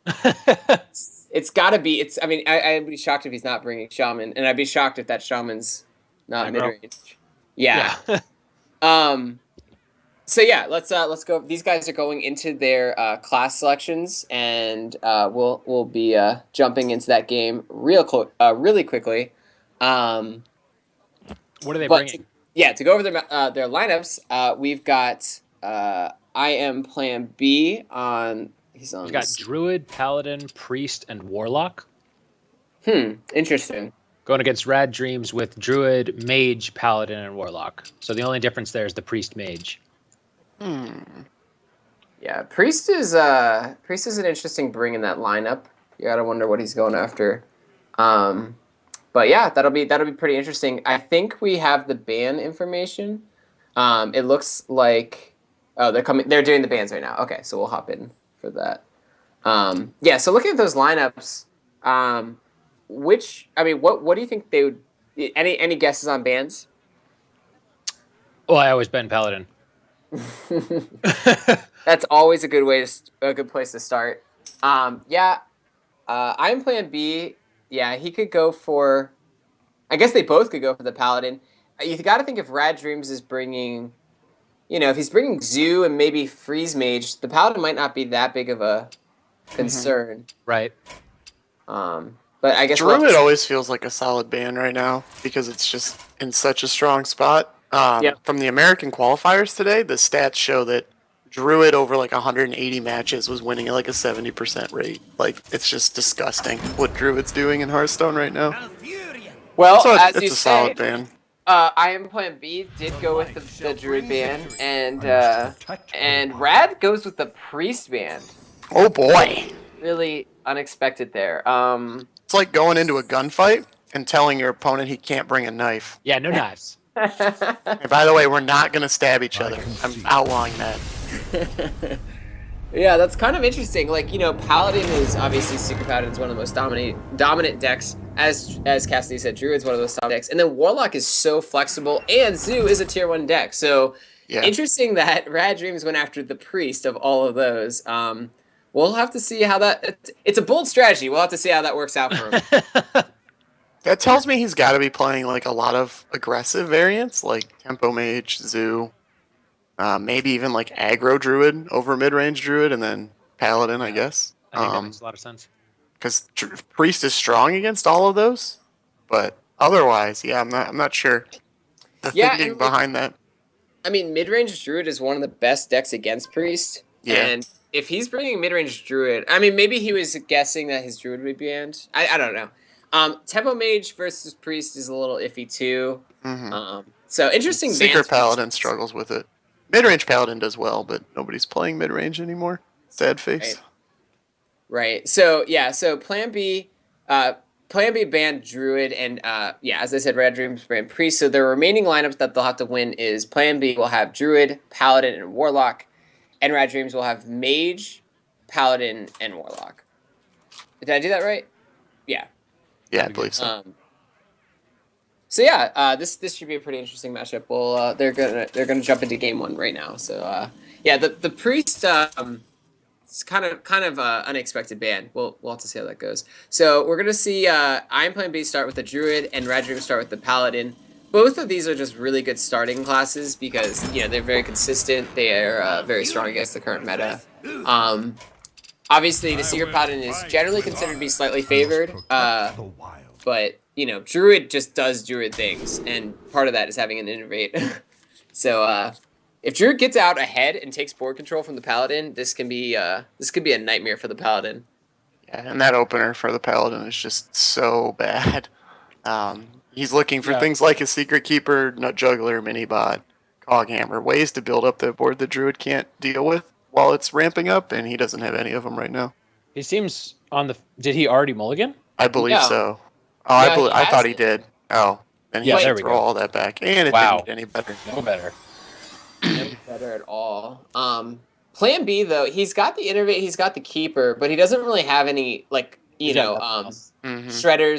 It's got to be. I mean, I'd be shocked if he's not bringing shaman, and I'd be shocked if that shaman's not mid Aggro. range. Yeah. Yeah. So yeah, let's go. These guys are going into their class selections, and we'll be jumping into that game really quickly. What are they But bringing? to go over their lineups, we've got Iamplanb on. He's on. He's got Druid, Paladin, Priest, and Warlock. Interesting. Going against RadDreams with Druid, Mage, Paladin, and Warlock. So the only difference there is the Priest Mage. Yeah, Priest is an interesting bring in that lineup. You gotta wonder what he's going after. But yeah, that'll be pretty interesting. I think we have the ban information. It looks like they're doing the bans right now. Okay, so we'll hop in for that. Yeah, so looking at those lineups, what do you think they would? Any guesses on bans? Well, I always ban Paladin. That's always a good place to start. Iamplanb. Yeah, he could go for. I guess they both could go for the Paladin. You got to think if RadDreams is bringing, if he's bringing Zoo and maybe Freeze Mage, the Paladin might not be that big of a concern. Right. But I guess Druid always feels like a solid ban right now because it's just in such a strong spot. From the American qualifiers today, the stats show that Druid over like 180 matches was winning at like a 70% rate. Like, it's just disgusting what Druid's doing in Hearthstone right now. Well, so as it's you a say, solid ban. Iamplanb did go with the Druid ban, and Rad goes with the Priest ban. Oh boy. Really unexpected there. It's like going into a gunfight and telling your opponent he can't bring a knife. Yeah, no knives. And by the way, we're not going to stab each other. I'm outlawing that. Yeah, that's kind of interesting. Like, Paladin is obviously Secret Paladin is one of the most dominant decks. As Cassidy said, Druid's one of those dominant decks. And then Warlock is so flexible, and Zoo is a tier 1 deck. So, Interesting that RadDreams went after the Priest of all of those. We'll have to see how it's a bold strategy. We'll have to see how that works out for him. That tells me he's got to be playing like a lot of aggressive variants, like Tempo Mage, Zoo, maybe even like aggro Druid over mid-range Druid, and then Paladin, I guess. I think that makes a lot of sense. Because Priest is strong against all of those, but otherwise, I'm not sure the thinking behind that. I mean, mid-range Druid is one of the best decks against Priest. Yeah. And if he's bringing mid-range Druid, I mean, maybe he was guessing that his Druid would be banned. I don't know. Tempo Mage versus Priest is a little iffy too. So interesting. Secret Paladin struggles with it. Mid-range Paladin does well, but nobody's playing mid-range anymore. Sad face. Right. So Plan B banned Druid, and as I said, RadDreams banned Priest. So their remaining lineups that they'll have to win is Plan B will have Druid, Paladin, and Warlock, and RadDreams will have Mage, Paladin, and Warlock. Did I do that right? Yeah. Yeah, I believe so. This should be a pretty interesting matchup. Well, they're gonna jump into game 1 right now. So the Priest it's kind of unexpected ban. We'll have to see how that goes. So we're gonna see Iamplanb start with the Druid and RadDreams start with the Paladin. Both of these are just really good starting classes because they're very consistent. They are very strong against the current meta. Obviously, the Secret Paladin is generally considered to be slightly favored, but Druid just does Druid things, and part of that is having an innervate. So if Druid gets out ahead and takes board control from the Paladin, this could be a nightmare for the Paladin. Yeah, and that opener for the Paladin is just so bad. He's looking for things like a Secret Keeper, Nut Juggler, Minibot, Coghammer, ways to build up that board the Druid can't deal with while it's ramping up, and he doesn't have any of them right now. He seems on the... Did he already mulligan? I believe so. Oh, I thought he did. Oh, and he has to throw all that back, and it didn't get any better. No better. No better at all. Plan B though, he's got the innervate, he's got the keeper, but he doesn't really have any shredders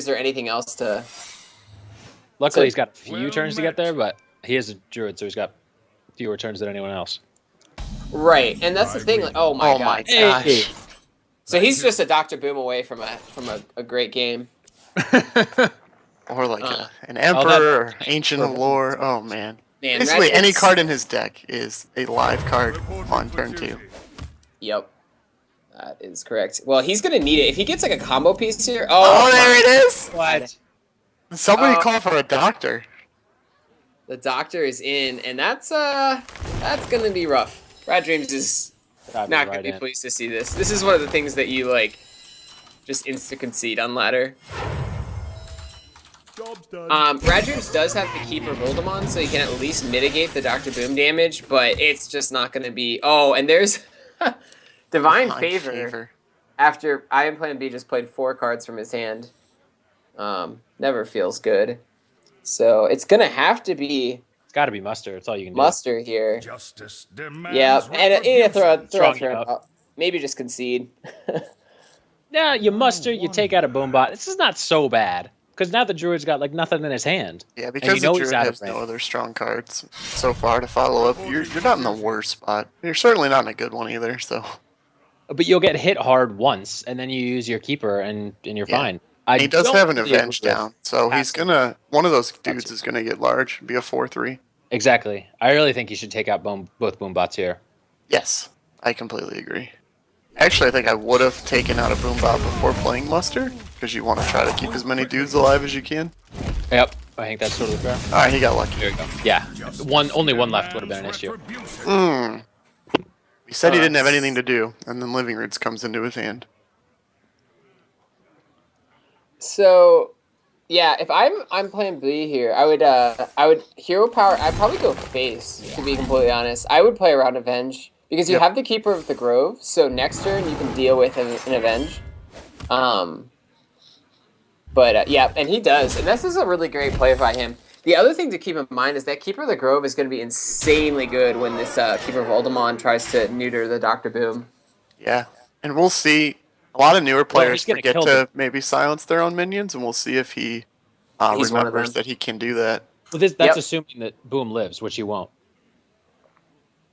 or anything else to. Luckily, he's got a few turns to get there, but he is a Druid, so he's got fewer turns than anyone else. Right, and that's the thing. Like, oh my gosh. Hey. So he's just a Dr. Boom away from a great game. Or like an Emperor or Ancient of Lore. Oh, man. Basically, any card in his deck is a live card on turn 2. Yep. That is correct. Well, he's going to need it. If he gets like a combo piece here... Oh, there it is! What? Somebody call for a doctor. The doctor is in, and that's going to be rough. RadDreams is not going to be pleased to see this. This is one of the things that you, like, just insta-concede on ladder. RadDreams does have the Keeper of Voldemort, so you can at least mitigate the Dr. Boom damage, but it's just not going to be... Oh, and there's Divine Favor. After Iamplanb just played 4 cards from his hand. Never feels good. So it's going to have to be... It's got to be Muster. That's all you can do. Muster here. Yeah, and throw maybe just concede. Yeah, you muster, you take out a Boombot. This is not so bad. Because now the Druid's got like nothing in his hand. Yeah, because the Druid has no other strong cards so far to follow up. You're not in the worst spot. You're certainly not in a good one either. So, but you'll get hit hard once, and then you use your Keeper, and you're fine. He does have an Avenge down, so he's gonna. One of those dudes is gonna get large, be a 4/3. Exactly. I really think you should take out both Boombots here. Yes, I completely agree. Actually, I think I would have taken out a Boombot before playing Muster, because you want to try to keep as many dudes alive as you can. Yep, I think that's totally fair. Alright, he got lucky. There you go. Yeah, only one left would have been an issue. He said he didn't have anything to do, and then Living Roots comes into his hand. So, yeah, if I'm playing B here, I would Hero Power. I'd probably go face, to be completely honest. I would play around Avenge. Because you have the Keeper of the Grove, so next turn you can deal with an Avenge. Yeah, and he does. And this is a really great play by him. The other thing to keep in mind is that Keeper of the Grove is going to be insanely good when this Keeper of Voldemort tries to neuter the Dr. Boom. Yeah, and we'll see. A lot of newer players forget to maybe silence their own minions, and we'll see if he remembers that he can do that. Well, that's assuming that Boom lives, which he won't.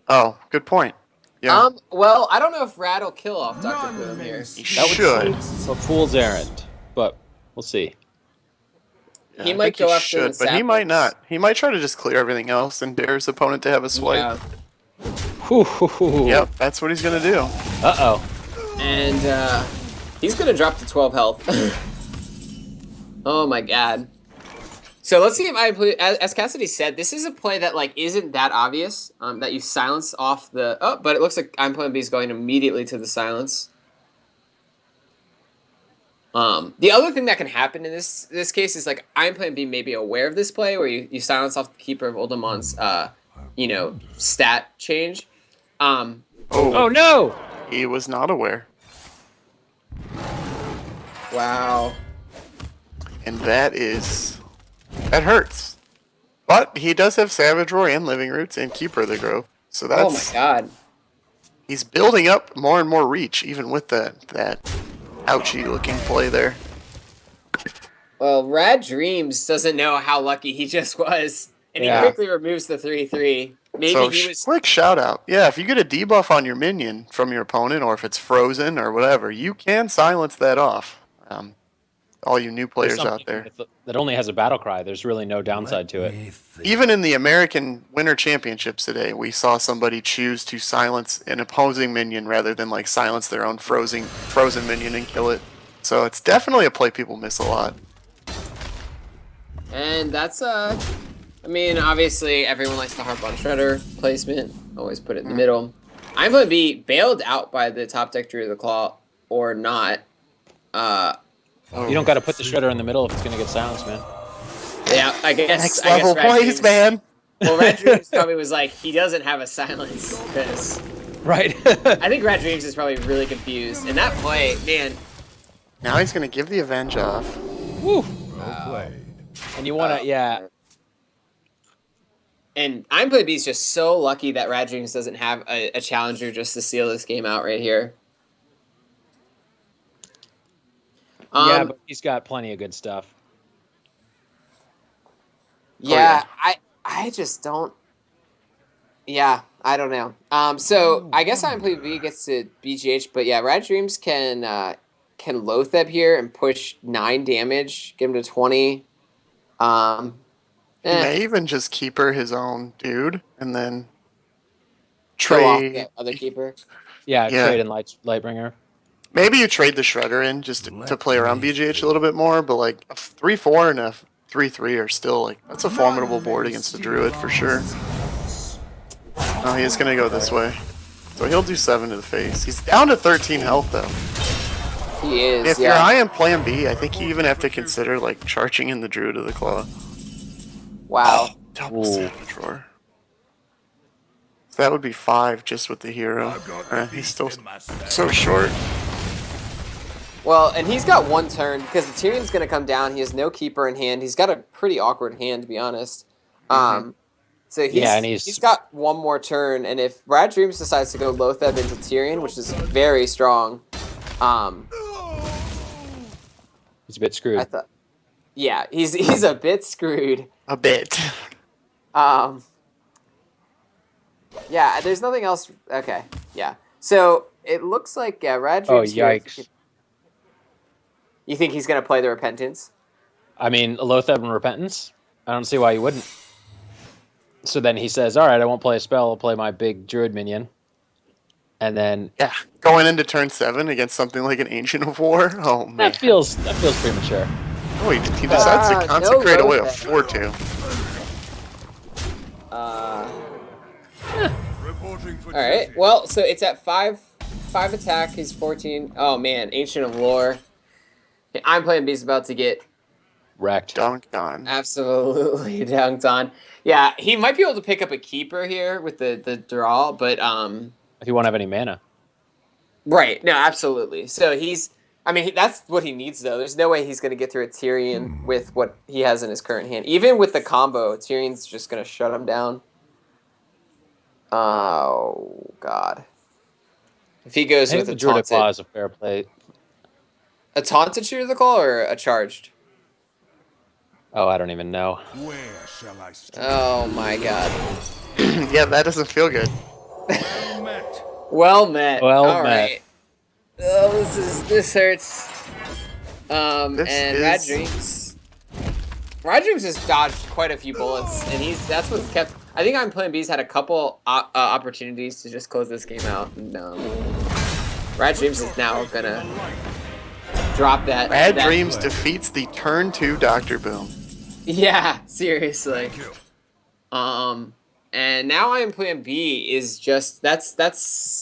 Oh, good point. Yeah. Well, I don't know if Rad will kill off Dr. Boom here. He should. It's a fool's errand, but we'll see. Yeah, he might go after the but he might not. He might try to just clear everything else and dare his opponent to have a swipe. Yeah. Yep, that's what he's going to do. Uh-oh. And he's going to drop to 12 health. Oh my god. So let's see if as Cassidy said, this is a play that like isn't that obvious. That you silence off the but it looks like Iamplanb is going immediately to the silence. The other thing that can happen in this case is like Iamplanb may be aware of this play where you silence off the Keeper of Voldemort's stat change. Oh no! He was not aware. Wow. And that hurts. But he does have Savage Roar and Living Roots and Keeper of the Grove. So that's... Oh my god. He's building up more and more reach, even with that ouchie looking play there. Well, RadDreams doesn't know how lucky he just was. And he quickly removes the 3/3. Maybe he was... Quick shout out. Yeah, if you get a debuff on your minion from your opponent, or if it's frozen or whatever, you can silence that off. All you new players out there. That only has a battle cry. There's really no downside to it. Even in the American Winter Championships today, we saw somebody choose to silence an opposing minion rather than like silence their own frozen minion and kill it. So it's definitely a play people miss a lot. And that's I mean, obviously everyone likes to harp on Shredder placement. Always put it in the middle. I'm going to be bailed out by the top deck Druid of the Claw or not. You don't got to put the Shredder in the middle if it's going to get silenced, man. Yeah, I guess. Next level plays, man. Well, RadDreams probably was like, he doesn't have a silence. Right. I think RadDreams is probably really confused. And that play, man. Now he's going to give the Avenge off. Woo. And you want to, And Iamplanb is just so lucky that RadDreams doesn't have a challenger just to seal this game out right here. Yeah, but he's got plenty of good stuff. Yeah, I just don't... Yeah, I don't know. So I guess Iamplanb B gets to BGH, but yeah, RadDreams can Loatheb here and push 9 damage, get him to 20. Um, He eh, may even just keeper his own dude and then kill off trade. the other keeper. Yeah, Yeah. trade in Lightbringer. Maybe you trade the Shredder in just to play around BGH a little bit more, but like a 3-4 and a 3-3 are still like that's a formidable board against the Druid for sure. Oh, he is gonna go this way. So he'll do 7 to the face. He's down to 13 health though. He is. If Yeah. you're Iamplanb B, I think you even have to consider like charging in the Druid of the Claw. Wow. Double Savage Roar. So that would be 5 just with the hero. He's still so short. Well, and he's got 1 turn because the Tyrion's going to come down. He has no keeper in hand. He's got a pretty awkward hand, to be honest. So he's got 1 more turn, and if RadDreams decides to go Loatheb into Tyrion, which is very strong, he's a bit screwed. Yeah, he's a bit screwed. A bit. Yeah, there's nothing else. Okay, yeah. So it looks like RadDreams. Oh, yikes! You think he's gonna play the Repentance? I mean, Loatheb and Repentance. I don't see why you wouldn't. So then he says, "All right, I won't play a spell. I'll play my big Druid minion." And then going into turn 7 against something like an Ancient of War. Oh man, that feels premature. Oh, he decides to consecrate away a 4/2. All right. Well, so it's at 5 attack. He's 14. Oh man, Ancient of Lore. Iamplanb B's about to get wrecked. Dunked on. Absolutely dunked on. Yeah, he might be able to pick up a keeper here with the draw, but if he won't have any mana. Right. No, absolutely. So that's what he needs though. There's no way he's going to get through a Tyrion with what he has in his current hand. Even with the combo, Tyrion's just going to shut him down. Oh God! If he goes with a taunted, Claw is a fair play. A taunted Shooter of the Claw or a charged? Oh, I don't even know. Where shall I start? Oh my God! Yeah, that doesn't feel good. Well met. Well All met. right. Oh, this hurts. RadDreams. RadDreams has dodged quite a few bullets, and that's what's kept. I think Iamplanb B's had a couple opportunities to just close this game out, and RadDreams is now gonna drop that. RadDreams defeats the turn 2 Dr. Boom. Yeah, seriously. And now Iamplanb B is just that's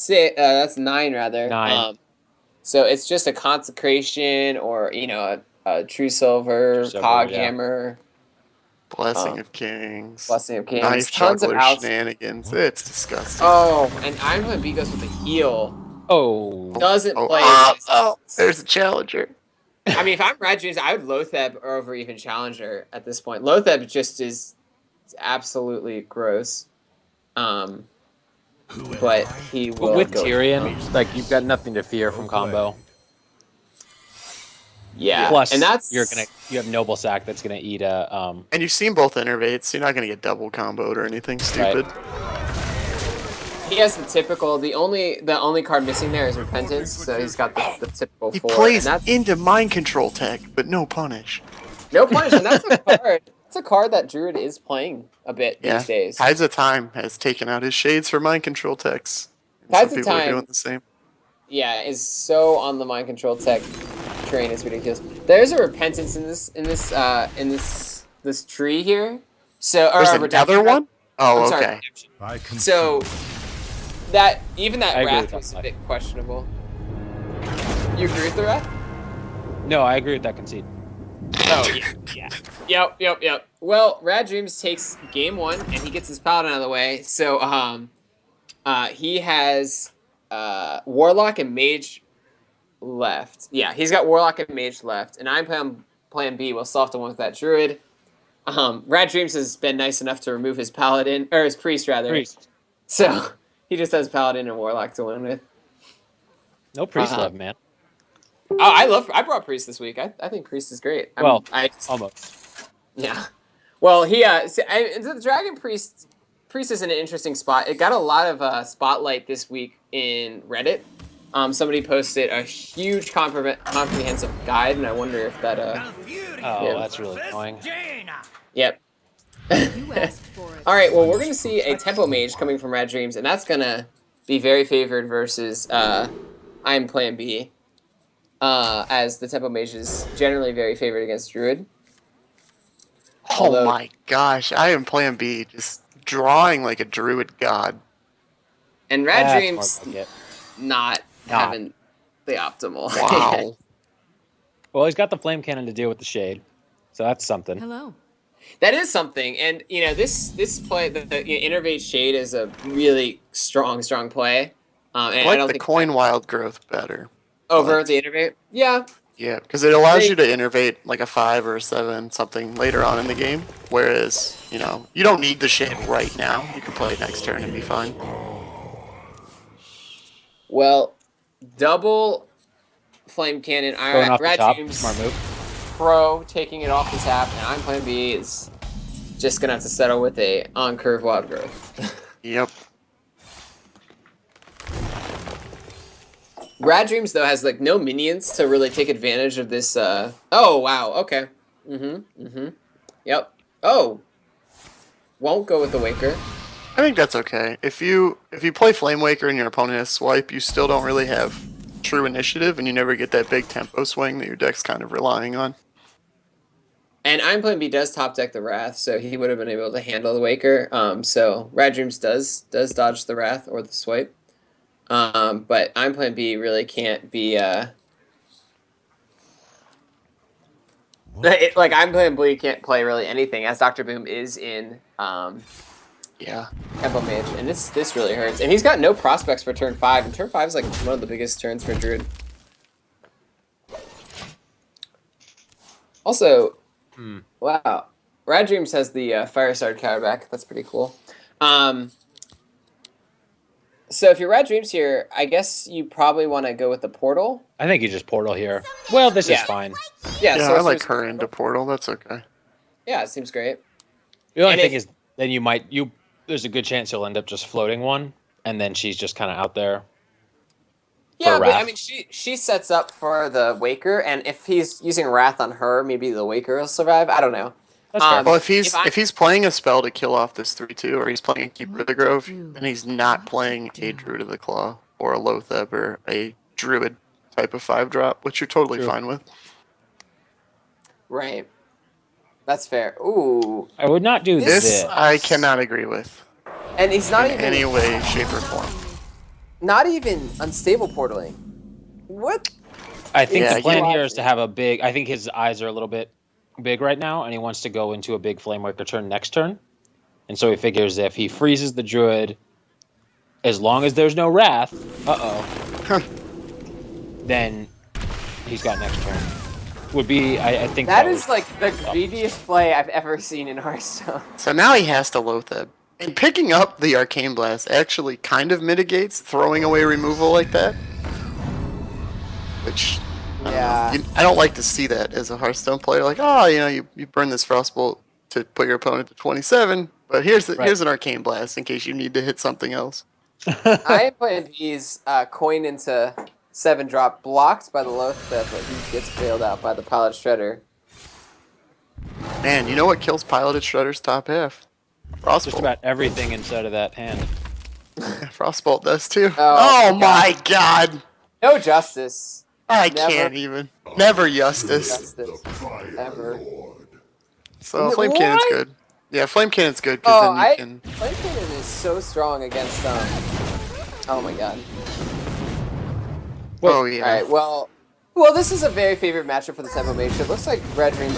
9 rather. 9. So it's just a consecration or a true silver, cog hammer. Blessing of Kings. Blessing of Kings. Knife Tons of juggler shenanigans. It's disgusting. Oh, and Iamplanb B goes with a heal. Oh. Doesn't play. There's a challenger. I mean, if I'm RadDreams, I would Loatheb over even Challenger at this point. Loatheb just is absolutely gross. But he will. With Tyrion, like you've got nothing to fear from combo. Yeah, Plus, and you have Noble Sack that's gonna eat a. And you've seen both innervates. You're not gonna get double comboed or anything stupid. Right. He has the typical. The only card missing there is Repentance, so he's got the typical. He 4. plays into mind control tech, but no punish. No punish, and that's a card. That's a card that Druid is playing a bit these days. Tides of Time has taken out his shades for mind control techs. Tides of People are Time doing the same. Yeah, is so on the mind control tech train. It's ridiculous. There's a Repentance in this tree here. So there's another one. Oh, okay. So that Wrath was a bit questionable. You agree with the Wrath? No, I agree with that conceit. Oh yeah. Yep. Well, RadDreams takes game 1 and he gets his Paladin out of the way. So he has Warlock and Mage left. Yeah, he's got Warlock and Mage left, and I'm playing B. We'll still have to one with that Druid. RadDreams has been nice enough to remove his Paladin or his Priest rather. Priest. So he just has Paladin and Warlock to win with. No Priest love, man. Oh, I brought Priest this week. I think Priest is great. Almost. Yeah. Well, the Dragon Priest Priest is in an interesting spot. It got a lot of spotlight this week in Reddit. Somebody posted a huge comprehensive guide, and I wonder if that. That's really annoying. Yep. All right. Well, we're gonna see a tempo mage coming from RadDreams, and that's gonna be very favored versus Iamplanb, as the tempo mage is generally very favored against druid. Oh my gosh, Iamplanb just drawing like a druid god. And RadDreams not having the optimal. Wow. Well, he's got the flame cannon to deal with the shade, so that's something. Hello. That is something, and this play, the Innervate Shade is a really strong play. And I like the coin wild growth better. Over the Innervate? Yeah. Yeah, because it allows you to innervate like a 5 or a 7, something later on in the game. Whereas, you don't need the shade right now. You can play it next turn and be fine. Well, double flame cannon. RadDreams smart move. Pro taking it off the tap, and Iamplanb is just gonna have to settle with a on curve wild growth. Yep. RadDreams though has like no minions to really take advantage of this. Oh wow. Okay. Yep. Oh. Won't go with the Waker. I think that's okay. If you play Flame Waker and your opponent has swipe, you still don't really have true initiative, and you never get that big tempo swing that your deck's kind of relying on. And Iamplanb does top deck the Wrath, so he would have been able to handle the Waker. So RadDreams does dodge the Wrath or the swipe. But Iamplanb really can't be Iamplanb can't play really anything, as Dr. Boom is in Tempo Mage, and this really hurts. And he's got no prospects for turn 5, and turn 5 is like one of the biggest turns for Druid. Also, wow, RadDreams has the Firestarred counterback. That's pretty cool. So if you're RadDreams here, I guess you probably want to go with the Portal. I think you just Portal here. Well, this is fine. Yeah, so I like her into Portal. That's okay. Yeah, it seems great. The only thing is, then there's a good chance you'll end up just floating one, and then she's just kind of out there. Yeah, but I mean, she sets up for the Waker, and if he's using Wrath on her, maybe the Waker will survive. I don't know. That's fair. Well, if he's playing a spell to kill off this 3/2, or he's playing a Keeper of the Grove, then he's not playing a Druid of the Claw, or a Lotheb, or a Druid type of 5-drop, which you're totally fine with. Right. That's fair. Ooh. I would not do this. I cannot agree with. And he's not in any way, shape, or form. Not even unstable portaling. What? I think the plan here is to have a big... I think his eyes are a little bit big right now, and he wants to go into a big Flame Waker turn next turn. And so he figures if he freezes the Druid, as long as there's no Wrath, then he's got next turn. Would be, I think... That is like the greediest play I've ever seen in Hearthstone. So now he has to Lotheb. And picking up the Arcane Blast actually kind of mitigates throwing away removal like that. Which, I don't like to see that as a Hearthstone player. Like, you burn this Frostbolt to put your opponent to 27, but here's an Arcane Blast in case you need to hit something else. I played these coin into 7-drop blocked by the Lotheb, but he gets bailed out by the Piloted Shredder. Man, you know what kills Piloted Shredder's top half? Frostbolt. Just about everything inside of that hand. Frostbolt does too. Oh my god! No justice. Can't even. Never justice. Ever. So Flame Cannon's good. Yeah, Flame Cannon's good because then you can... Flame Cannon is so strong against oh my god. Oh yeah. Alright, well, this is a very favorite matchup for the Tempo Mage. It looks like RadDreams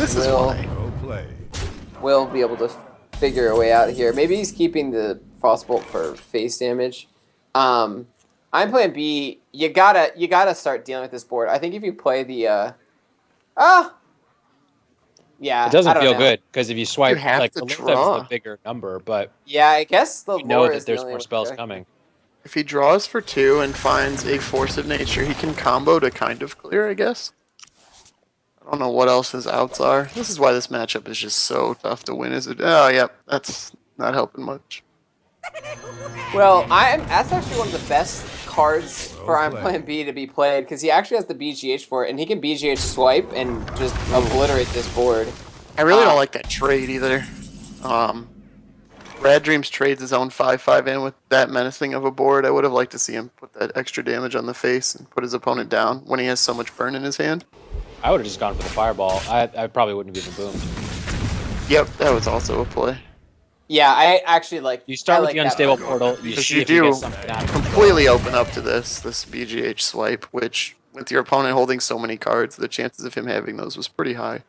will be able to figure a way out here. Maybe he's keeping the Frostbolt for face damage. Iamplanb, you gotta start dealing with this board. I think if you play the it doesn't feel good because if you swipe, you have to draw a bigger number, but I guess you know that there's more spells coming. If he draws for 2 and finds a Force of Nature, he can combo to kind of clear, I guess. I don't know what else his outs are. This is why this matchup is just so tough to win. That's not helping much. Well, that's actually one of the best cards for Iamplanb to be played because he actually has the BGH for it, and he can BGH swipe and just obliterate this board. I really don't like that trade either. RadDreams trades his own 5/5 in with that menacing of a board. I would have liked to see him put that extra damage on the face and put his opponent down when he has so much burn in his hand. I would have just gone for the fireball. I probably wouldn't have even boomed. Yep, that was also a play. Yeah, I actually like. You start with the unstable portal. You do completely open up to this BGH swipe, which with your opponent holding so many cards, the chances of him having those was pretty high.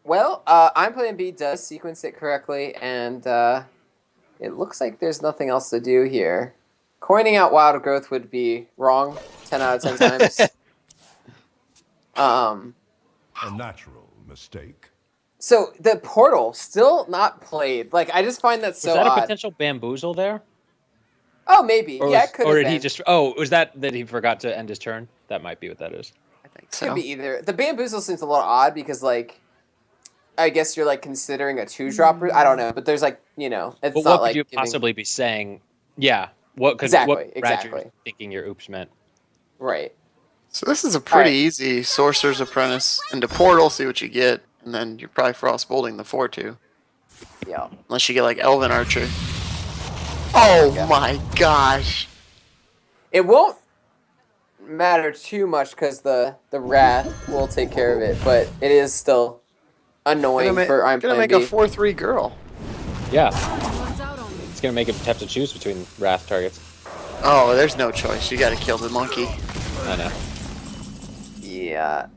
Well, Iamplanb does sequence it correctly, and it looks like there's nothing else to do here. Coining out Wild Growth would be wrong 10 out of 10 times. A natural mistake. So the portal still not played. Like I just find that so odd. Was that a potential bamboozle there? Oh, maybe. Yeah, it could have been. Or did he just? Oh, was that he forgot to end his turn? That might be what that is. I think so. Could be either. The bamboozle seems a little odd because like, I guess you're like considering a 2-drop. I don't know, but there's like it's but not what like could you possibly be saying? Yeah. What could exactly thinking your oops meant? Right. So this is a pretty easy Sorcerer's Apprentice into Portal, see what you get, and then you're probably Frostbolting the 4/2. Yeah. Unless you get like Elven Archer. Oh my gosh. It won't matter too much because the Wrath will take care of it, but it is still annoying for Iamplanb. Gonna make a 4/3 girl. Yeah. It's gonna make him have to choose between Wrath targets. Oh, there's no choice. You gotta kill the monkey. I know. Yeah.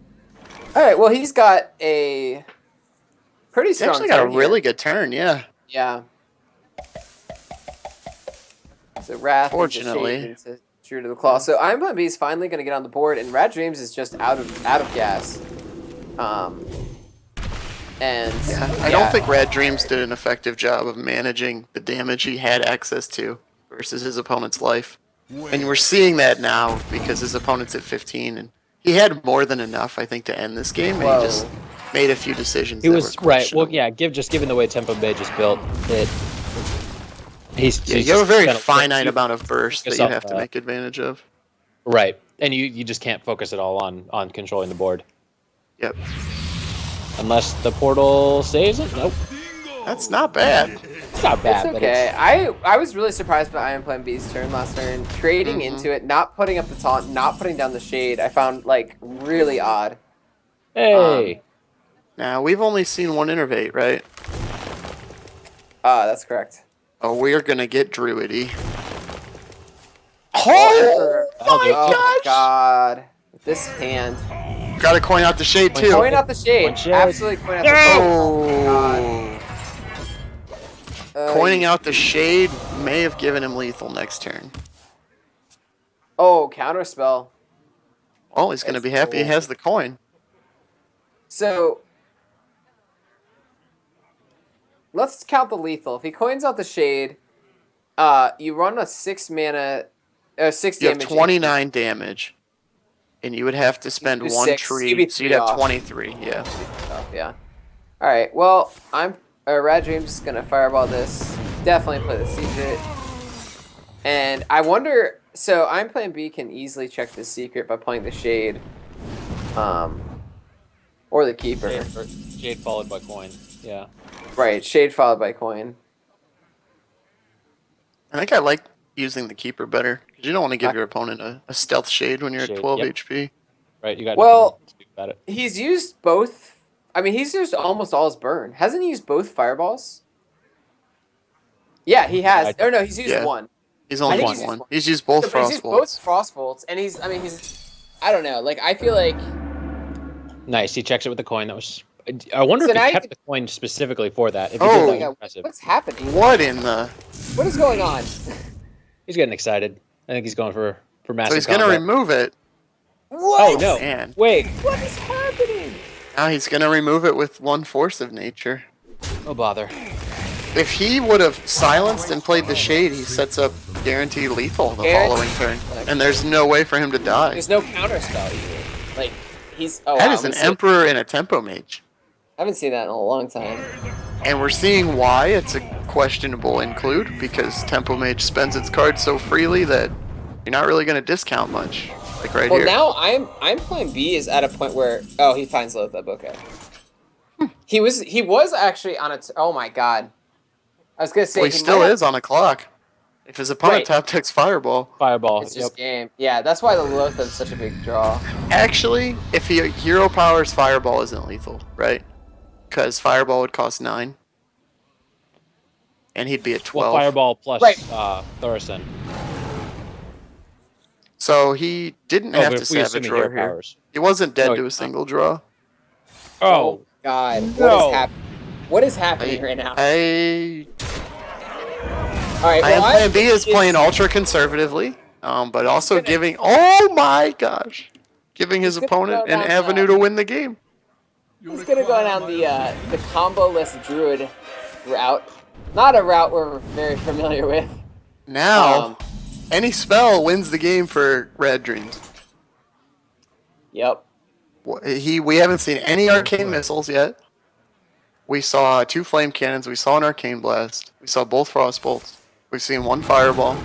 All right. Well, he's got a pretty strong. He's actually got a really good turn. Yeah. Yeah. So Wrath. Fortunately. True to the Claw. So Iamplanb is finally going to get on the board, and RadDreams is just out of gas. I don't think RadDreams did an effective job of managing the damage he had access to versus his opponent's life. And we're seeing that now because his opponent's at 15, and he had more than enough, I think, to end this game. And he just made a few decisions. He was right. Well, yeah. Given the way Tempo Bay just built it, you have a very finite amount of burst that you have to make advantage of. Right, and you just can't focus it all on controlling the board. Yep. Unless the portal saves it. Nope. That's not bad. It's not bad. It's okay. I was really surprised by Iamplanb's turn last turn. Trading into it, not putting up the taunt, not putting down the shade. I found like really odd. Hey. Now we've only seen one innervate, right? That's correct. Oh, we're gonna get druidy. Oh my god! This hand. Gotta coin out the shade too. Coin out the shade. Absolutely coin out the shade. Oh. Coining out the shade may have given him lethal next turn. Oh, counterspell. Oh, he's gonna be happy he has the coin. So let's count the lethal. If he coins out the shade, you run a 6 mana, 6 you damage. You have 29 damage, and you would have to spend one tree, so you'd have 23. Yeah. Oh, yeah. All right. Well, RadDreams is gonna fireball this. Definitely play the secret. And I wonder. So Iamplanb can easily check the secret by playing the shade, or the keeper. Shade followed by coin. Yeah. Right, shade followed by coin. I think I like using the keeper better because you don't want to give your opponent a stealth shade when you're at 12 HP. Right, you got. Well, to do about it. He's used both. I mean, he's used almost all his burn. Hasn't he used both fireballs? Yeah, he has. Or no, he's used one. He's only used one. He's used both frostbolts. He's used both frostbolts, and he's. I mean, he's. I don't know. Like, I feel like. Nice. He checks it with the coin. That was. I wonder if he kept the coin specifically for that. If he did, that impressive. What's happening? What in the? What is going on? He's getting excited. I think he's going for massive. So he's going to remove it. What? Oh no! Man. Wait. What is happening? Now he's going to remove it with one force of nature. No bother. If he would have silenced and played the shade, he sets up guaranteed lethal the following turn, and there's no way for him to die. There's no counter spell either. Like he's. Oh, that is an emperor and a tempo mage. I haven't seen that in a long time. And we're seeing why it's a questionable include, because Tempo Mage spends its cards so freely that you're not really going to discount much. Like right here. Well, now I'm playing B is at a point where he finds Loatheb. Okay. He was actually on oh my god. I was gonna say well, he still is on a clock. If his opponent top decks Fireball. It's just game. Yeah, that's why the Loatheb's such a big draw. Actually, if he hero powers Fireball isn't lethal, right? Because Fireball would cost 9. And he'd be at 12. Well, Fireball plus Thorson. So he didn't have to Savage Roar here. Powers. He wasn't dead to a single draw. Oh god. No. What is happening right now? Alright, Iamplanb is playing ultra conservatively, but also giving giving his opponent an avenue to win the game. He's gonna go down the combo-less druid route. Not a route we're very familiar with. Now, any spell wins the game for RadDreams. Yep. We haven't seen any arcane missiles yet. We saw 2 flame cannons. We saw an arcane blast. We saw both frost bolts. We've seen 1 fireball.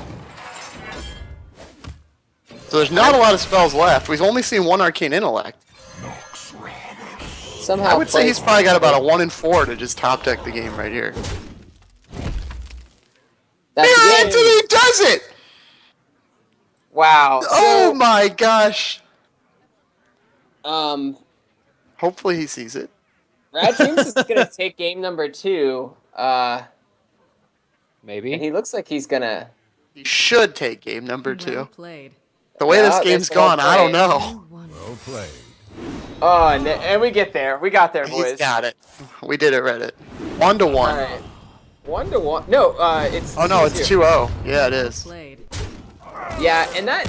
So there's not a lot of spells left. We've only seen 1 arcane intellect. Somehow I would say he's probably got about a 1 in 4 to just top deck the game right here. That's Anthony does it! Wow. Oh my gosh. Hopefully he sees it. RadDreams is gonna take game number 2. Maybe. And he looks like he's gonna. He should take game number 2. Well played. The way this game's gone, I don't know. Well played. Oh, and we get there. We got there, boys. He's got it. We did it, Reddit. 1-1. All right. 1-1. No, it's. Oh no, it's 2-0. Yeah, it is. Played. Yeah, and that.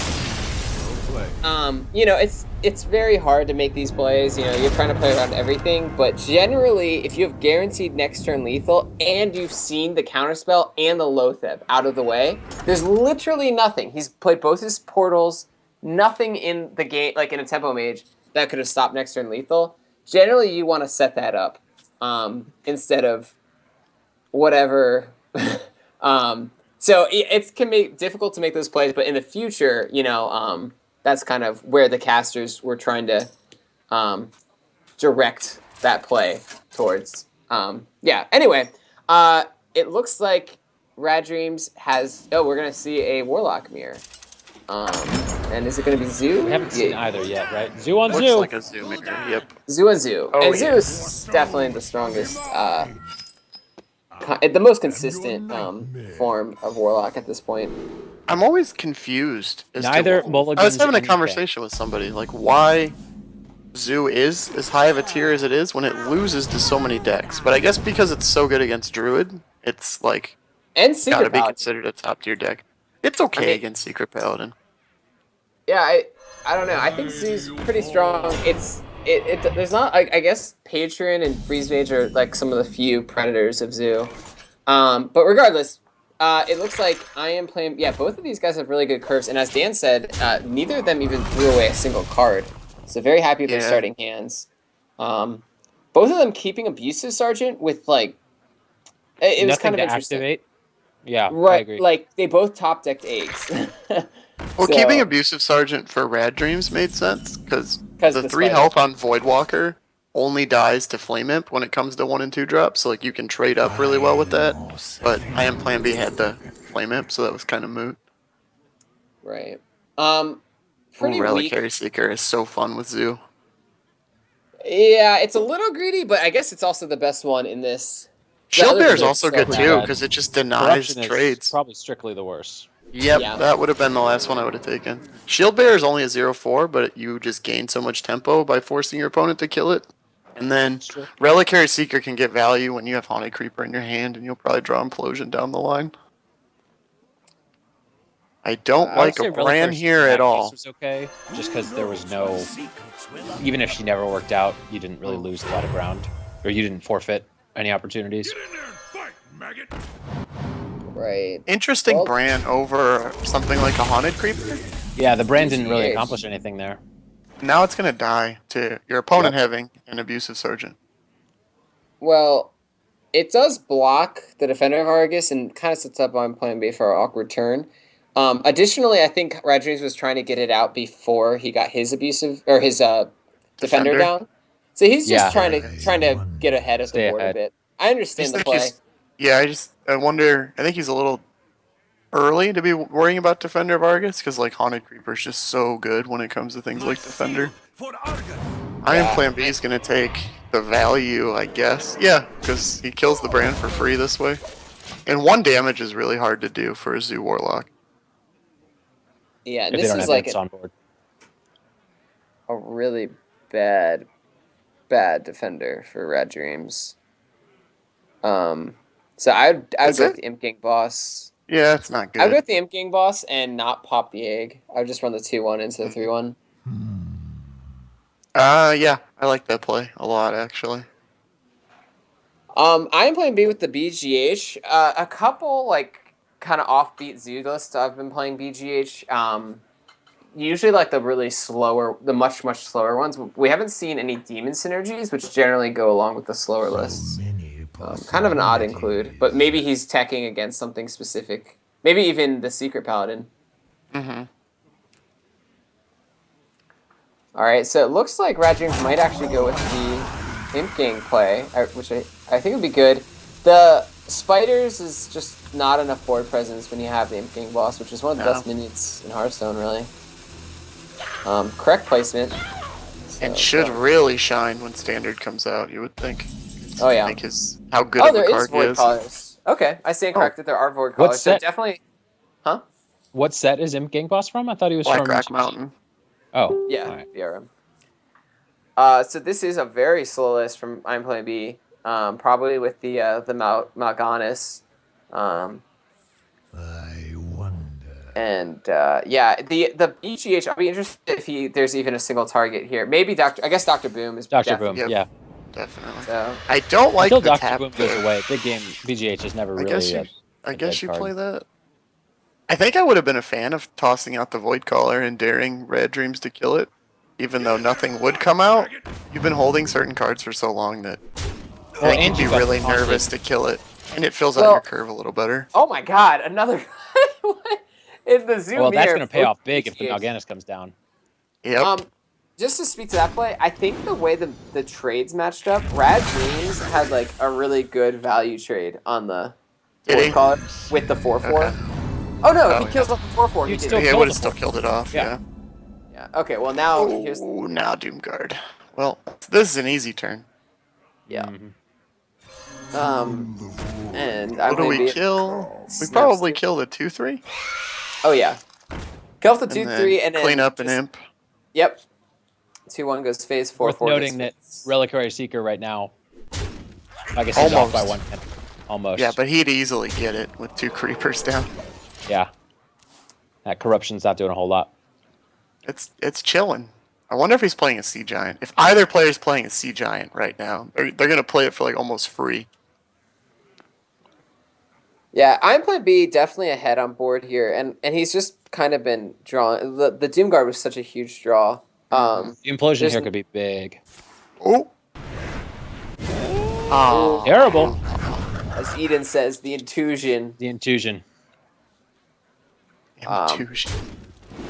You know, it's very hard to make these plays. You know, you're trying to play around everything, but generally, if you have guaranteed next turn lethal and you've seen the counterspell and the Loatheb out of the way, there's literally nothing. He's played both his portals, nothing in the game, like in a Tempo Mage, that could have stopped next turn lethal. Generally, you want to set that up instead of whatever. So it can be difficult to make those plays, but in the future, you know, that's kind of where the casters were trying to direct that play towards. Yeah, anyway, it looks like RadDreams has... Oh, we're going to see a Warlock mirror. And is it going to be Zoo? We haven't seen either yet, right? Zoo on Looks Zoo. like a Zoo mirror, yep. Zoo and Zoo. Oh, and yeah. Zoo is definitely the strongest... the most consistent form of Warlock at this point. I'm always confused. Neither Mulligan's I was having a anything. conversation with somebody, like why Zoo is as high of a tier as it is when it loses to so many decks. But I guess because it's so good against Druid, it's like And Secret gotta be Paladin. considered a top tier deck. It's okay against Secret Paladin. Yeah, I don't know. I think Zoo's pretty strong. There's not, I guess Patron and Freeze Mage are like some of the few predators of Zoo. But regardless, it looks like Iamplanb. Yeah, both of these guys have really good curves. And as Dan said, neither of them even threw away a single card. So very happy with their starting hands. Both of them keeping Abusive Sergeant with like, it was kind of interesting. Activate. Yeah, right. I agree. Like they both top decked eggs. Well, keeping Abusive Sergeant for RadDreams made sense because the 3 health on Voidwalker only dies to Flame Imp when it comes to 1 and 2 drops, so like you can trade up really well with that. But Iamplanb had the Flame Imp, so that was kind of moot. Right. Pretty Reliquary Seeker is so fun with Zoo. Yeah, it's a little greedy, but I guess it's also the best one in this. Shield Bear is also good too because it just denies Corruption trades. is probably strictly the worst. Yep, that would have been the last one I would have taken. Shield Bear is only a 0-4, but you just gain so much tempo by forcing your opponent to kill it. And then Reliquary Seeker can get value when you have Haunted Creeper in your hand, and you'll probably draw Implosion down the line. I don't like a Bran here at all. Was okay, just because there was no... Even if she never worked out, you didn't really lose a lot of ground. Or you didn't forfeit any opportunities. Right. Interesting Bran over something like a Haunted Creeper. Yeah, the Bran didn't really accomplish anything there. Now it's going to die to your opponent having an Abusive Sergeant. Well, It does block the Defender of Argus and kind of sets up on plan B for an awkward turn. Additionally, I think RadDreams was trying to get it out before he got his abusive or his Defender down. So he's just trying to get ahead of the board a bit. I understand the play. I wonder. I think he's a little early to be worrying about Defender of Argus because like Haunted Creeper is just so good when it comes to things like Defender. Iamplanb is going to take the value, I guess. Yeah, because he kills the brand for free this way. And 1 damage is really hard to do for a Zoo Warlock. Yeah, this is like a really bad defender for RadDreams. So I'd go with the Imp Gang boss. Yeah, it's not good. I'd go with the Imp Gang boss and not pop the egg. I would just run the 2-1 into the 3-1. Yeah, I like that play a lot actually. I am playing B with the BGH. A couple like kind of offbeat zoo lists I've been playing BGH. Usually like the really slower, the much slower ones. We haven't seen any demon synergies, which generally go along with the slower lists. Kind of an odd include, but maybe he's teching against something specific. Maybe even the Secret Paladin. Mm-hmm. All right, so it looks like RadDreams might actually go with the Imp Gang play, which I think would be good. The Spiders is just not enough board presence when you have the Imp Gang boss, which is one of the best minions in Hearthstone, really. Correct placement. So, and should really shine when Standard comes out, you would think. Oh, yeah. Think how good of a there card is Void Callers. Okay, I stand corrected. There are Void Callers. So definitely... Huh? What set is Imp Gang boss from? I thought he was Black from... Rock Mountain. Oh. Yeah, right. BRM. So this is a very slow list from Iamplanb, probably with the Mal'Ganis. I wonder. And yeah, the EGH. I'll be interested if there's even a single target here. Maybe I guess Dr. Boom is Dr. Boom. Yep. Yeah, definitely. So I don't like until the Dr. tap. Boom goes away. Big game BGH is never really. I guess you play that. I think I would have been a fan of tossing out the Void Caller and daring RadDreams to kill it, even though nothing would come out. You've been holding certain cards for so long that I think you'd be really nervous to kill it, and it fills out your curve a little better. Oh my God! Another in the zoom. Well, that's going to pay off big if the Mal'Ganis comes down. Yep. Just to speak to that play, I think the way the trades matched up, RadDreams had like a really good value trade on the Void Caller with the 4/4. Okay. Oh no, he kills off the 4/4. He would have still killed it off. Yeah. Yeah. Okay. Well, now here's now Doomguard. Well, this is an easy turn. Yeah. Mm-hmm. And what do we kill? We probably kill the 2/3. Oh yeah. Kill off the 2/3 and then clean up an imp. Yep. 2/1 goes phase 4/4. Worth noting that Reliquary Seeker right now, I guess he's off by 1 10. Almost. Yeah, but he'd easily get it with 2 creepers down. Yeah. That corruption's not doing a whole lot. It's chilling. I wonder if he's playing a Sea Giant. If either player's playing a Sea Giant right now, they're gonna play it for like almost free. Yeah, Iamplanb definitely ahead on board here, and he's just kind of been drawn. The Doomguard was such a huge draw. The implosion here could be big. Oh. Oh. Terrible. As Eden says, the Intuition. The Intuition.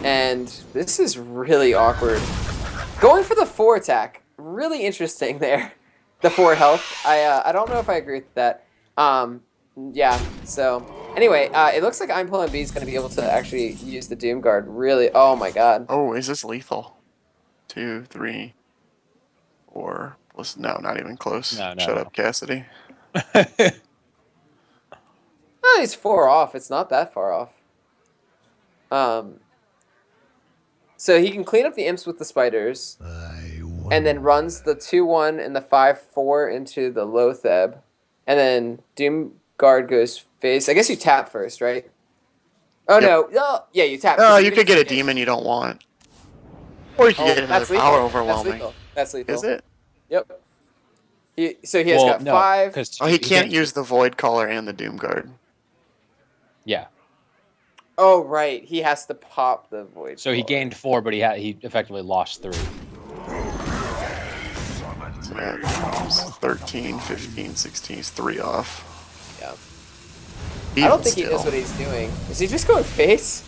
And this is really awkward. Going for the 4 attack, really interesting there. The 4 health. I don't know if I agree with that. Yeah. So anyway, it looks like Iamplanb is going to be able to actually use the Doomguard. Really. Oh my God. Oh, is this lethal? 2, 3, 4. No, not even close. No. Shut up, Cassidy. Oh, he's 4 off. It's not that far off. So he can clean up the imps with the spiders, and then runs the 2/1 and the 5/4 into the Lotheb, and then Doomguard goes face. I guess you tap first, right? Oh no! Oh, yeah, you tap. Oh, you could get a demon you don't want, or you could get another power overwhelming. That's lethal. Is it? Yep. So he has got 5. Oh, he can't use the Void Caller and the Doomguard. Yeah. Oh right, he has to pop the Void. So he gained 4, but he effectively lost 3. So that becomes 13, 15, 16. He's 3 off. Yeah. Even I don't think he still. knows what he's doing. Is he just going face?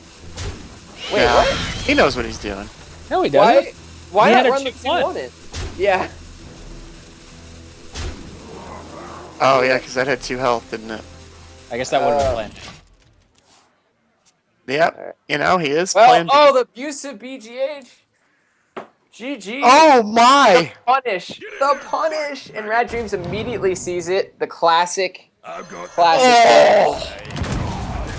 Wait, Yeah, what? he knows what he's doing. No, he doesn't. Why He not had a run the 2-1. 2-1 in? Yeah. Oh, yeah, because that had 2 health, didn't it? I guess that would have been planned. Yep. Alright. You know, he is Well, plan B. oh, the abusive BGH. GG. Oh, my! The punish! And RadDreams immediately sees it. The classic. Oh!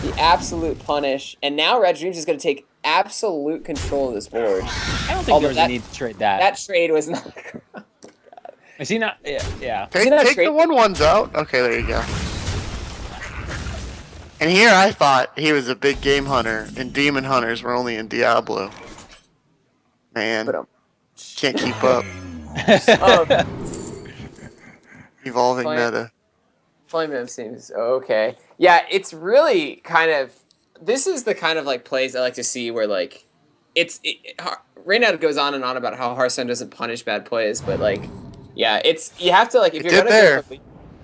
The absolute punish. And now RadDreams is going to take absolute control of this board. I don't think there was a need to trade that. That trade was not... Is he not? Yeah. Take the 1-1s out. Okay, there you go. And here I thought he was a big game hunter, and demon hunters were only in Diablo. Man, can't keep up. Evolving meta. Flame seems okay. Yeah, it's really kind of... This is the kind of like plays I like to see where like... Raynaud goes on and on about how Hearthstone doesn't punish bad plays, but like... Yeah, it's... You have to like... If you're gonna go for,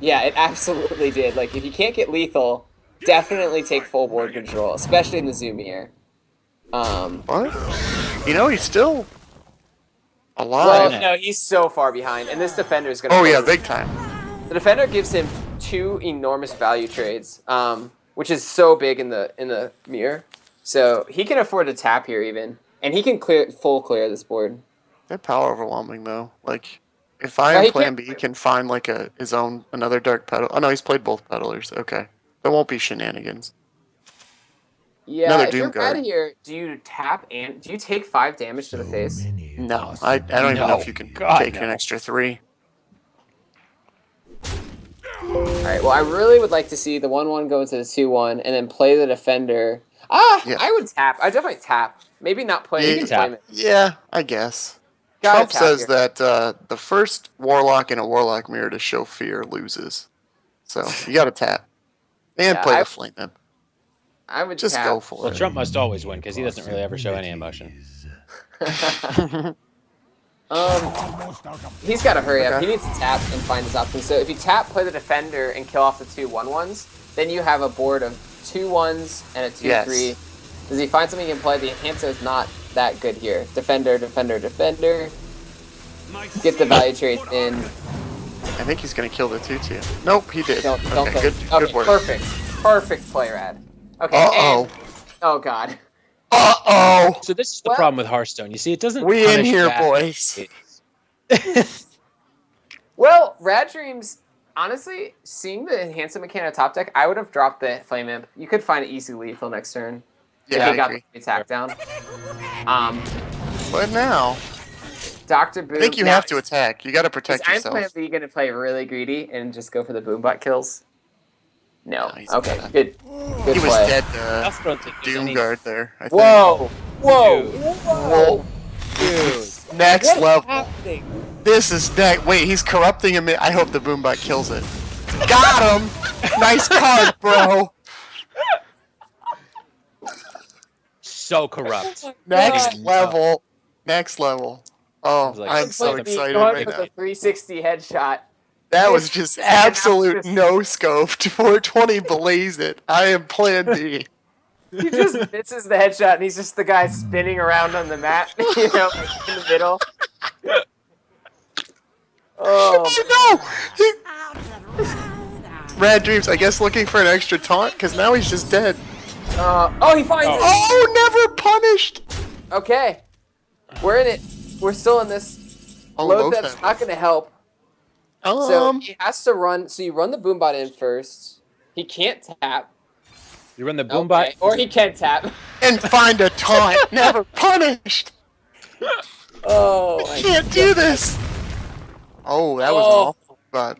yeah, it absolutely did. Like, if you can't get lethal... Definitely take full board control, especially in the Zoomier. What? You know, he's still alive. Well, no, he's so far behind, and this defender is going to... Oh, yeah, big time. The defender gives him 2 enormous value trades, which is so big in the mirror. So he can afford to tap here even, and he can full clear this board. They're power overwhelming, though. Like, if Iamplanb can find, like, his own, another Dark Petal... Oh, no, he's played both Peddlers. Okay. There won't be shenanigans. Yeah, another if you're Doomguard. out of here, do you tap and do you take 5 damage to the face? No, I don't even know if you can take an extra 3. Alright, well I really would like to see the 1-1 go into the 2-1 and then play the defender. I would tap. I definitely tap. Maybe not play it. Yeah, I guess. Trump says that the first Warlock in a Warlock mirror to show fear loses. So, you gotta tap. And play the Flame Imp. I would just go for it. Well, Trump must always win because he doesn't really ever show any emotion. He's got to hurry up. He needs to tap and find his options. So if you tap, play the defender, and kill off the 2 1-1s, then you have a board of 2 1s and a 2-3. Does he find something he can play? The enhancer is not that good here. Defender, defender, defender. Get the value trades in. I think he's going to kill the 2-2. Nope, he did. Don't kill. Good work. Perfect play, Rad. Okay, Uh-oh. Oh, God. Uh-oh. So this is the problem with Hearthstone. You see, it doesn't We in here, that. boys. Well, RadDreams, honestly, seeing the enhancement mechanic top deck, I would have dropped the Flame Imp. You could find it easy lethal next turn. Yeah, if he got the attack down. But now... Dr. Boom. I think you have to attack. You got to protect yourself. I'm planning going to play really greedy and just go for the Boombot kills. No. He's Okay. gonna... Good. He was play. dead to Doomguard there. I think. Whoa! Dude. Next level. This is next. Wait, he's corrupting him. I hope the Boombot kills it. Got him. Nice card, bro. So corrupt. Next level. Next level. Oh, like, I'm so excited Going right with now. the 360 headshot. That was just absolute no-scoped. 420 blaze it. I am plan B. He just misses the headshot, and he's just the guy spinning around on the mat, you know, like in the middle. Oh no! RadDreams, I guess, looking for an extra taunt because now he's just dead. Oh, he finds it. Oh, never punished. Okay, we're in it. We're still in this. Load that's not going to help. So he has to run. So you run the Boombot in first. He can't tap. You run the Boombot, or he can tap and find a taunt. Never punished. Oh, I can't do this. Oh, that was awful. But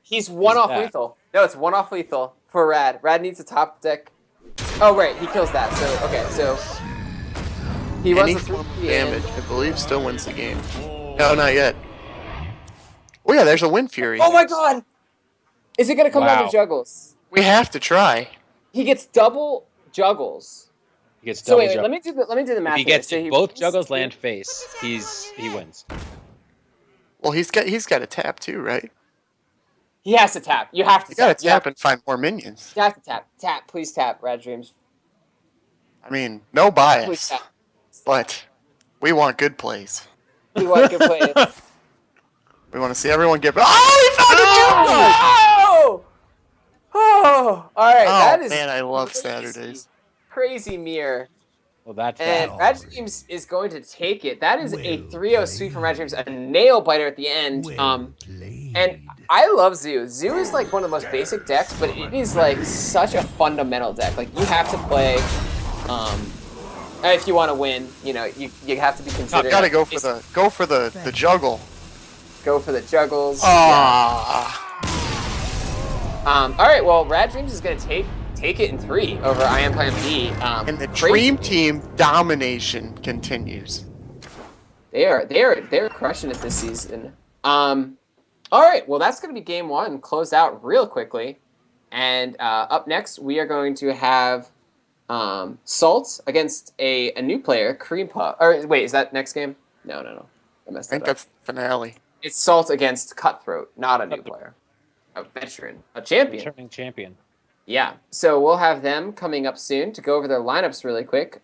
he's one off lethal. No, it's one off lethal for Rad. Rad needs a top deck. Oh, right, he kills that. So okay, so he runs the 3 damage. I believe still wins the game. No, not yet. Oh yeah, there's a Wind Fury. Oh my God! Is it gonna come down to juggles? We have to try. He gets double juggles. He gets So double wait, juggle. let me do the math. If he here. gets So if both wins juggles two- land face, he wins. Well, he's got to tap too, right? He has to tap. You have to You got tap. to tap and find more minions. You have to tap. Tap. Please tap. RadDreams. I mean, no Please bias, tap. but we want good plays. We want good plays. We want to see everyone get. Oh, he found a Doom Guard! Oh! Oh! All right. Oh That is man, I love crazy. Saturdays. Crazy mirror. Well, that's And bad. RadDreams is going to take it. That is a 3-0 sweep from RadDreams. A nail biter at the end. And I love Zoo. Zoo is like one of the most basic decks, but it is like such a fundamental deck. Like you have to play, if you want to win. You know, you have to be considered. Gotta go for the juggle. Go for the juggles. Ah. All right. Well, RadDreams is going to take it in 3 over Iamplanb. And the crazy. Dream Team domination continues. They're crushing it this season. All right, well, that's going to be game 1, closed out real quickly. And up next, we are going to have Salt against a new player, Cream Puff. Or wait, is that next game? No. I messed I think that up. that's the finale. It's Salt against Kuthroat, not a new player. A veteran, a champion. Returning champion. Yeah, so we'll have them coming up soon to go over their lineups really quick.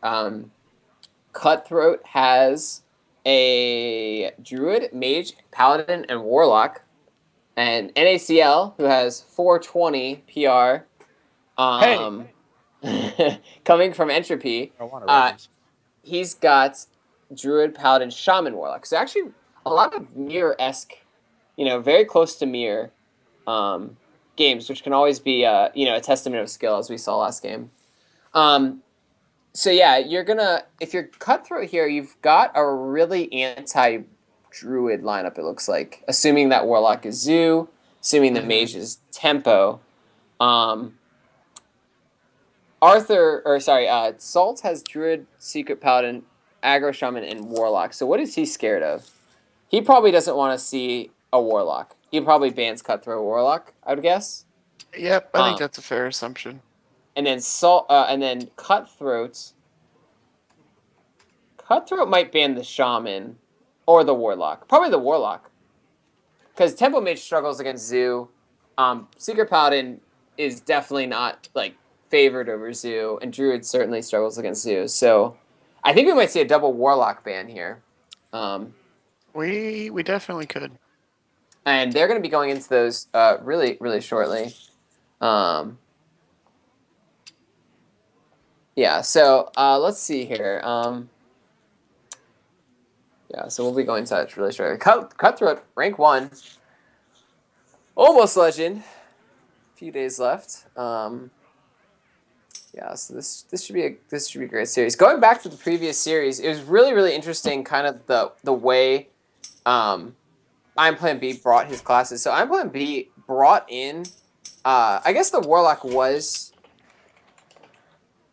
Kuthroat has a Druid, Mage, Paladin, and Warlock. And NaCl, who has 420 PR, coming from Entropy, he's got Druid, Paladin, Shaman, Warlock. So actually a lot of mirror-esque, very close to mirror games, which can always be, a testament of skill, as we saw last game. So yeah, if you're Kuthroat here, you've got a really anti-Druid lineup, it looks like. Assuming that Warlock is Zoo, assuming the Mage is Tempo. Salt has Druid, Secret Paladin, Aggro Shaman, and Warlock. So what is he scared of? He probably doesn't want to see a Warlock. He probably bans Kuthroat Warlock, I would guess. Yep, I think that's a fair assumption. And then Kuthroat might ban the Shaman or the Warlock. Probably the Warlock. Because Tempo Mage struggles against Zoo. Secret Paladin is definitely not favored over Zoo, and Druid certainly struggles against Zoo. So I think we might see a double Warlock ban here. We definitely could. And they're going to be going into those really, really shortly. Yeah, so let's see here. Yeah, so we'll be going to that really shortly. Kuthroat, rank 1. Almost legend. A few days left. Yeah, so this should be a great series. Going back to the previous series, it was really, really interesting kind of the way Iamplanb brought his classes. So Iamplanb brought in I guess the Warlock was,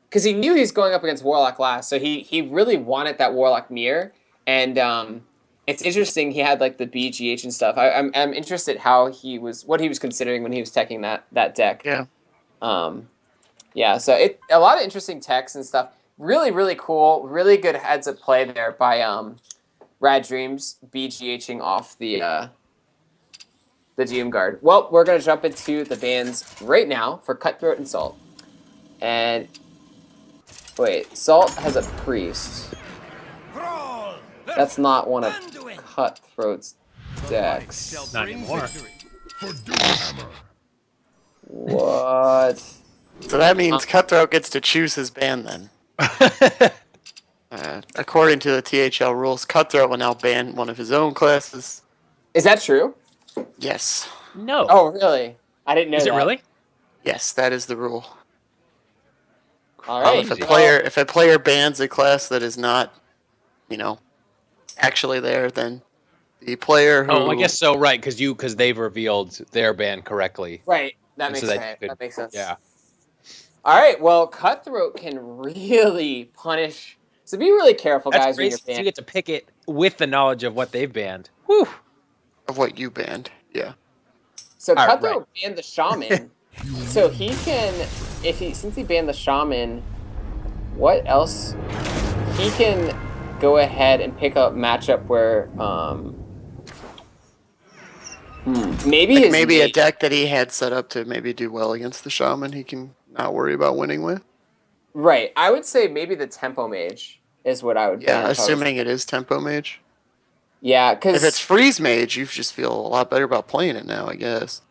because he knew he was going up against Warlock last, so he really wanted that Warlock mirror. And it's interesting, he had the BGH and stuff. I'm interested what he was considering when he was teching that deck. Yeah. Yeah, so a lot of interesting techs and stuff. Really, really cool. Really good heads up play there by RadDreams BGHing off the Doom Guard. Well, we're gonna jump into the bans right now for Kuthroat and Salt. And wait, Salt has a Priest. That's not one of Cutthroat's decks. Not anymore. What? So that means Kuthroat gets to choose his ban then. According to the THL rules, Kuthroat will now ban one of his own classes. Is that true? Yes. No. Oh, really? I didn't know that. Is it really? Yes, that is the rule. All right. If a player bans a class that is not, actually there, then the player who... Oh, I guess so, right, because they've revealed their ban correctly. Right. That makes So sense. could- That makes sense. Yeah. All right. Well, Kuthroat can really punish. So be really careful, That's guys, when great. you're So you banning. get to pick it with the knowledge of what they've banned. Whew. Of what you banned, yeah. So All right, Kuthroat banned the Shaman. So he can, since he banned the Shaman, what else? He can go ahead and pick up matchup where maybe Like his maybe a mate, deck that he had set up to maybe do well against the shaman. He can not worry about winning with. right. I would say maybe the tempo mage is what I would Yeah, ban. assuming it is tempo mage. Yeah, If it's because freeze mage, you just feel a lot better about playing it now, I guess.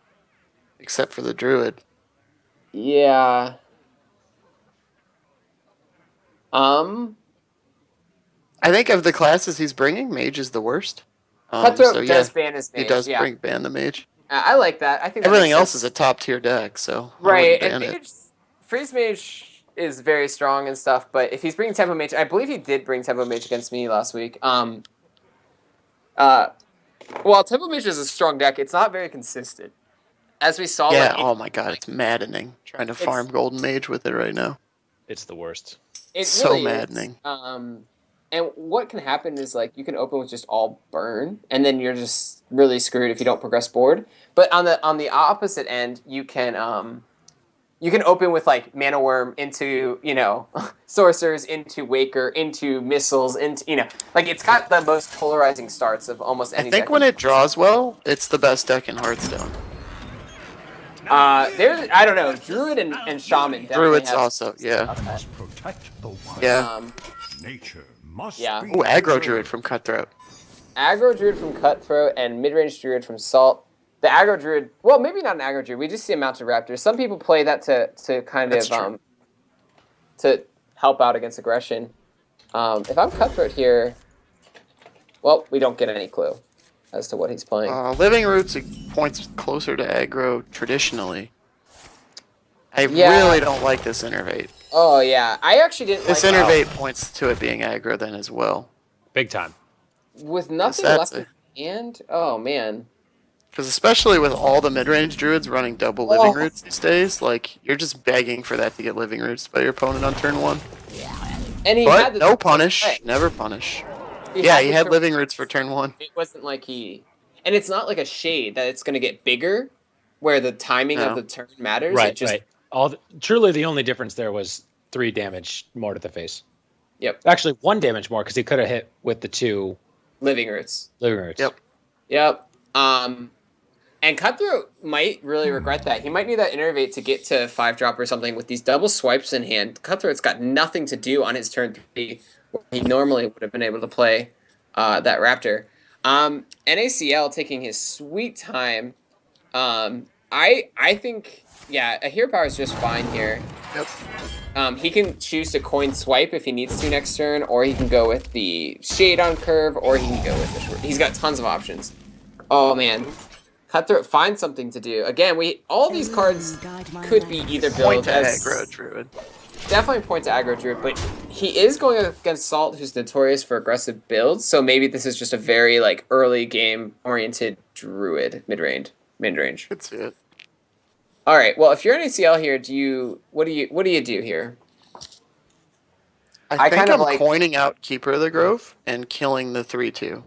Except for the druid. yeah. I think of the classes he's bringing, mage is the worst. Kuthroat So yeah, does ban his he mage. does Yeah, ban the mage. I like that. I think that Everything makes else sense. is a top tier deck, so I Right, wouldn't and ban it. mage, freeze mage is very strong and stuff. But if he's bringing tempo mage, I believe he did bring tempo mage against me last week. Well, tempo mage is a strong deck. It's not very consistent, as we saw. Yeah, Like, oh my god, it's maddening trying to farm golden mage with it right now. It's the worst. it So really maddening. is. And what can happen is like you can open with just all burn, and then you're just really screwed if you don't progress board. But on the opposite end, you can open with like Mana Worm into sorcerers, into Waker, into missiles, into like it's got the most polarizing starts of almost any. I think deck when it draws well, it's the best deck in Hearthstone. There's I don't know, Druid and Shaman definitely Druid's have also, yeah. Must protect the wild. Yeah. Nature must Yeah. be Ooh, aggro preserved. druid from Kuthroat. Aggro Druid from Kuthroat and mid-range Druid from Salt. The aggro Druid, well, maybe not an aggro Druid. We just see a Mounted Raptor. Some people play that to kind That's of true. to help out against aggression. If I'm Kuthroat here, well, we don't get any clue as to what he's playing. Living Roots points closer to aggro traditionally. I Yeah. really don't like this innervate. Oh yeah, I actually didn't This like innervate points to it being aggro then as well. Big time. with nothing Yes, that's left in hand. Oh man. Because especially with all the mid-range druids running double living roots these days, like you're just begging for that to get living roots by your opponent on turn 1. And he But had the no punish, Right. never punish. He Yeah, he the had turn- living roots for turn 1. It wasn't like and it's not like a shade that it's going to get bigger, where the timing of No. the turn matters. Right, It just, right. Truly, the only difference there was 3 damage more to the face. Yep. Actually, 1 damage more because he could have hit with the 2 living roots. living roots. Yep. Yep. And Kuthroat might really regret that. He might need that innervate to get to 5-drop or something with these double swipes in hand. Cutthroat's got nothing to do on his turn 3. He normally would have been able to play that Raptor. NaCl taking his sweet time. I think, yeah, a hero power is just fine here. Yep. He can choose to coin swipe if he needs to next turn, or he can go with the shade on curve, or he can go with the short. He's got tons of options. Oh man, Kuthroat finds something to do. Again, all these cards could be either Point built to as aggro druid. definitely point to aggro druid, but he is going against Salt, who's notorious for aggressive builds. So maybe this is just a very like early game oriented druid mid range. Could see it. All right. Well, if you're an ACL here, what do you do here? I think kind of I'm like- coining out Keeper of the Grove and killing the 3/2.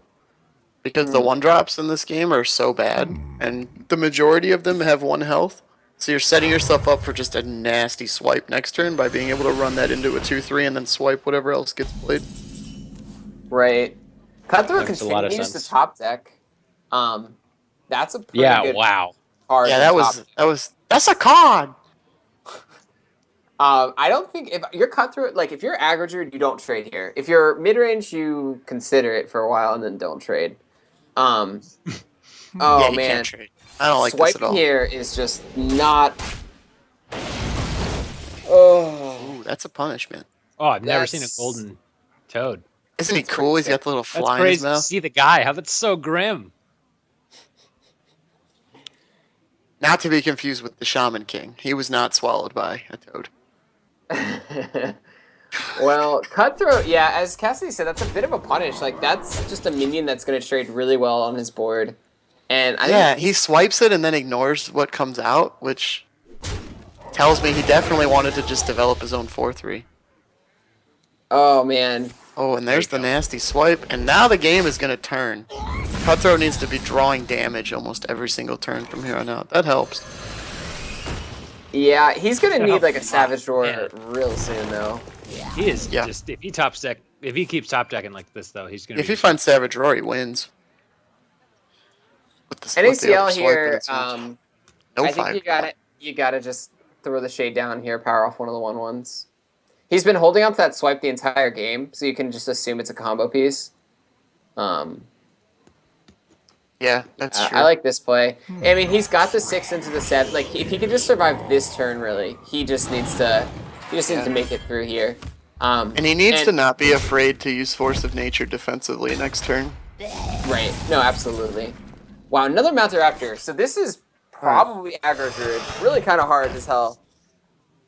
Because the 1-drops in this game are so bad, and the majority of them have 1 health. So you're setting yourself up for just a nasty swipe next turn by being able to run that into a 2/3 and then swipe whatever else gets played. Right. Kuthroat Makes a lot of continues to sense. top deck. That's a pretty Yeah, good wow. card. Yeah, to top. that's a card. I don't think if you're Kuthroat, like if you're aggro druid, you don't trade here. If you're mid range, you consider it for a while and then don't trade. Oh Yeah, you man, can't trade. I don't like this swiping at all. here is just not. Oh, Ooh, that's a punishment. Oh, I've never seen a That's- golden toad. Isn't he That's cool? pretty He's got the little That's fly in his crazy to mouth. see the guy. How that's so grim. Not to be confused with the Shaman King. He was not swallowed by a toad. well, Kuthroat, yeah, as Cassidy said, that's a bit of a punish. Like that's just a minion that's going to trade really well on his board, and I Yeah, think he swipes it and then ignores what comes out, which tells me he definitely wanted to just develop his own 4/3. oh man, Oh, and there's the nasty swipe, and now the game is going to turn. Kuthroat needs to be drawing damage almost every single turn from here on out. That helps. yeah, he's going to need like a Savage Roar man. real soon though. He is just if he keeps top decking like this though, he's gonna. If he finds Savage Roar, he wins. With the NaCl other here. No I think you gotta just throw the shade down here, power off one of the 1/1s. He's been holding on to that swipe the entire game, so you can just assume it's a combo piece. Yeah, that's true. I like this play. I mean, he's got the 6 into the 7. Like, if he could just survive this turn, really, he just needs to make it through here. And he needs to not be afraid to use Force of Nature defensively next turn. Right. No, absolutely. Wow, another Mountain Raptor. So this is probably aggro druid. Really kind of hard as hell.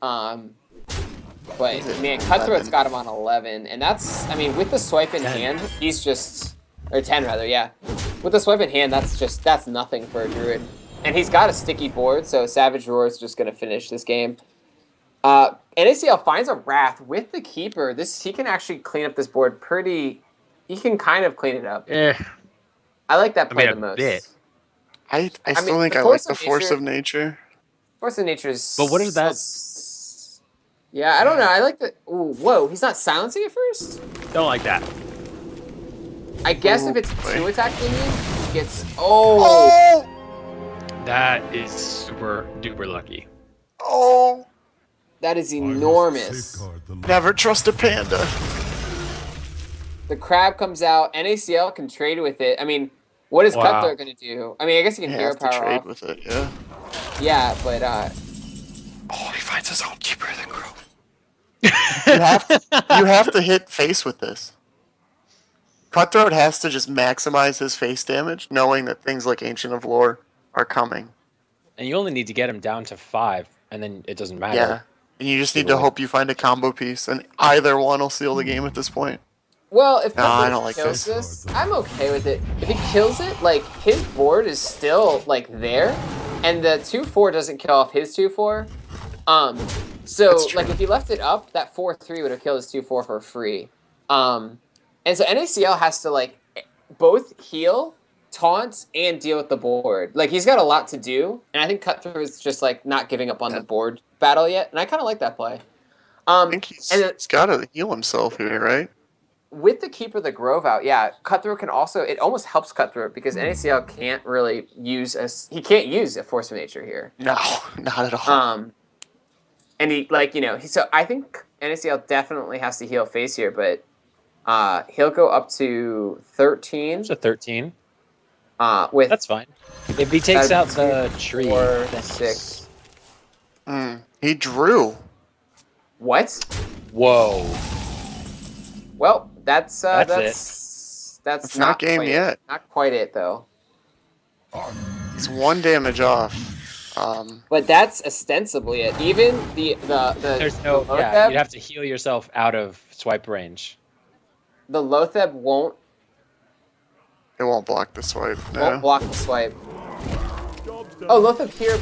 But, man, Kuthroat's got him on 11. And that's, I mean, with the swipe in hand, he's just... Or 10, rather, yeah. With the swipe in hand, that's nothing for a druid. And he's got a sticky board, so Savage Roar is just going to finish this game. NaCl finds a Wrath with the Keeper. He can actually clean up this board pretty... He can kind of clean it up. I like that play the most. Bit. I still think I like the Force of Nature. Force of Nature is... But what is that? Yeah, I don't know. I like the... Ooh, whoa, he's not silencing it first? Don't like that. I guess if it's 2 attack minion, he gets... Oh! That is super duper lucky. Oh! That is enormous. Never trust a panda. The crab comes out. NaCl can trade with it. I mean, what is Kuthroat going to do? I mean, I guess he can hero power trade off. with it, yeah. Yeah, but... Oh, he finds his own Keeper of the Grove. You have to hit face with this. Kuthroat has to just maximize his face damage, knowing that things like Ancient of Lore are coming. And you only need to get him down to 5, and then it doesn't matter. Yeah, and you just need to hope you find a combo piece, and either one will seal the game at this point. Well, if Kuthroat kills this, I'm okay with it. If he kills it, like, his board is still, like, there, and the 2/4 doesn't kill off his 2/4. So, like, if he left it up, that 4/3 would have killed his 2/4 for free. And so NaCl has to, like, both heal, taunt, and deal with the board. Like, he's got a lot to do, and I think Kuthroat is just, like, not giving up on the board battle yet, and I kind of like that play. I think he's got to heal himself here, right? With the Keeper of the Grove out, yeah, Kuthroat can also... It almost helps Kuthroat, because NaCl can't really use he can't use a Force of Nature here. No, not at all. And he, like, you know... So I think NaCl definitely has to heal face here, but... he'll go up to 13. It's a 13. With That's fine. If he takes out the tree, 4, 6. He drew. What? Whoa. Well, that's not game yet. Not quite it though. It's 1 damage off. But that's ostensibly it. Even the There's no you'd have to heal yourself out of swipe range. The Lotheb won't. It won't block the swipe. No. Won't block the swipe. Oh, Lotheb here.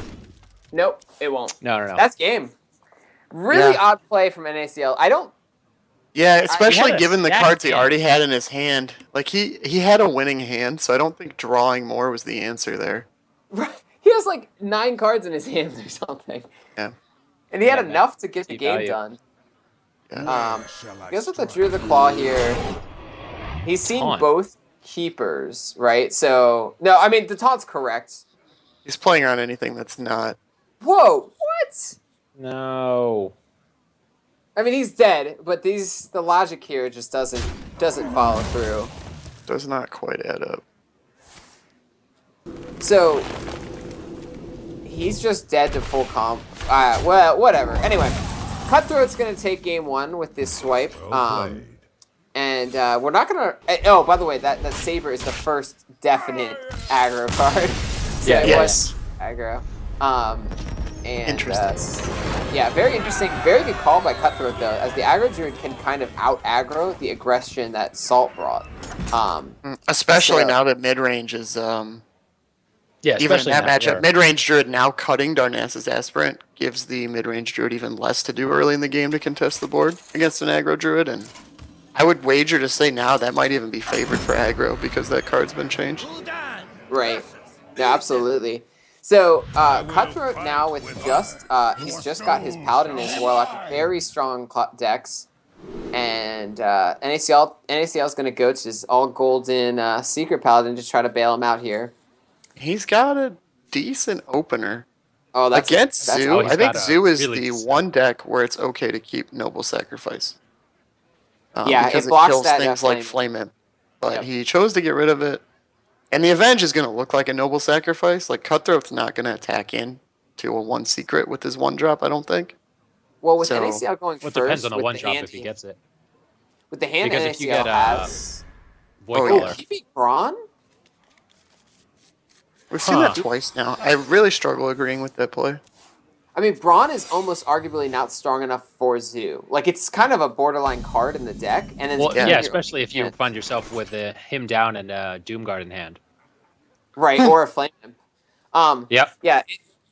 Nope, it won't. No. That's game. Really odd play from NaCl. I don't. Yeah, especially given the cards he already had in his hand. Like he had a winning hand, so I don't think drawing more was the answer there. He has like 9 cards in his hands or something. Yeah. And he had enough to get the game done. Yeah. I guess with the Druid of the Claw here, he's seen both Keepers, right? So, no, I mean, the taunt's correct. He's playing around anything that's not. Whoa, what? No. I mean, he's dead, but the logic here just doesn't follow through. Does not quite add up. So, he's just dead to full comp. Well, whatever. Anyway, Kuthroat's going to take game 1 with this swipe. And we're not going to... Oh, by the way, that Saber is the first definite aggro card. So yes. Aggro. Interesting. Yeah, very interesting. Very good call by Kuthroat, though, as the aggro druid can kind of out-aggro the aggression that Salt brought. Especially now that mid-range is... even in that matchup, mid-range druid now cutting Darnassus Aspirant gives the mid-range druid even less to do early in the game to contest the board against an aggro druid, and I would wager to say now that might even be favored for aggro because that card's been changed. Right. Yeah, absolutely. So, Kuthroat now with he's just got his Paladin and his Warlock, very strong decks. And NaCl is going to go to this all golden Secret Paladin to try to bail him out here. He's got a decent opener. Oh, that's against Zoo. I think Zoo is really the one deck where it's okay to keep Noble Sacrifice. Yeah, because it blocks kills that things like flame. Flame Imp. But he chose to get rid of it. And the Avenge is going to look like a Noble Sacrifice. Like, Cutthroat's not going to attack in to a 1 secret with his 1-drop, I don't think. Well, with NaCl going first, depends on the with 1-drop hand, if he gets it. With the hand Because NaCl if you get has... Void yeah. Caller. He beat Braun? We've seen that twice now. I really struggle agreeing with that play. I mean, Braun is almost arguably not strong enough for Zoo. Like, it's kind of a borderline card in the deck. And then Well, yeah, especially if you find yourself with him down and Doomguard in hand. Right, or a Flame Imp. Yep. Yeah,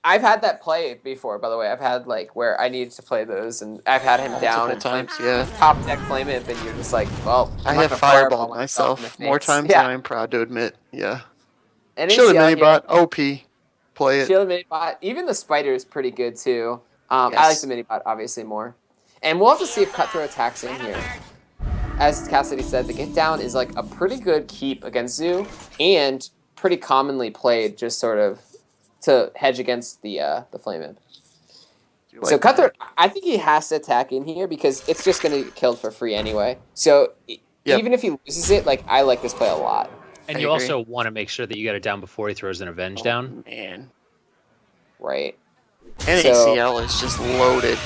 I've had that play before, by the way. I've had, like, where I needed to play those, and I've had him down and times, yeah. top deck Flame Imp, and you're just like, well, I have fireballed myself more times than I'm proud to admit. Yeah. And Shielded Minibot, OP. Play it. Shielded Minibot. Even the Spider is pretty good, too. I like the Minibot, obviously, more. And we'll have to see if Kuthroat attacks in here. As Cassidy said, the Get Down is, like, a pretty good keep against Zoo, and pretty commonly played just sort of to hedge against the Flame Imp. So Kuthroat, I think he has to attack in here because it's just going to get killed for free anyway. So even if he loses it, like, I like this play a lot. And you also want to make sure that you get it down before he throws an Avenge down. Man. Right. NaCl is just loaded.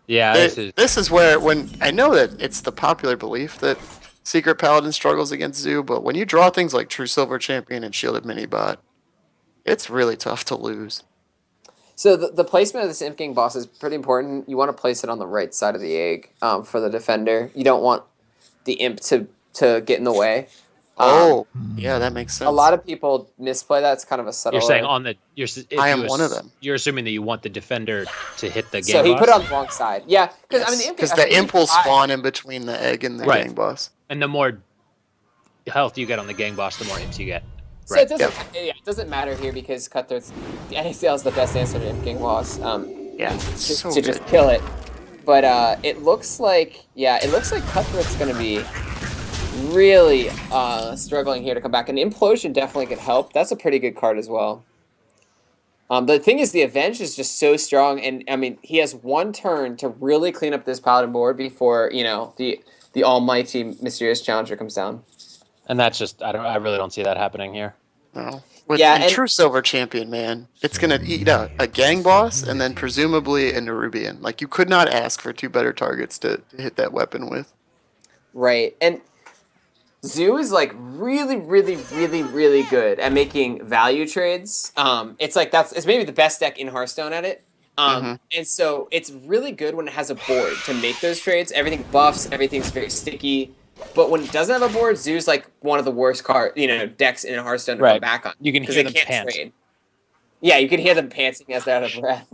Yeah, this is where, when I know that it's the popular belief that Secret Paladin struggles against Zoo, but when you draw things like True Silver Champion and Shielded Minibot, it's really tough to lose. So the placement of this Imp King boss is pretty important. You want to place it on the right side of the egg for the defender. You don't want the Imp to get in the way. Yeah, that makes sense. A lot of people misplay that. It's kind of a subtle. You're saying on the. I am one of them. You're assuming that you want the defender to hit the gang So he boss? put it on the wrong side. Yeah, because I mean the Imp will spawn in between the egg and the gang boss. And the more health you get on the gang boss, the more imps you get. So it doesn't. It doesn't matter here because Kuthroat's the NaCl is the best answer to Imp King boss. To just kill it. But it looks like Kuthroat's going to be really struggling here to come back. And Implosion definitely could help. That's a pretty good card as well. The thing is, the Avenge is just so strong, and I mean, he has one turn to really clean up this Paladin board before the almighty Mysterious Challenger comes down. And that's just I really don't see that happening here. No. With True Silver Champion, man, it's gonna eat a gang boss and then presumably a Nerubian. Like, you could not ask for 2 better targets to hit that weapon with. Right, and Zoo is like really, really, really, really good at making value trades. It's maybe the best deck in Hearthstone at it. And so it's really good when it has a board to make those trades. Everything buffs, everything's very sticky. But when it doesn't have a board, Zoo's like one of the worst decks in Hearthstone to come back on. You can hear them pants. Trade. Yeah, you can hear them panting as they're out of breath.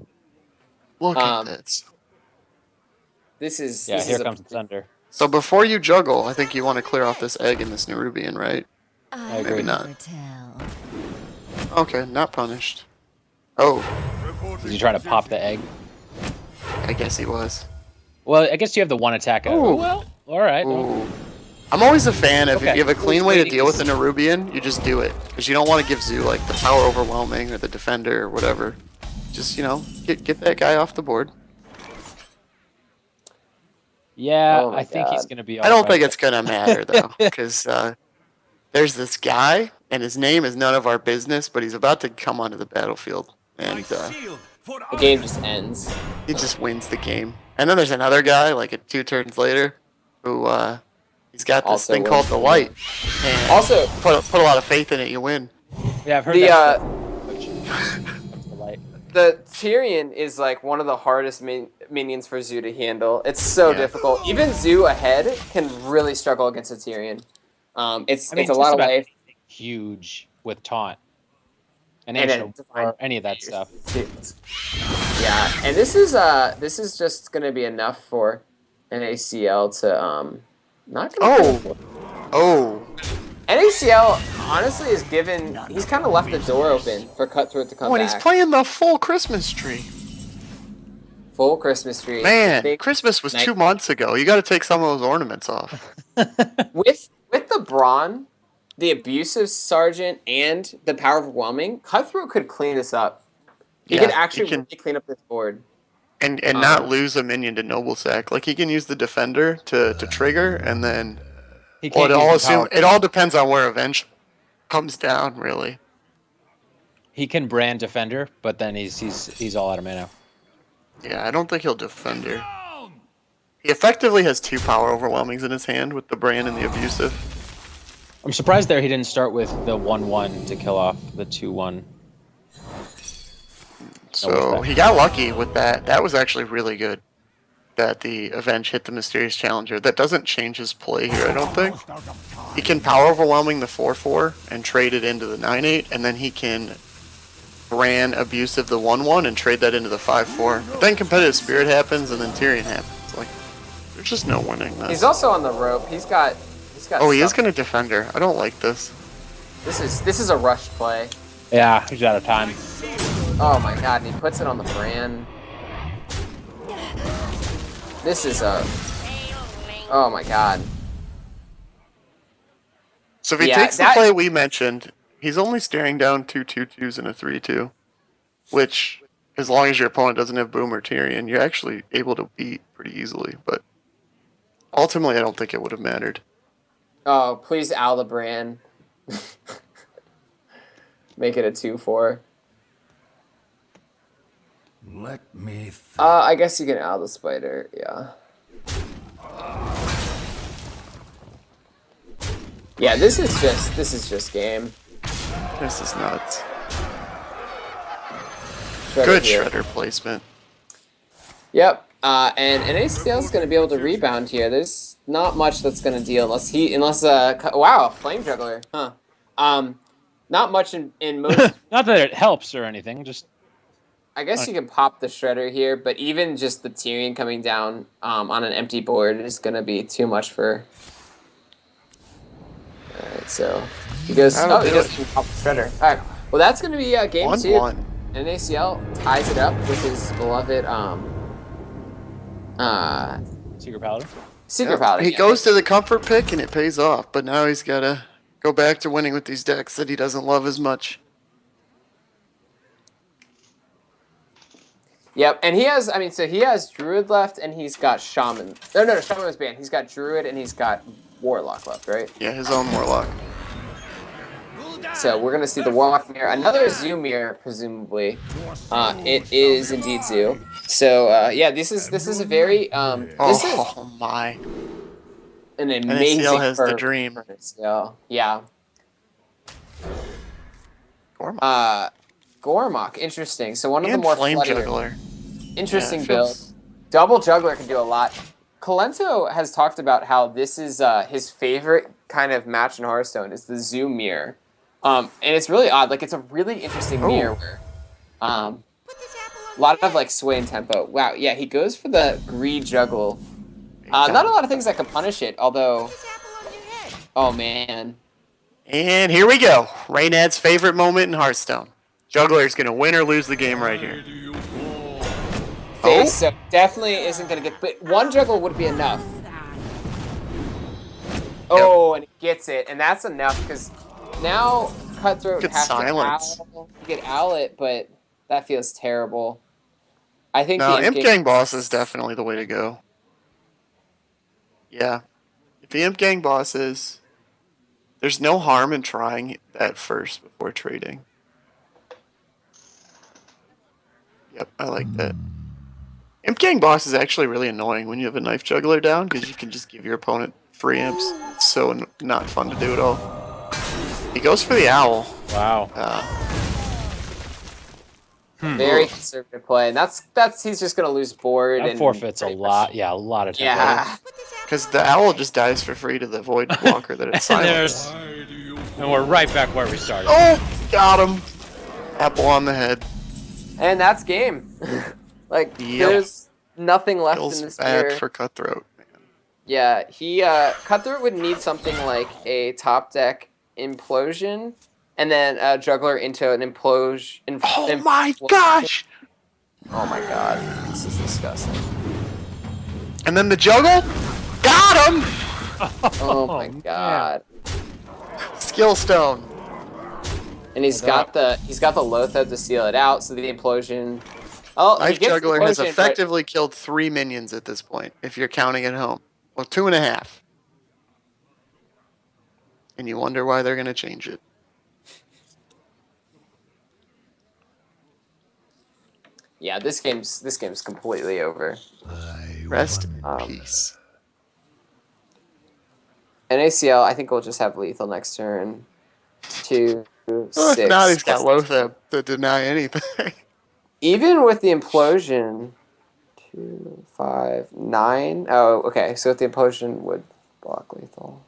Look at this. Here comes the thunder. So before you juggle, I think you want to clear off this egg in this Nerubian, right? I agree. Maybe not. Okay, not punished. Oh. Did you try to pop the egg? I guess he was. Well, I guess you have the one attack. Oh, well, all right. Ooh. I'm always a fan of if you have a clean way to deal with a Nerubian, you just do it. Because you don't want to give Zoo like the power overwhelming or the defender or whatever. Just, get that guy off the board. Yeah, I think he's going to be all right. I don't think it's going to matter, though. Because there's this guy, and his name is none of our business, but he's about to come onto the battlefield. And the game just ends. He just wins the game. And then there's another guy, like 2 turns later, who he's got this thing called the Light. And also, put a lot of faith in it, you win. Yeah, I've heard that. The Tyrion is like one of the hardest minions for Zoo to handle. It's so difficult. Even Zoo ahead can really struggle against a Tyrion. It's a lot of life. Huge with taunt. And any of that stuff. Yeah, and this is just gonna be enough for NaCl to not. NaCl honestly he's kind of left the door open for Kuthroat to come back. He's playing the full Christmas tree. Full Christmas tree. Man, Big Christmas was night. 2 months ago. You got to take some of those ornaments off. With the Brawn, the Abusive Sergeant, and the Power Overwhelming, Kuthroat could clean this up. He could actually really clean up this board. And not lose a minion to Noble Sack. Like, he can use the Defender to trigger, and then... He can't it all depends on where Avenge comes down, really. He can brand Defender, but then he's all out of mana. Yeah, I don't think he'll Defender. He effectively has 2 Power Overwhelmings in his hand with the Brand and the Abusive. I'm surprised there he didn't start with the 1/1 to kill off the 2/1. So he got lucky with that. That was actually really good. That the Avenge hit the Mysterious Challenger. That doesn't change his play here, I don't think. He can Power Overwhelming the 4/4 and trade it into the 9/8, and then he can Brand Abusive the 1/1 and trade that into the 5/4. But then Competitive Spirit happens, and then Tyrion happens. Like, there's just no winning this. He's also on the rope. He's got. Oh, he is going to Defender. I don't like this. This is a rush play. Yeah, he's out of time. Oh my god, and he puts it on the Brand. This is a... Oh my god. So if he takes the play we mentioned, he's only staring down 2 2/2s and a 3/2. Which, as long as your opponent doesn't have Boom or Tyrion, you're actually able to beat pretty easily. But ultimately, I don't think it would have mattered. Oh, please owl the Brand. Make it a 2/4. Let me I guess you can owl the Spider, yeah. Yeah, this is just game. This is nuts. Good Shredder placement. Yep. And NaCl is going to be able to rebound here. There's not much that's going to deal unless wow, Flame Juggler, huh? Not much in most. Not that it helps or anything, just. I guess you can pop the Shredder here, but even just the Tyrion coming down on an empty board is going to be too much for. All right, so he goes. Oh, he doesn't pop the Shredder. All right. Well, that's going to be game 2. 1-1. And NaCl ties it up with his beloved Secret Paladin. Secret Paladin. He goes to the comfort pick and it pays off, but now he's got to go back to winning with these decks that he doesn't love as much. Yep, and he has, so he has Druid left, and he's got Shaman. No, Shaman was banned. He's got Druid, and he's got Warlock left, right? Yeah, his own Warlock. So we're going to see the Warlock mirror. Another Zoo mirror, presumably. It is indeed Zoo. So, yeah, this is a very, oh my. An amazing NaCl has the dream. Yeah. Gormok, interesting. So one of the more Flame Juggler. Interesting build. Double Juggler can do a lot. Colento has talked about how this is his favorite kind of match in Hearthstone is the Zoo mirror. And it's really odd. Like, it's a really interesting mirror where a lot of like sway and tempo. Wow, yeah, he goes for the Greed Juggle. Not a lot of things that can punish it, although. Oh man. And here we go. Raynad's favorite moment in Hearthstone. Juggler's gonna win or lose the game right here. So definitely isn't gonna get. But one juggle would be enough. Oh, and he gets it, and that's enough because now Kuthroat has to get Owlet, but that feels terrible. I think the Imp Gang boss is definitely the way to go. Yeah, if the Imp Gang boss is, there's no harm in trying that first before trading. Yep, I like that. Imp Gang boss is actually really annoying when you have a Knife Juggler down because you can just give your opponent free imps. It's so not fun to do at all. He goes for the Owl. Wow. Very conservative play, and that's he's just gonna lose board. That and forfeits a lot. Yeah, a lot of time. Yeah. Because the Owl just dies for free to the Void Walker that it silenced. And we're right back where we started. Oh, got him. Apple on the head. And that's game. Like, there's nothing left in this bad mirror. for Kuthroat, man. Yeah, Kuthroat would need something like a top deck Implosion, and then a Juggler into an Implosion. Oh my gosh! Oh my god, this is disgusting. And then the juggle? Got him! Oh my god. Skill stone. And he's got the Lothar to seal it out, so the implosion. Oh, Knife Juggler has implosion, effectively killed 3 minions at this point, if you're counting at home. Well, 2.5. And you wonder why they're going to change it. Yeah, this game's completely over. Rest in peace. NaCl, I think we'll just have lethal next turn. 2, 6. Well, if not, he's got Lothar to deny anything. Even with the implosion, 2, 5, 9. Oh, okay. So with the implosion would block lethal.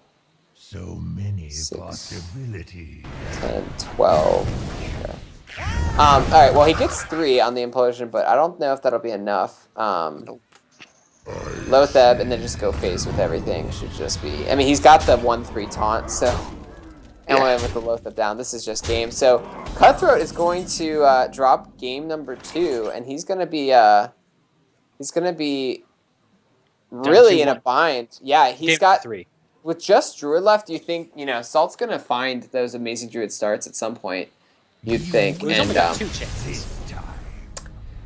So many possibilities. 10, 12. Okay. All right. Well, he gets 3 on the implosion, but I don't know if that'll be enough. Lothar, and then just go face with everything should just be. I mean, he's got the 1-3 taunt, so. And with the Lothar down, this is just game. So Kuthroat is going to drop game number 2, and he's gonna be really in a bind. Yeah, he's got 3. With just Druid left. You think Salt's gonna find those amazing Druid starts at some point? You'd think. He's only got 2 chances.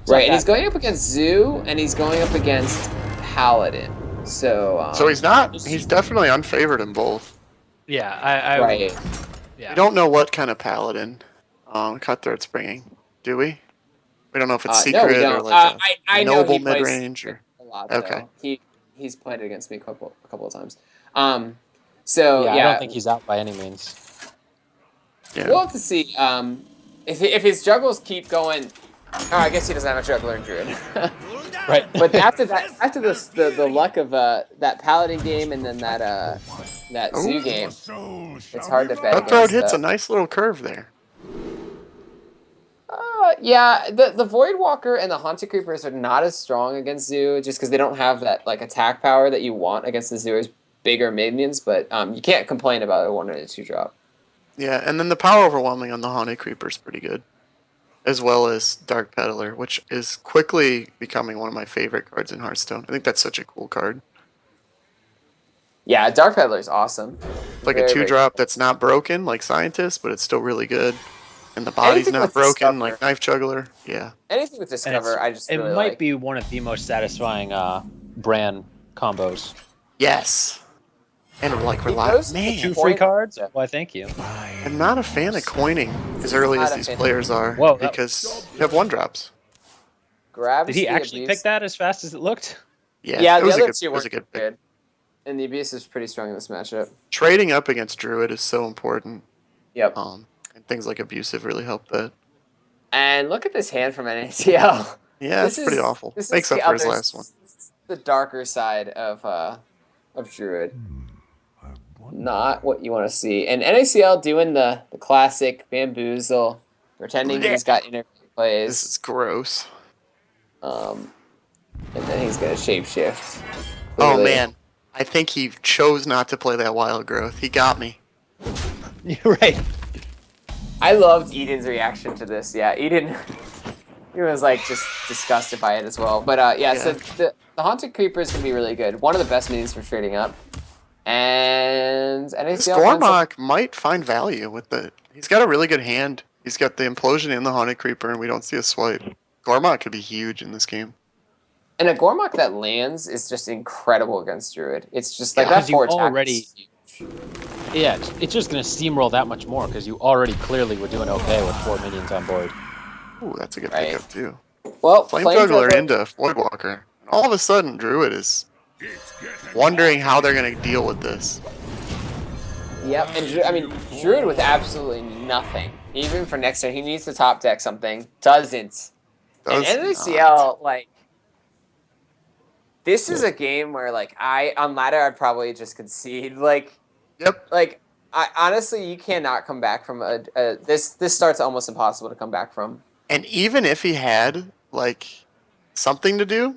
Right, and he's going up against Zoo, and he's going up against Paladin. So. So he's not. He's definitely unfavored in both. Yeah, I right. Yeah. We don't know what kind of Paladin Kuthroat's bringing, do we? We don't know if it's secret or like I noble know mid-range or a lot. Okay. Though. He's played against me a couple of times. So I don't think he's out by any means. Yeah. We'll have to see. If his juggles keep going. Oh, I guess he doesn't have a juggler in Druid. Right. But after the luck of that Paladin game and then that Zoo game, it's hard to bet. Kuthroat hits a nice little curve there. Yeah, the Void Walker and the Haunted Creepers are not as strong against Zoo, just because they don't have that like attack power that you want against the Zoo's bigger minions. But you can't complain about a 1 or a 2 drop. Yeah, and then the power overwhelming on the Haunted Creeper is pretty good, as well as Dark Peddler, which is quickly becoming one of my favorite cards in Hearthstone. I think that's such a cool card. Yeah, Dark Peddler is awesome. Like a 2-drop that's not broken like Scientist, but it's still really good. And the body's not broken like Knife Juggler. Yeah. Anything with Discover, I just really It might be one of the most satisfying brand combos. Yes. And like reliable. Man, 2 free cards? Yeah. Why, thank you. I'm not a fan of coining as early as these players are because you have 1-drops. Did he actually pick that as fast as it looked? Yeah, the other 2 was a good pick. And the Abuse is pretty strong in this matchup. Trading up against Druid is so important. Yep. And things like Abusive really help that. And look at this hand from NaCl. Yeah, it's pretty awful. Makes up for his last one. The darker side of Druid. Not what you want to see. And NaCl doing the classic bamboozle, pretending he's got interface plays. This is gross. And then he's gonna shapeshift. Oh man, I think he chose not to play that Wild Growth. He got me. You're right. I loved Eden's reaction to this. Yeah, Eden. He was like just disgusted by it as well. But so the Haunted Creeper is gonna be really good. One of the best minions for trading up. And NaCl Gormok might find value with the. He's got a really good hand. He's got the Implosion and the Haunted Creeper, and we don't see a swipe. Gormok could be huge in this game. And a Gormok that lands is just incredible against Druid. It's just like that 4 attack already. Yeah, it's just going to steamroll that much more because you already clearly were doing okay with 4 minions on board. Ooh, that's a good pickup too. Well, Flame Juggler into Voidwalker. All of a sudden, Druid is wondering how they're going to deal with this. Yep, and Druid with absolutely nothing. Even for next turn, he needs to top deck something. Doesn't. And NaCl, like, this is a game where, like, on ladder, I'd probably just concede. Like, Like, honestly, you cannot come back from this start's almost impossible to come back from. And even if he had, like, something to do,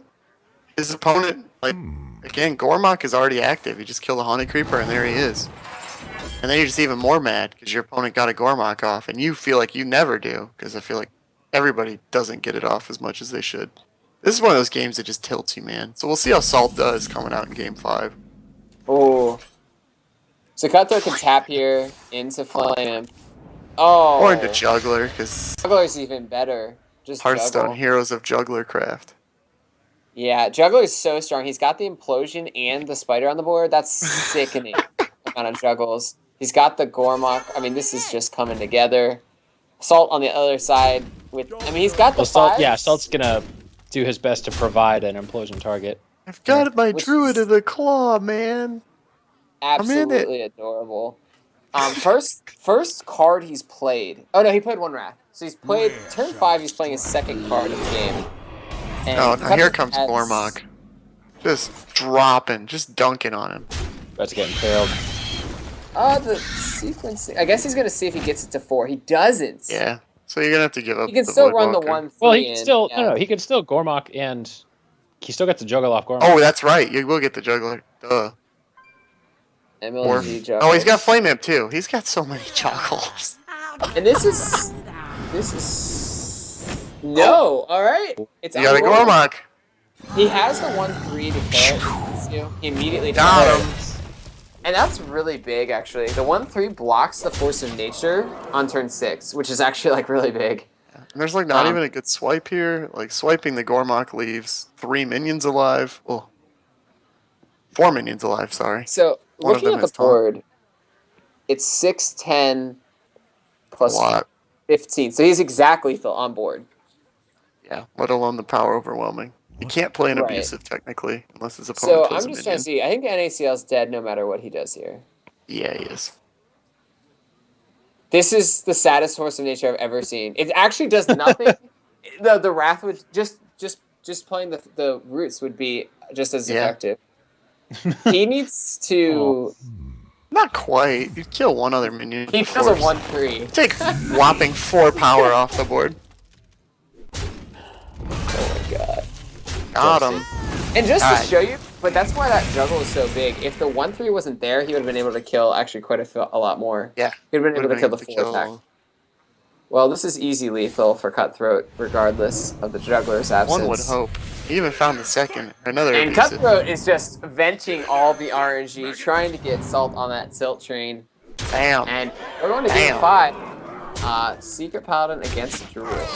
his opponent, like, again, Gormok is already active. You just kill the Haunted Creeper, and there he is. And then you're just even more mad because your opponent got a Gormok off, and you feel like you never do, because I feel like everybody doesn't get it off as much as they should. This is one of those games that just tilts you, man. So we'll see how Salt does coming out in Game 5. Oh. So Kuthroat can tap here into Flame. Oh. Or into Juggler, because Juggler's even better. Just Hearthstone juggle. Heroes of Juggler Craft. Yeah, Juggler is so strong. He's got the Implosion and the Spider on the board. That's sickening amount of juggles. He's got the Gormok. I mean, this is just coming together. Salt on the other side. He's got the Salt. fives. Yeah, Salt's gonna do his best to provide an implosion target. I've got my Druid of the Claw, man. Absolutely adorable. First card he's played. Oh no, he played one Wrath. So he's played turn 5. He's playing his second card of the game. And now here comes Gormok. Just dropping, just dunking on him. That's getting failed. The sequencing. I guess he's gonna see if he gets it to 4. He doesn't. Yeah. So you're gonna have to give up. He can still run the 1-3. Well, he can still he can still Gormok, and he still gets the juggle off Gormok. Oh, that's right. You will get the Juggler. Duh. Oh, he's got Flame Imp too. He's got so many juggles. And this is no. All right. It's you got a Gormok. He has the 1-3 to kill it. He immediately got him. And that's really big, actually. The 1-3 blocks the Force of Nature on turn 6, which is actually like really big. And there's like not even a good swipe here. Like swiping the Gormok leaves 3 minions alive. Oh, 4 minions alive. Sorry. So looking at the board, it's 6-10 plus 15. So he's exactly on board. Yeah, let alone the power overwhelming. You can't play an abusive technically unless his opponent So plays I'm just a trying to see. I think NaCl's dead no matter what he does here. Yeah, he is. This is the saddest Force of Nature I've ever seen. It actually does nothing. the Wrath would just playing the roots would be just as effective. He needs to. Not quite. You'd kill one other minion. He kills a 1-3. Take whopping 4 power off the board. Oh my god. Got him. And just to show you, but that's why that juggle is so big. If the 1-3 wasn't there, he would have been able to kill actually quite a lot more. Yeah. He would have been able to kill the 4 attack. Well, this is easy lethal for Kuthroat, regardless of the juggler's absence. One would hope. He even found the second. Another And abusive. Kuthroat is just venting all the RNG, trying to get Salt on that tilt train. Bam. And we're going to game 5. Secret Paladin against Druid.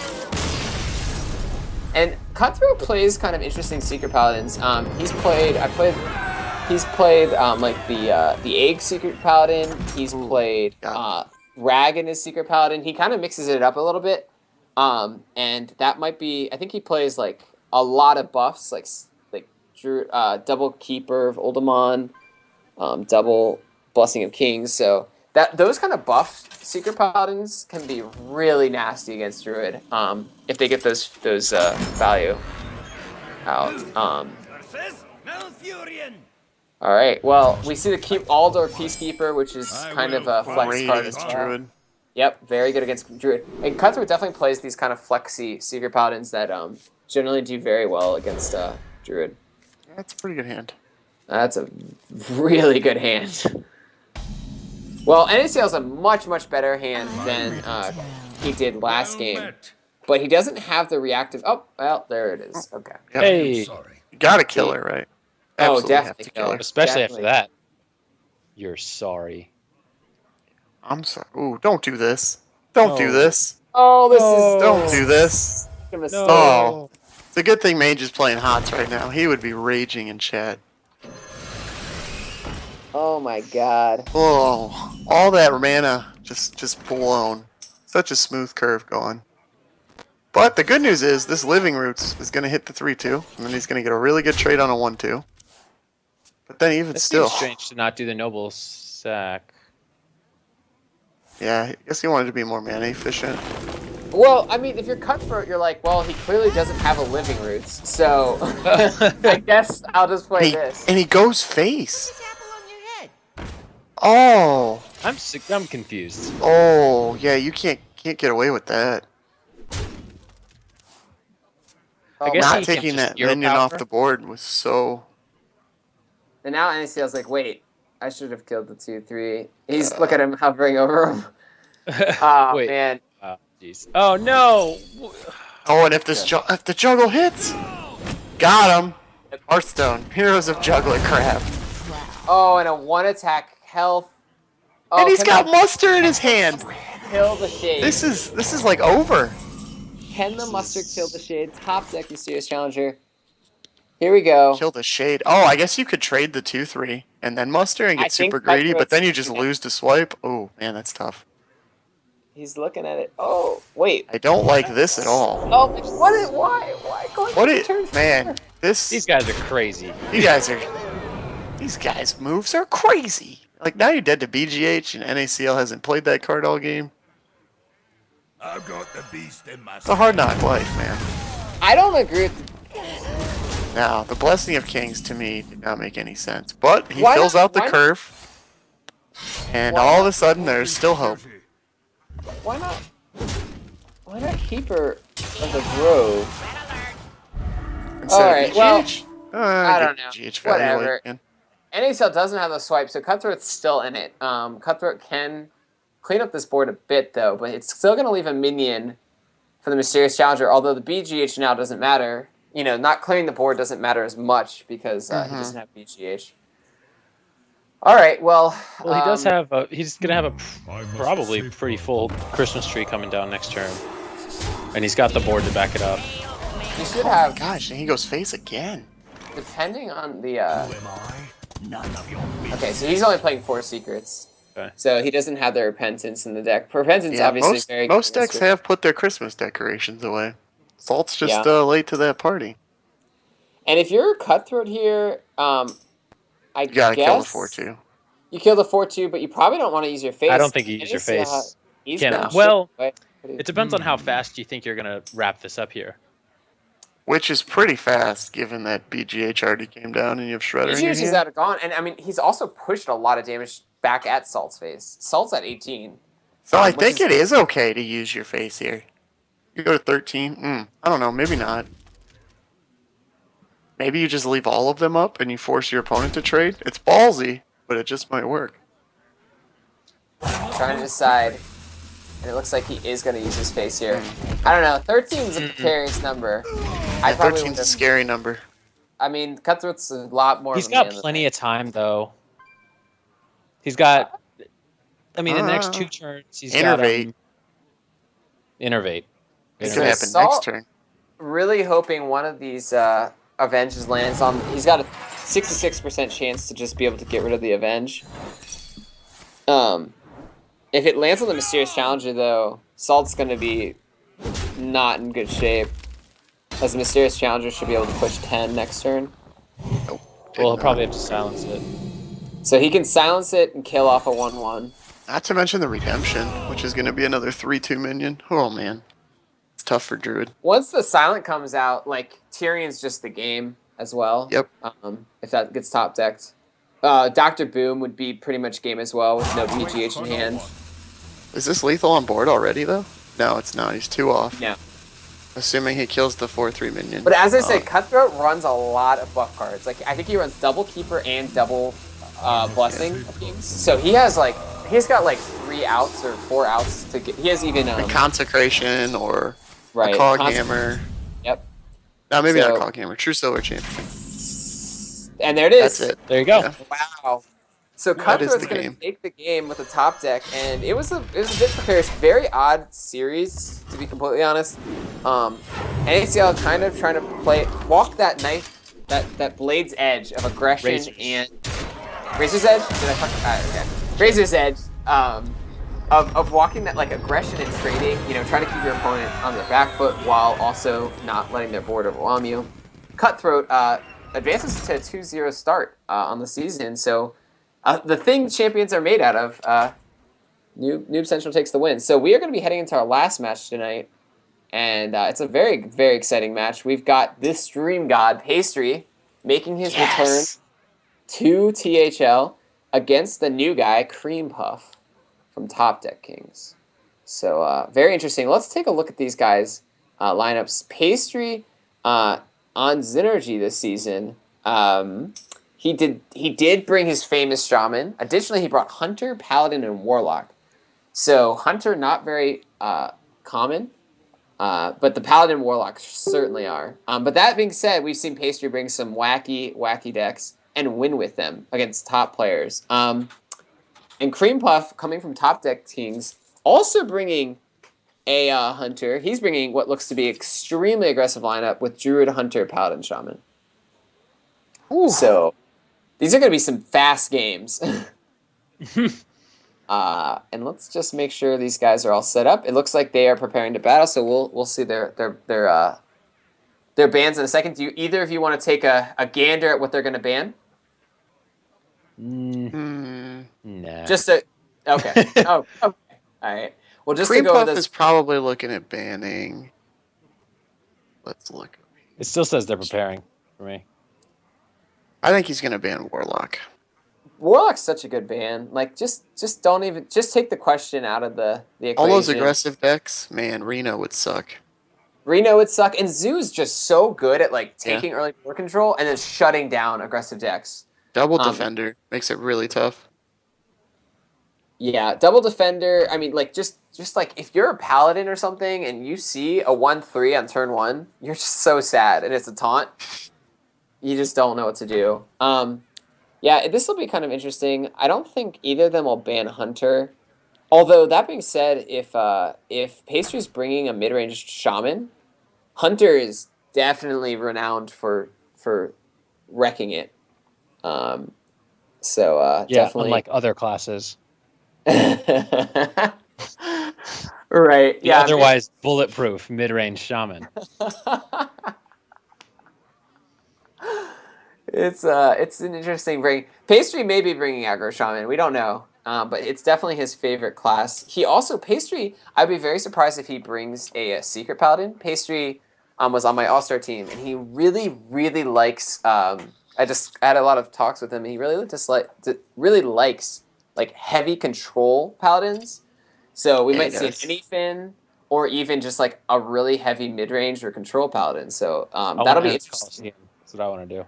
And Kuthroat plays kind of interesting Secret Paladins. He's played like the Egg Secret Paladin. He's played Rag in his Secret Paladin. He kind of mixes it up a little bit. And that might be, I think he plays like a lot of buffs, like double Keeper of Oldemon, double Blessing of Kings. So those kind of buffed Secret Paladins can be really nasty against Druid if they get those value out. All right. Well, we see the Aldor Peacekeeper, which is kind of a flex card as well. Druid. Yep, very good against Druid. And Kuthroat definitely plays these kind of flexy Secret Paladins that generally do very well against Druid. That's a pretty good hand. That's a really good hand. Well, NaCl is a much, much better hand than he did last game. But he doesn't have the reactive... Oh, well, there it is. Okay. Yep. Hey! You gotta kill her, right? Absolutely definitely have to kill her. Especially after that. You're sorry. I'm sorry. Ooh, don't do this. Don't do this. Oh, this is... Don't do this. No. Oh. It's a good thing Mage is playing HOTS right now. He would be raging in chat. Oh my god. Oh, all that mana just blown. Such a smooth curve going. But the good news is this Living Roots is going to hit the 3-2, and then he's going to get a really good trade on a 1-2. But then even It still... seems strange to not do the Noble Sack. Yeah, I guess he wanted to be more mana efficient. Well, I mean, if you're Kuthroat, you're like, well, he clearly doesn't have a Living Roots, so I guess I'll just play this. And he goes face. Oh. I'm confused. Oh, yeah, you can't get away with that. I guess Not he taking can that just minion power. off the board was so... And now NaCl's like, wait, I should have killed the 2-3. Look at him hovering over him. Oh, Wait. man. Jeez. Oh no! Oh, and if if the juggle hits, got him. Hearthstone, Heroes of Jugglercraft. Oh, and a 1-attack health. Oh, And he's got Muster in his hand. Kill the shade. This is like over. Can the Mustard kill the shade? Top deck Mysterious Challenger. Here we go. Kill the shade. Oh, I guess you could trade the 2/3 and then Muster and get super greedy, but then you just lose to swipe. Oh man, that's tough. He's looking at it. Oh, wait. I don't like this at all. Oh, why? Man, These guys are crazy. These guys' moves are crazy. Like, now you're dead to BGH, and NaCl hasn't played that card all game. I've got the beast in my. It's a hard knock life, man. I don't agree with. Now, the Blessing of Kings to me did not make any sense, but he fills out the curve, and all of a sudden there's still hope. Why not? Why not Keeper of the Grove? Alright, well, I don't know. Whatever. NaCl doesn't have the swipe, so Kuthroat's still in it. Kuthroat can clean up this board a bit, though, but it's still going to leave a minion for the Mysterious Challenger, although the BGH now doesn't matter. You know, not clearing the board doesn't matter as much because he doesn't have BGH. All right, well... Well, he does have he's going to have a probably pretty full Christmas tree coming down next turn. And he's got the board to back it up. He should have... Gosh, and he goes face again. Depending on the... Okay, so he's only playing 4 secrets. Okay. So he doesn't have the Repentance in the deck. Repentance obviously very good. Most decks have put their Christmas decorations away. Salt's just late to that party. And if you're a Kuthroat here, You gotta kill the 4/2. You kill the 4/2, but you probably don't want to use your face. I don't think you use your face. Well, it depends on how fast you think you're going to wrap this up here. Which is pretty fast, given that BGH already came down and you have Shredder in your BGH is hand. out of gone, and I mean, he's also pushed a lot of damage back at Salt's face. Salt's at 18. So I think it is okay to use your face here. You go to 13. I don't know, maybe not. Maybe you just leave all of them up and you force your opponent to trade. It's ballsy, but it just might work. Trying to decide, and it looks like he is going to use his face here. I don't know. 13 is a precarious number. Yeah, 13's a scary number. I mean, Kuthroat's a lot more. He's got plenty of time, though. He's got. I mean, the next 2 turns, he's Innervate. got. Innervate. It could happen next turn. Really hoping one of these Avenges lands on. He's got a 66% chance to just be able to get rid of the Avenge. If it lands on the Mysterious Challenger, though, Salt's going to be not in good shape. As the Mysterious Challenger should be able to push 10 next turn. Nope, well, he'll probably have to silence it. So he can silence it and kill off a 1/1. Not to mention the Redemption, which is going to be another 3/2 minion. Oh, man. It's tough for Druid. Once the Silent comes out, like, Tyrion's just the game as well. Yep. If that gets top decked. Dr. Boom would be pretty much game as well with no BGH in hand. Is this lethal on board already, though? No, it's not. He's 2 off. No. Assuming he kills the 4/3 minion. But as I said, Kuthroat runs a lot of buff cards. Like, I think he runs double Keeper and double Blessing of Kings. So he's got like 3 outs or 4 outs to get. He has even a Consecration or a Cog Hammer. Yep. No, maybe not Cog Hammer. True Silver Champion. And there it is. That's it. There you go. Yeah. Wow. So Kuthroat's going to take the game with the top deck, and it was a bit precarious. Very odd series, to be completely honest. NaCl kind of trying to walk that knife, that blade's edge of aggression and Razor's Edge. Did I fuck? Okay. Razor's Edge. Of walking that like aggression and trading. You know, trying to keep your opponent on their back foot while also not letting their board overwhelm you. Kuthroat advances to a 2-0 start on the season, so. The thing champions are made out of, Noob Central takes the win. So we are going to be heading into our last match tonight, and it's a very, very exciting match. We've got this Dream God, Pastry, making his return to THL against the new guy, Cream Puff, from Top Deck Kings. So very interesting. Let's take a look at these guys' lineups. Pastry on Synergy this season. He did bring his famous Shaman. Additionally, he brought Hunter, Paladin, and Warlock. So Hunter not very common. But the Paladin Warlock certainly are. But that being said, we've seen Pastry bring some wacky decks and win with them against top players. And Cream Puff, coming from Top Deck Kings, also bringing a Hunter. He's bringing what looks to be extremely aggressive lineup with Druid, Hunter, Paladin, Shaman. Ooh. So these are going to be some fast games. And let's just make sure these guys are all set up. It looks like they are preparing to battle, so we'll see their bans in a second. Do either of you want to take a gander at what they're going to ban? Nah. Just okay. Okay. All right. Well, just Cream to go Puff with this, is probably looking at banning. Let's look. It still says they're preparing for me. I think he's going to ban Warlock. Warlock's such a good ban. Like, just take the question out of the equation. All those aggressive decks, man, Reno would suck. Reno would suck, and Zoo's just so good at like taking early board control and then shutting down aggressive decks. Double Defender makes it really tough. Yeah, Double Defender. I mean, like just like if you're a Paladin or something and you see a 1/3 on turn 1, you're just so sad, and it's a taunt. You just don't know what to do. Yeah, this will be kind of interesting. I don't think either of them will ban Hunter. Although, that being said, if Pastry's bringing a mid-range Shaman, Hunter is definitely renowned for wrecking it. Yeah, definitely. unlike other classes. Right. The otherwise bulletproof mid-range Shaman. It's an interesting bring. Pastry may be bringing aggro Shaman. We don't know, but it's definitely his favorite class. He also Pastry. I'd be very surprised if he brings a Secret Paladin. Pastry was on my All-Star team, and he really likes. I had a lot of talks with him. And he really likes like heavy control Paladins. So we might see an Anyfin or even just like a really heavy mid-range or control Paladin. So that'll be interesting. That's what I want to do.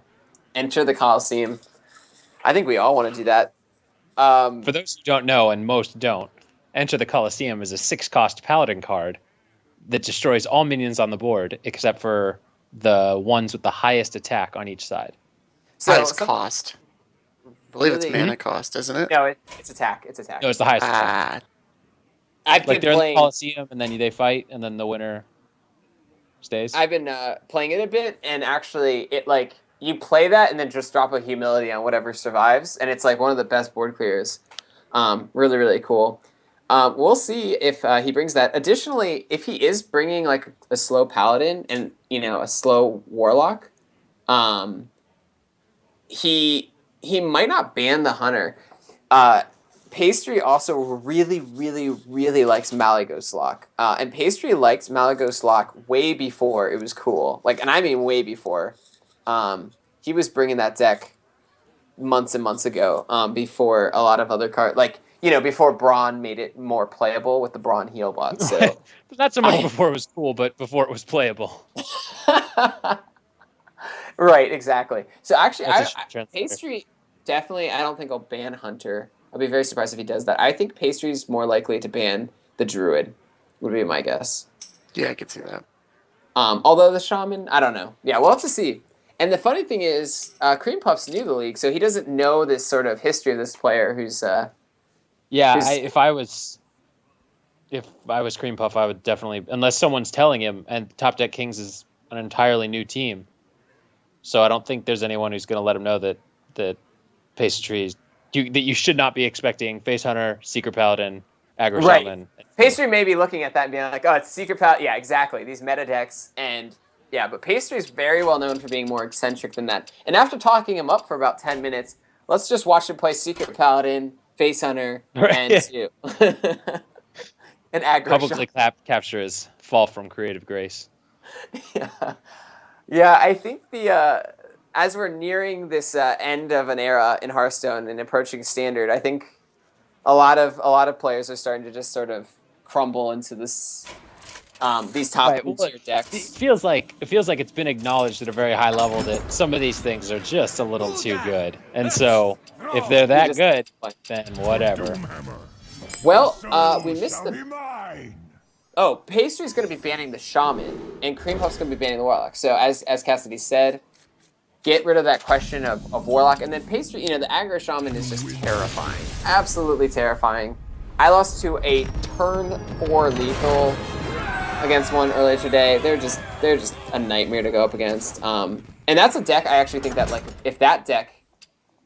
Enter the Coliseum. I think we all want to do that. For those who don't know, and most don't, Enter the Coliseum is a 6-cost Paladin card that destroys all minions on the board except for the ones with the highest attack on each side. So, highest cost. I believe it's mana cost, isn't it? No, it's attack. It's attack. No, it's the highest attack. I've been they're playing in the Coliseum, and then they fight, and then the winner stays. I've been playing it a bit, and actually, it like you play that, and then just drop a humility on whatever survives, and it's like one of the best board clears. Really cool. We'll see if he brings that. Additionally, if he is bringing like a slow Paladin and a slow Warlock, he might not ban the Hunter. Pastry also really likes Malygos Lock. And Pastry liked Malygos Lock way before it was cool. Like, and I mean way before. He was bringing that deck months and months ago, before a lot of other cards, like, before Braun made it more playable with the Braun heal bot. So not so much before it was cool, but before it was playable. Right, exactly. So actually, Pastry definitely, I don't think I'll ban Hunter. I'll be very surprised if he does that. I think Pastry's more likely to ban the Druid, would be my guess. Yeah, I could see that. Although the Shaman, I don't know. Yeah, we'll have to see. And the funny thing is, Cream Puff's new to the league, so he doesn't know this sort of history of this player who's... if I was Cream Puff, I would definitely, unless someone's telling him, and Top Deck Kings is an entirely new team, so I don't think there's anyone who's going to let him know that Pastry that you should not be expecting Face Hunter, Secret Paladin, Aggro Shaman. Pastry may be looking at that and being like, oh, it's Secret Paladin. Yeah, exactly. These meta decks. And yeah, but Pastry is very well known for being more eccentric than that. And after talking him up for about 10 minutes, let's just watch him play Secret Paladin, Face Hunter, and Sue. And Aggro Publicly capture his fall from creative grace. Yeah, I think as we're nearing this end of an era in Hearthstone and approaching Standard, I think a lot of players are starting to just sort of crumble into this these top tier decks. It feels like it's been acknowledged at a very high level that some of these things are just a little too good, and so if they're that good, then whatever. Well, we missed Oh, Pastry's going to be banning the Shaman, and Cream Puff's going to be banning the Warlock. So as Cassidy said, get rid of that question of Warlock. And then Pastry, the aggro Shaman is just terrifying. Absolutely terrifying. I lost to a turn 4 lethal against one earlier today. They're just a nightmare to go up against. And that's a deck I actually think that, like, if that deck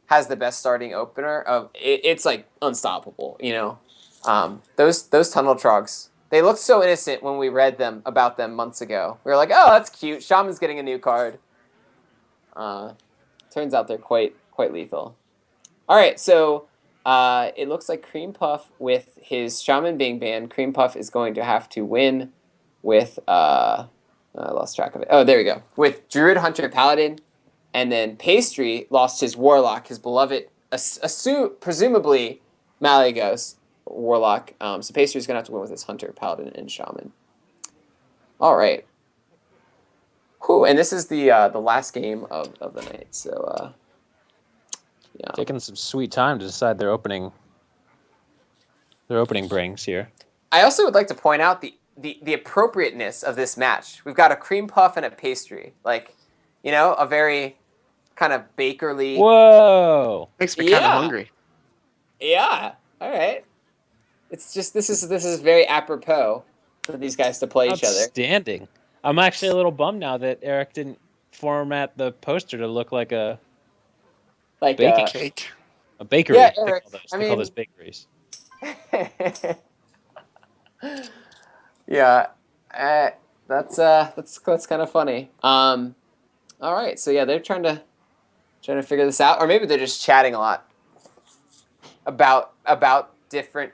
has the best starting opener, it's like unstoppable, Those Tunnel Trogs, they looked so innocent when we read about them months ago. We were like, oh, that's cute. Shaman's getting a new card. Turns out they're quite lethal. All right, so it looks like Cream Puff, with his Shaman being banned, Cream Puff is going to have to win with I lost track of it. Oh, there we go. With Druid, Hunter, Paladin, and then Pastry lost his Warlock, his beloved, presumably Malygos Warlock. So Pastry's gonna have to win with his Hunter, Paladin, and Shaman. All right. Whew, and this is the last game of the night. So yeah, taking some sweet time to decide their opening brings here. I also would like to point out the appropriateness of this match. We've got a Cream Puff and a Pastry, like, a very kind of bakerly. Whoa, makes me kind of hungry. Yeah. All right. It's just this is very apropos for these guys to play each other. Outstanding. I'm actually a little bummed now that Eric didn't format the poster to look like a baking cake. A bakery. Yeah, Eric. They call those bakeries. Yeah, that's kind of funny. All right, so yeah, they're trying to figure this out, or maybe they're just chatting a lot about different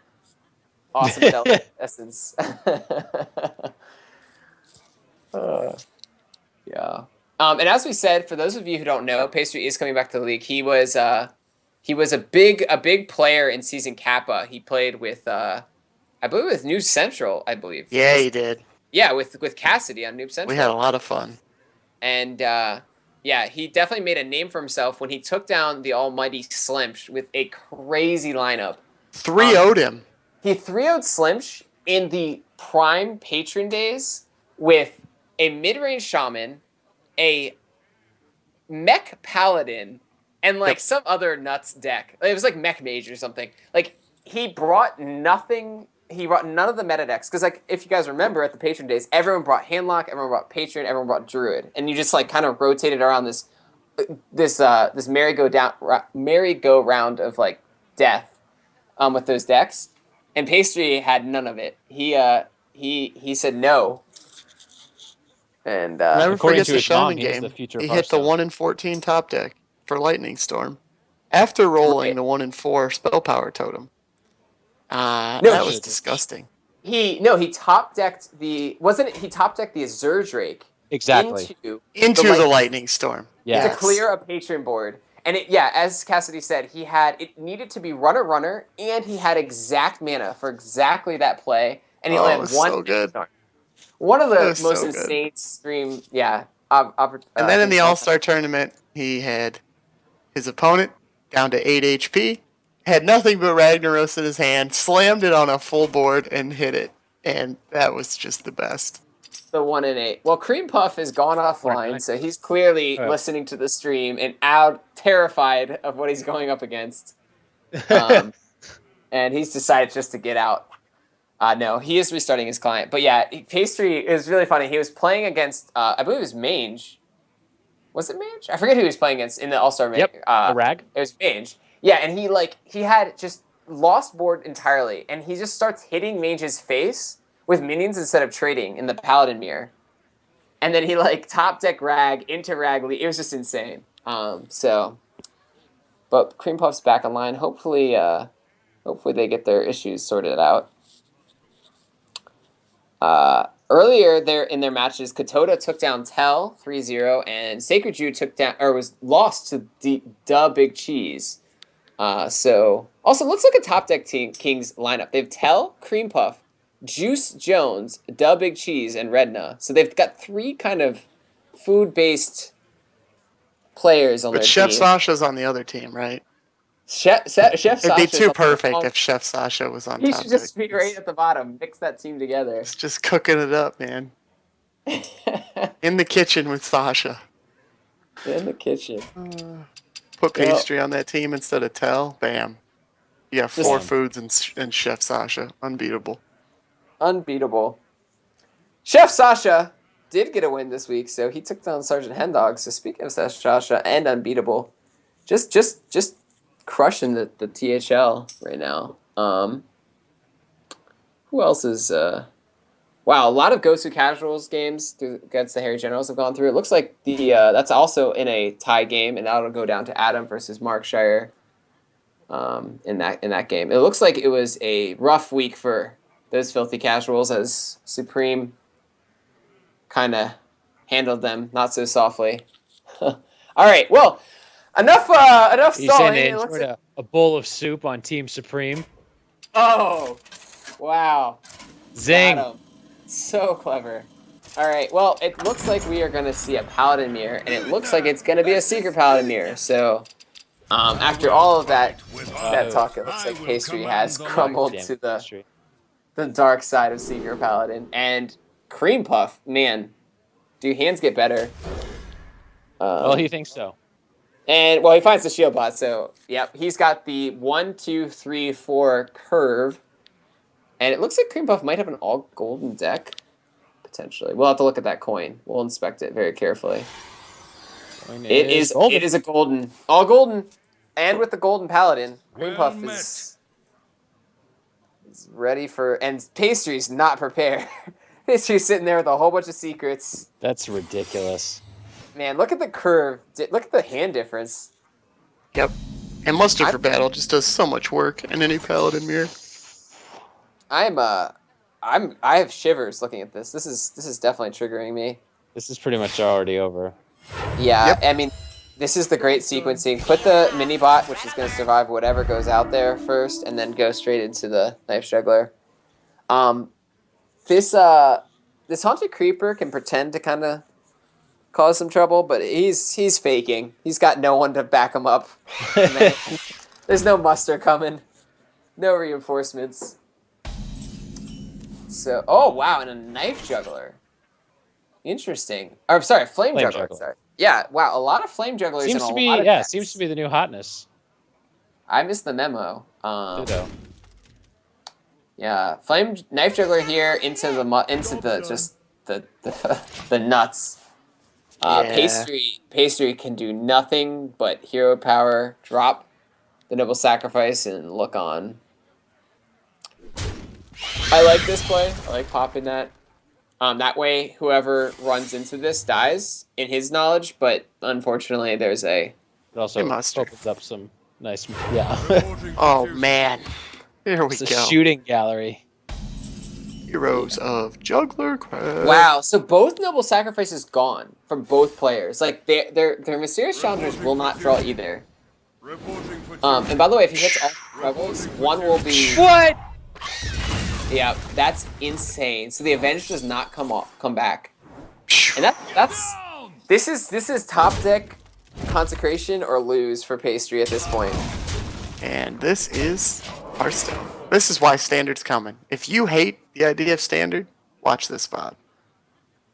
awesome essence. Yeah. And as we said, for those of you who don't know, Pastry is coming back to the league. He was a big player in season Kappa. He played with I believe with Noob Central. I believe. Yeah, he did. Yeah, with Cassidy on Noob Central. We had a lot of fun. And yeah, he definitely made a name for himself when he took down the almighty Slimsh with a crazy lineup. 3-0'd him. He 3-0'd Slimsh in the prime Patron days with a mid-range Shaman, a Mech Paladin, and like some other nuts deck. It was like Mech Mage or something. Like, he brought nothing. He brought none of the meta decks, because, like, if you guys remember at the Patron days, everyone brought Handlock, everyone brought Patron, everyone brought Druid, and you just like kind of rotated around this merry-go-round of like death with those decks. And Pastry had none of it. He said no. And never forget the Shaman game. game. He hit the 1-in-14 top deck for Lightning Storm after rolling the 1-in-4 Spell Power Totem. That was disgusting. He top decked the Azure Drake exactly into the Lightning Storm. To clear a Patron board. And as Cassidy said, it needed to be runner, and he had exact mana for exactly that play, and he only had one. So good. One of the most insane stream, and then in the All-Star tournament, he had his opponent down to 8 HP, had nothing but Ragnaros in his hand, slammed it on a full board, and hit it. And that was just the best. The 1-in-8. Well, Cream Puff has gone offline, so he's clearly listening to the stream and terrified of what he's going up against. And he's decided just to get out. No, he is restarting his client. But yeah, Pastry is really funny. He was playing against, I believe it was Mange. Was it Mange? I forget who he was playing against in the All-Star. Yep, Rag. It was Mange. Yeah, and he had just lost board entirely, and he just starts hitting Mange's face with minions instead of trading in the Paladin mirror. And then he top deck Rag into Rag. It was just insane. But Cream Puff's back online. Hopefully they get their issues sorted out. Earlier in their matches, Kuthroat took down Tell 3-0, and Sacred Jew was lost to the Big Cheese. So also let's look at Top Deck King's lineup. They have Tell, Cream Puff, Juice Jones, Big Cheese, and Redna. So they've got 3 kind of food-based players on their team. But Chef Sasha's on the other team, right? Chef Sasha. It'd be too perfect if Chef Sasha was on top. He should just be right at the bottom. Mix that team together. He's just cooking it up, man. In the kitchen with Sasha. In the kitchen. Put pastry on that team instead of Tell. Bam. You have 4 foods and Chef Sasha. Unbeatable. Unbeatable. Chef Sasha did get a win this week, so he took down Sergeant Hendog. So speaking of Chef Sasha and unbeatable, just crushing the THL right now. Who else is... Wow, a lot of Gosu Casuals games against the Harry Generals have gone through. It looks like that's also in a tie game, and that'll go down to Adam versus Mark Shire in that game. It looks like it was a rough week for those filthy Casuals as Supreme kind of handled them not so softly. All right, well, enough stalling. He's in a bowl of soup on Team Supreme. Oh, wow. Zing. So clever. All right, well, it looks like we are going to see a Paladin Mirror, and it looks like it's going to be a Secret Paladin Mirror. So, after all of that talk, it looks like Pastry has crumbled to the dark side of Secret Paladin. And Cream Puff, man, do hands get better? Well, he thinks so. And, well, he finds the shield bot, so, yep, he's got the 1, 2, 3, 4 curve. And it looks like Cream Puff might have an all-golden deck, potentially. We'll have to look at that coin. We'll inspect it very carefully. It is a golden. All golden. And with the golden Paladin, Cream Puff is ready for... And Pastry's not prepared. Pastry's sitting there with a whole bunch of secrets. That's ridiculous. Man, look at the curve. Look at the hand difference. Yep. And Muster for Battle just does so much work in any Paladin Mirror. I have shivers looking at this. This is definitely triggering me. This is pretty much already over. Yeah, yep. I mean, this is the great sequencing. Put the mini bot, which is going to survive whatever goes out there first, and then go straight into the Knife Juggler. This Haunted Creeper can pretend to kind of cause some trouble, but he's faking. He's got no one to back him up. There's no muster coming. No reinforcements. So, oh wow, and a Knife Juggler. Interesting. Or, I'm sorry, Flame Juggler. Sorry. Yeah, wow, a lot of Flame Jugglers. Seems to be the new hotness. I missed the memo. Ditto. Yeah, Knife Juggler here into the nuts. Pastry can do nothing but hero power, drop the Noble Sacrifice, and look on. I like this play. I like popping that. That way, whoever runs into this dies in his knowledge, but unfortunately, there's It also Muster. opens up some nice... Yeah. Oh, man. Here we It's go. a shooting gallery. Heroes of Juggler Quest. Wow, so both Noble Sacrifices gone from both players. Like, their Mysterious Challengers will not draw either. And by the way, if he hits all rebels, one will be... What? Yeah, that's insane. So the Avenged does not come back. And this is top deck consecration or lose for Pastry at this point. And this is Hearthstone. This is why Standard's coming. If you hate the idea of Standard, watch this spot.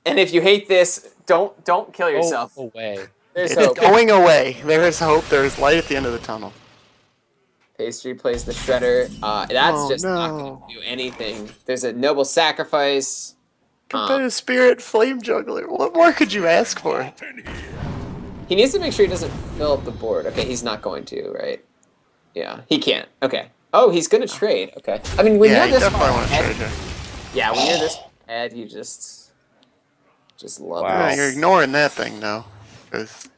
And if you hate this, don't kill yourself. Go away. There's It's hope. going away. There is hope. There is light at the end of the tunnel. Pastry plays the Shredder. That's not going to do anything. There's a Noble Sacrifice. Competitive Spirit, Flame Juggler. What more could you ask for? He needs to make sure he doesn't fill up the board. Okay, he's not going to, right? Yeah, he can't. Okay. Oh, he's going to trade. Okay. I mean, when you're this far ahead, yeah, when you're this ahead, you just love Yeah, it. you're ignoring that thing, though. Because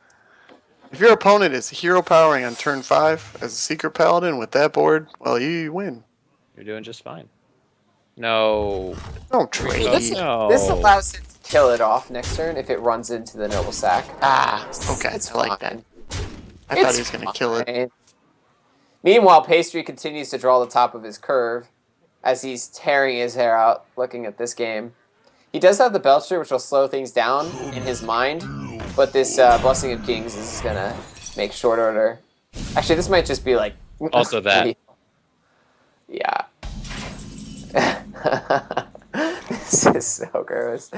if your opponent is hero powering on turn 5 as a Secret Paladin with that board, well, you win. You're doing just fine. No. Don't trade. This allows him to kill it off next turn if it runs into the Noble Sac. Okay. It's I like fine. that. I thought he was going to kill it. Meanwhile, Pastry continues to draw the top of his curve as he's tearing his hair out looking at this game. He does have the Belcher, which will slow things down in his mind, but this Blessing of Kings is going to make short order. Actually, this might just be like Also that. Yeah. This is so gross.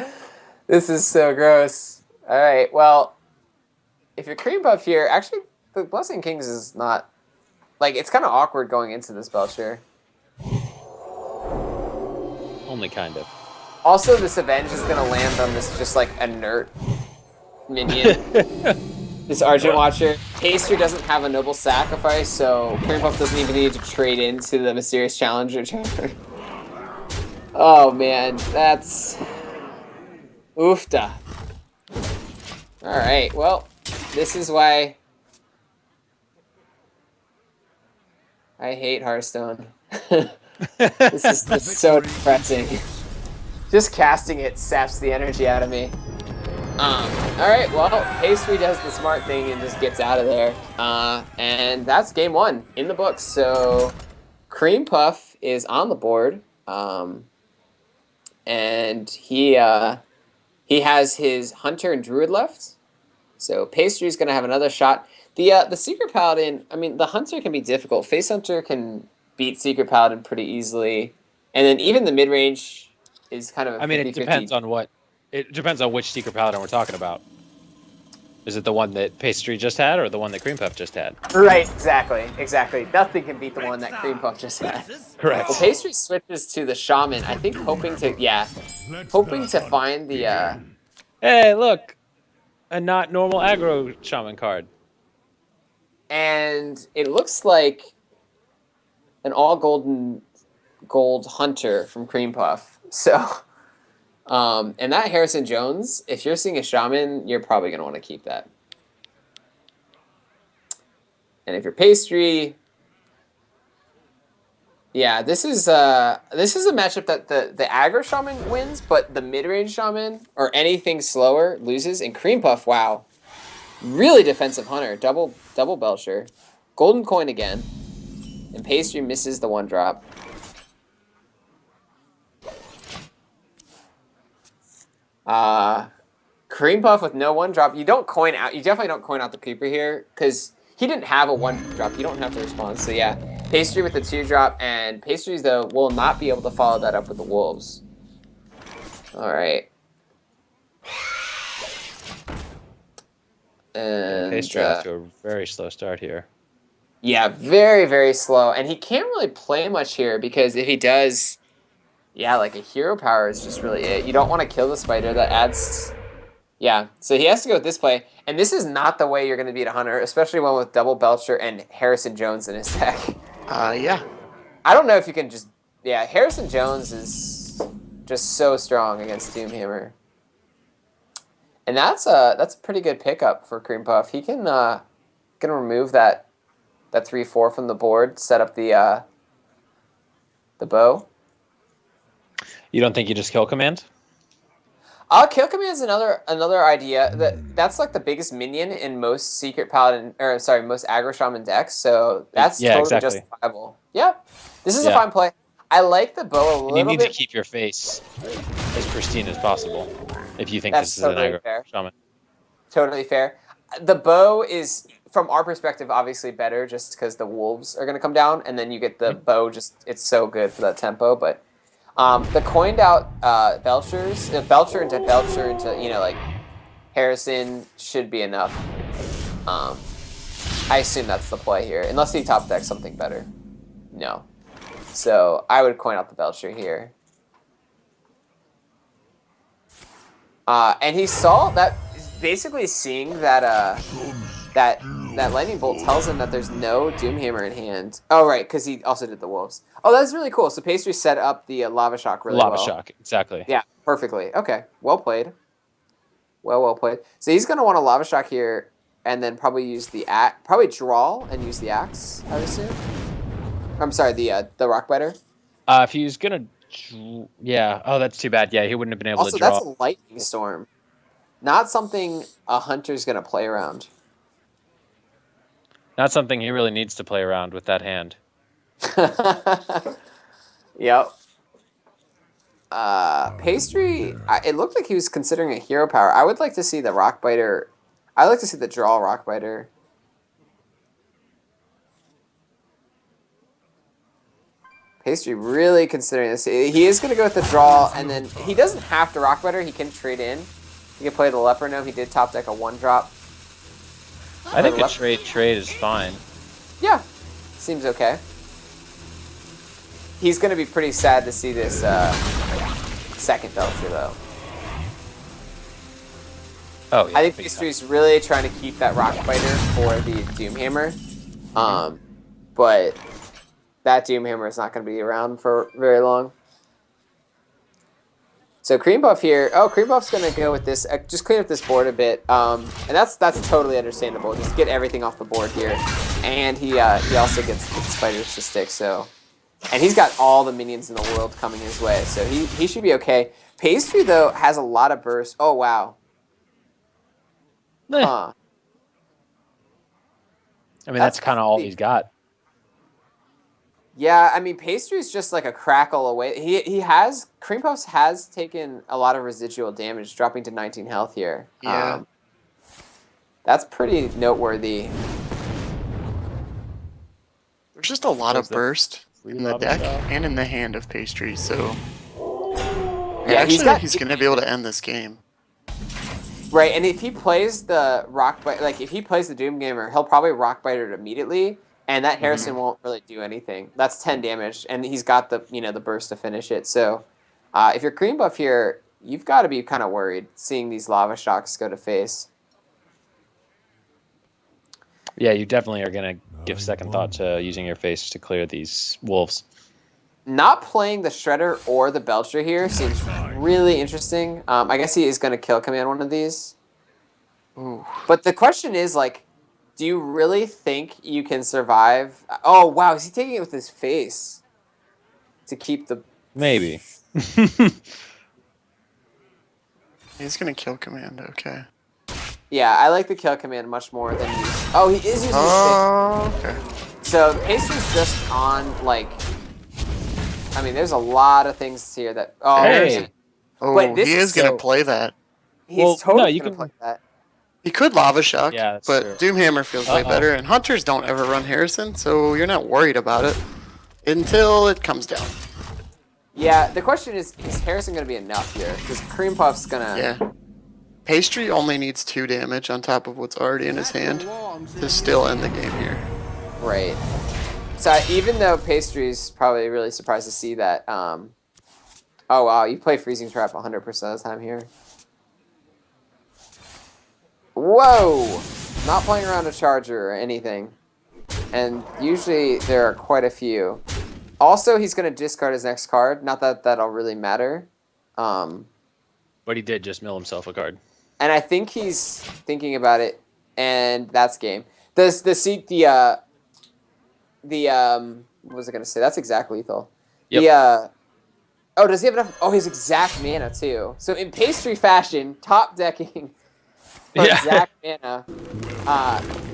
This is so gross. All right, well, if you're Cream Puff here, actually, the Blessing Kings is not... Like, it's kind of awkward going into this Belcher. Only kind of. Also, this Avenge is going to land on this just, like, inert minion. This Argent Watcher. Pastry doesn't have a Noble Sacrifice, so Cream Puff doesn't even need to trade into the Mysterious Challenger turn. Oh, man. That's... Oofta. Alright, well, this is why I hate Hearthstone. This is so depressing. Just casting it saps the energy out of me. Alright, well, Pastry does the smart thing and just gets out of there. And that's game one in the books. So Cream Puff is on the board. And he has his Hunter and Druid left. So Pastry's going to have another shot. The Secret Paladin, I mean, the Hunter can be difficult. Face Hunter can beat Secret Paladin pretty easily. And then even the mid-range is kind of a 50-50. I mean, it depends on what... It depends on which Secret Paladin we're talking about. Is it the one that Pastry just had or the one that Cream Puff just had? Right, exactly. Nothing can beat the one that Cream Puff just had. Correct. Well, Pastry switches to the Shaman, I think hoping to find the... Hey, look! A not normal aggro Shaman card. And it looks like an all gold Hunter from Cream Puff. So... and that Harrison Jones, if you're seeing a Shaman, you're probably going to want to keep that. And if you're Pastry, yeah, this is a matchup that the aggro Shaman wins, but the mid-range Shaman or anything slower loses. And Cream Puff, wow, really defensive Hunter, double Belcher, golden coin again, and Pastry misses the 1-drop. Cream Puff with no 1-drop. You don't coin out. You definitely don't coin out the Creeper here because he didn't have a 1-drop. You don't have to respond. So yeah, Pastry with the 2-drop, and Pastries though will not be able to follow that up with the Wolves. All right. And Pastry off to a very slow start here. Yeah, very slow, and he can't really play much here because if he does. Yeah, like a hero power is just really it. You don't want to kill the spider. That adds... Yeah, so he has to go with this play. And this is not the way you're going to beat a Hunter, especially one with double Belcher and Harrison Jones in his deck. Yeah. I don't know if you can just... Yeah, Harrison Jones is just so strong against Doomhammer. And that's a pretty good pickup for Cream Puff. He can remove that 3/4 from the board, set up the bow. You don't think you just kill command? Kill command is another idea. That's like the biggest minion in most Secret Paladin, most aggro Shaman decks. So that's totally justifiable. Yeah, this is a fine play. I like the bow a little bit. You need to keep your face as pristine as possible if you think this is an aggro Shaman. Totally fair. The bow is, from our perspective, obviously better just because the wolves are going to come down, and then you get the bow. It's so good for that tempo, but. The coined out Belchers, Belcher into like Harrison should be enough. I assume that's the play here, unless he top decks something better. No, so I would coin out the Belcher here. And he saw that, basically seeing that that lightning bolt tells him that there's no Doomhammer in hand. Oh, right, because he also did the wolves. Oh, that's really cool. So Pastry set up the Lava Shock really well. Lava Shock, exactly. Yeah, perfectly. Okay, well played. Well played. So he's going to want a Lava Shock here, and then probably use the probably draw and use the axe, I would assume. I'm sorry, the Rock Biter. If he was going to... Yeah. Oh, that's too bad. Yeah, he wouldn't have been able to draw. Also, that's a Lightning Storm. Not something a Hunter's going to play around. Not something he really needs to play around with that hand. Yep. Pastry, it looked like he was considering a hero power. I would like to see the Rock Biter. I'd like to see the draw Rock Biter. Pastry really considering this. He is going to go with the draw, and then he doesn't have to Rock Better. He can trade in. He can play the Leper Gnome. He did top deck a 1-drop. I think a trade is fine. Yeah, seems okay. He's going to be pretty sad to see this second Belcher, though. Oh, yeah. I think Pastry's really trying to keep that Rock Fighter for the Doomhammer. But that Doomhammer is not going to be around for very long. So Cream Puff here. Oh, Cream Puff's going to go with this. Just clean up this board a bit. And that's totally understandable. Just get everything off the board here. And he also gets spiders to stick. So, and he's got all the minions in the world coming his way. So he should be okay. Pastry, though, has a lot of burst. Oh, wow. Huh. I mean, that's kind of all he's got. Yeah, I mean, Pastry's just like a crackle away. Cream Puffs has taken a lot of residual damage, dropping to 19 health here. Yeah. That's pretty noteworthy. There's just a lot of burst in the deck and in the hand of Pastry, so... Yeah, he's going to be able to end this game. Right, and if he plays the Rock Biter, like if he plays the Doomgamer, he'll probably Rock Biter it immediately. And that Harrison won't really do anything. That's 10 damage, and he's got the the burst to finish it. So, if you're Cream Buff here, you've got to be kind of worried seeing these Lava Shocks go to face. Yeah, you definitely are going to give second thought to using your face to clear these wolves. Not playing the Shredder or the Belcher here seems really interesting. I guess he is going to kill command one of these. Ooh. But the question is, like, do you really think you can survive? Oh, wow. Is he taking it with his face to keep the... Maybe. He's going to kill command, okay. Yeah, I like the kill command much more than use... Oh, he is using his face. Okay. So, Pastry's just on, like... I mean, there's a lot of things here that... Oh, hey. He is going to play that. He's totally going to play that. He could Lava Shock, but true. Doomhammer feels way better, and Hunters don't ever run Harrison, so you're not worried about it until it comes down. Yeah, the question is Harrison going to be enough here? Because Cream Puff's going to... Yeah. Pastry only needs 2 damage on top of what's already in his hand to still end the game here. Right. So even though Pastry's probably really surprised to see that... Oh, wow, you play Freezing Trap 100% of the time here. Whoa! Not playing around a charger or anything. And usually there are quite a few. Also, he's going to discard his next card. Not that that'll really matter. But he did just mill himself a card. And I think he's thinking about it, and that's game. What was I going to say? That's exact lethal. Yep. Oh, does he have enough? Oh, his exact mana, too. So in Pastry fashion, top decking... For exact mana,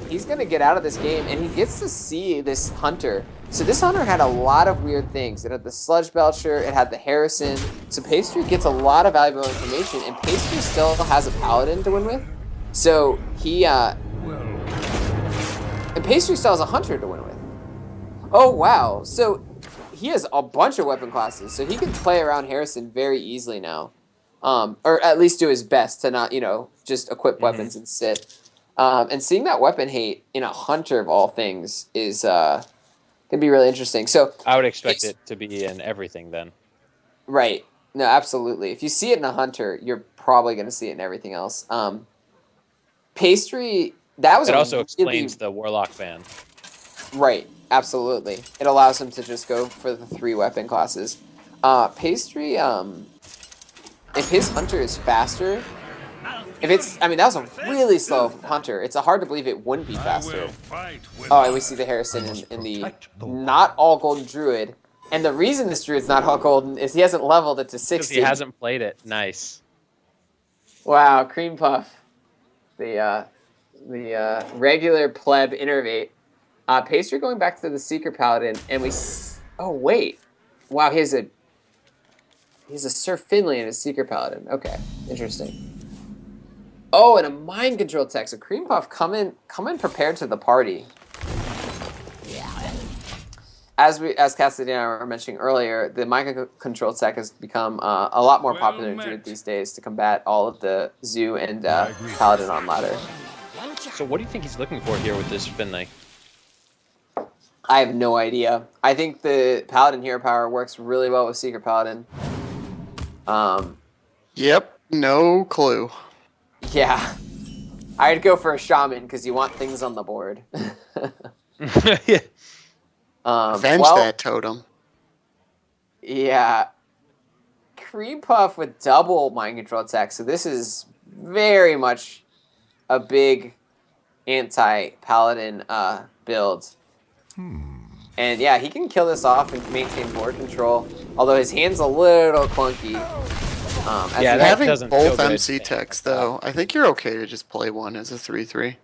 he's going to get out of this game, and he gets to see this Hunter. So this Hunter had a lot of weird things. It had the Sludge Belcher, it had the Harrison. So Pastry gets a lot of valuable information, and Pastry still has a Paladin to win with. So he, and Pastry still has a Hunter to win with. Oh, wow. So he has a bunch of weapon classes, so he can play around Harrison very easily now. Or at least do his best to not, just equip weapons and sit. And seeing that weapon hate in a Hunter of all things is going to be really interesting. So I would expect it to be in everything then. Right. No, absolutely. If you see it in a Hunter, you're probably going to see it in everything else. Pastry, that was... It also explains the Warlock ban. Right. Absolutely. It allows him to just go for the 3 weapon classes. Pastry... If his Hunter is faster, that was a really slow Hunter. It's hard to believe it wouldn't be faster. Oh, and we see the Harrison in the not all golden Druid. And the reason this Druid's not all golden is he hasn't leveled it to 60. He hasn't played it. Nice. Wow, Cream Puff. The regular pleb innervate. Pastry going back to the Seeker Paladin, and we... Oh, wait. Wow, he has a Sir Finley and a Seeker Paladin. Okay, interesting. Oh, and a Mind Control tech. So Cream Puff come in prepared to the party. as Cassidy and I were mentioning earlier, the mind control tech has become a lot more popular in Druid these days to combat all of the Zoo and Paladin on ladder. So what do you think he's looking for here with this Finley? I have no idea. I think the Paladin hero power works really well with Secret Paladin. Yep, no clue. Yeah. I'd go for a Shaman because you want things on the board. Yeah. Avenge that totem. Yeah. Cream Puff with double mind control attack. So this is very much a big anti-Paladin build. And yeah, he can kill this off and maintain board control. Although his hand's a little clunky. Yeah, that having doesn't both feel good. MC techs, though, I think you're okay to just play one as a 3/3.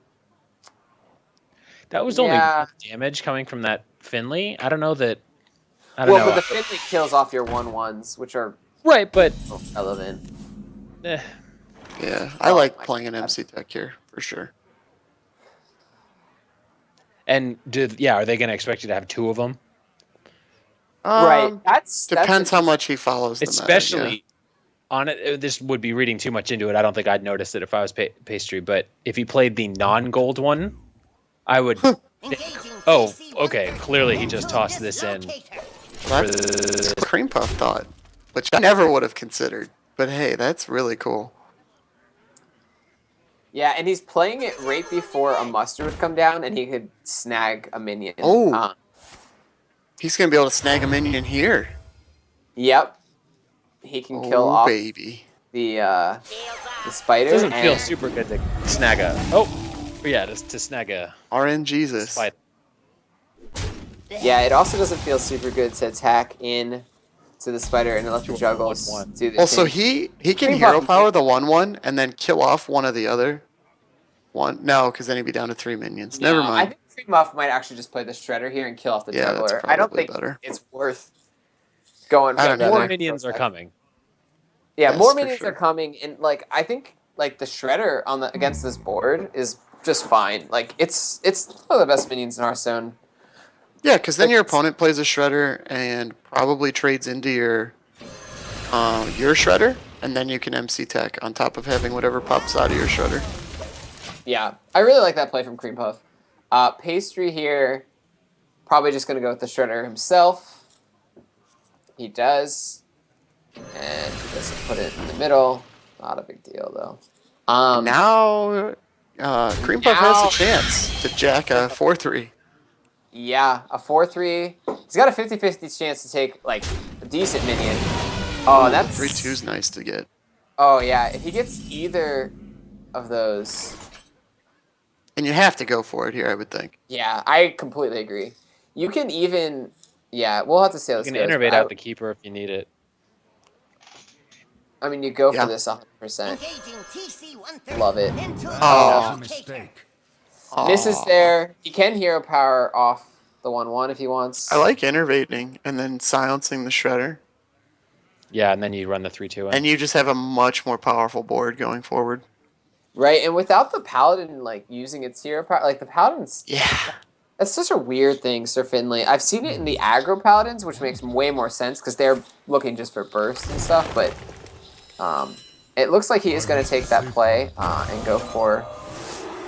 That was only damage coming from that Finley. I don't know that. Well, but the Finley kills off your 1/1s, which are right, but relevant. Yeah, I like playing an MC tech here for sure. And are they going to expect you to have two of them? Right. That's depends how much he follows. Especially on it. This would be reading too much into it. I don't think I'd notice it if I was pastry. But if he played the non-gold one, I would. Oh, okay. Clearly, he just tossed this in. That's what Cream Puff thought, which I never would have considered. But hey, that's really cool. Yeah, and he's playing it right before a muster would come down, and he could snag a minion. Oh, he's gonna be able to snag a minion here. Yep, he can kill off baby. the spider. It doesn't feel super good to snag a. Oh, yeah, to snag a. RN Jesus. Spider. Yeah, it also doesn't feel super good to attack in to the spider and let the juggles do the Also, he can hero power the 1/1 and then kill off one of the other one. No, because then he'd be down to 3 minions. Never mind. I think Cream Puff might actually just play the Shredder here and kill off the juggler. I don't think it's worth going for that. More minions are coming. Yeah, more minions are coming, and I think the Shredder against this board is just fine. It's one of the best minions in Hearthstone. Yeah, because then your opponent plays a Shredder and probably trades into your Shredder, and then you can MC tech on top of having whatever pops out of your Shredder. Yeah, I really like that play from Cream Puff. Pastry here, probably just going to go with the Shredder himself. He does. And he doesn't put it in the middle. Not a big deal, though. Now, Cream Puff has a chance to jack a 4/3. Yeah, a 4/3. He's got a 50-50 chance to take, a decent minion. Oh, that's... 3/2's nice to get. Oh, yeah. If he gets either of those... And you have to go for it here, I would think. Yeah, I completely agree. You can even... Yeah, we'll have to see how this goes. You can innervate out the Keeper if you need it. I mean, you go for this 100%. Love it. Oh. Misses there. He can hero power off the 1/1 if he wants. I like innervating and then silencing the Shredder. Yeah, and then you run the 3/2 in. And you just have a much more powerful board going forward. Right, and without the Paladin using its hero power, the Paladin's that's such a weird thing, Sir Finley. I've seen it in the aggro Paladins, which makes way more sense because they're looking just for burst and stuff. But it looks like he is going to take that play and go for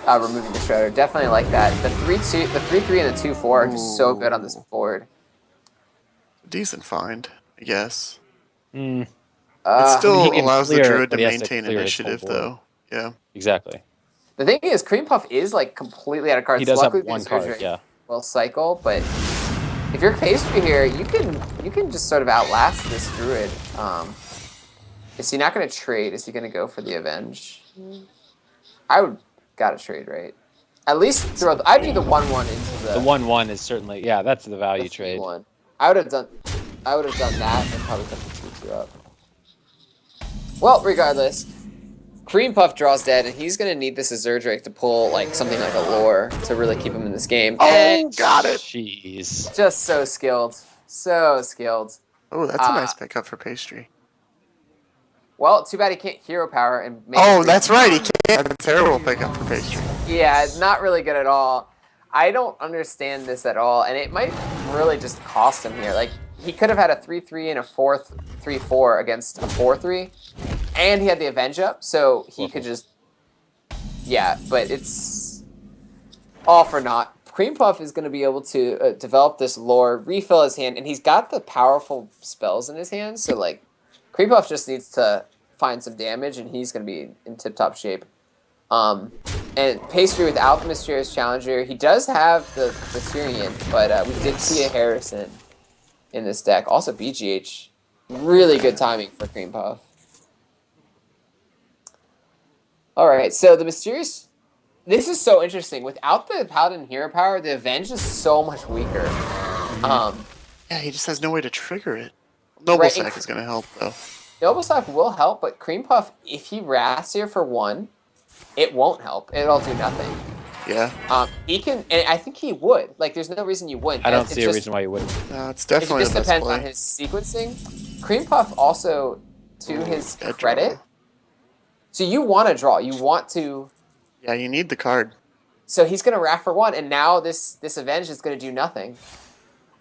removing the Shredder. Definitely like that. The 3/2, the 3/3, and the 2/4 are just so good on this board. Decent find, I guess. Mm. It still allows the Druid to maintain initiative, though. Yeah. Exactly. The thing is, Cream Puff is completely out of cards. He does Luckily, have one card, yeah. Will cycle, but if you're Pastry here, you can just sort of outlast this Druid. Is he not going to trade? Is he going to go for the Avenge? I would gotta trade, right? At least throw. I'd do the 1/1 into the. The 1/1 is certainly that's the value trade. I would have done that and probably put the 2/2 up. Well, regardless, Cream Puff draws dead, and he's gonna need this Azure Drake to pull something like a lore to really keep him in this game. Oh, got it! Jeez. Just so skilled, so skilled. Oh, that's a nice pickup for Pastry. Well, too bad he can't hero power and make that's right, he can't. That's a terrible pickup for Pastry. Yeah, it's not really good at all. I don't understand this at all, and it might really just cost him here. Like, he could have had a 3-3 and a 4-3-4 against a 4-3, and he had the Avenge up, so he could just... Yeah, but it's all for naught. Cream Puff is going to be able to develop this lore, refill his hand, and he's got the powerful spells in his hand, so, like, Cream Puff just needs to find some damage, and he's going to be in tip-top shape. And Pastry without the Mysterious Challenger, he does have the Tyrion, but we did see a Harrison in this deck. Also BGH, really good timing for Cream Puff. Alright, so the Mysterious... This is so interesting. Without the Paladin hero power, the Avenge is so much weaker. Yeah, he just has no way to trigger it. Noble Sack is going to help, though. Noble Sack will help, but Cream Puff, if he Wraths here for 1, it won't help. It'll do nothing. Yeah. He can, and I think he would. Like, there's no reason you wouldn't. I don't see a reason why you wouldn't. No, it's definitely the best play. It just depends on his sequencing. Cream Puff also, to his credit, so you want to draw. You want to... Yeah, you need the card. So he's going to Wrath for 1, and now this Avenge is going to do nothing.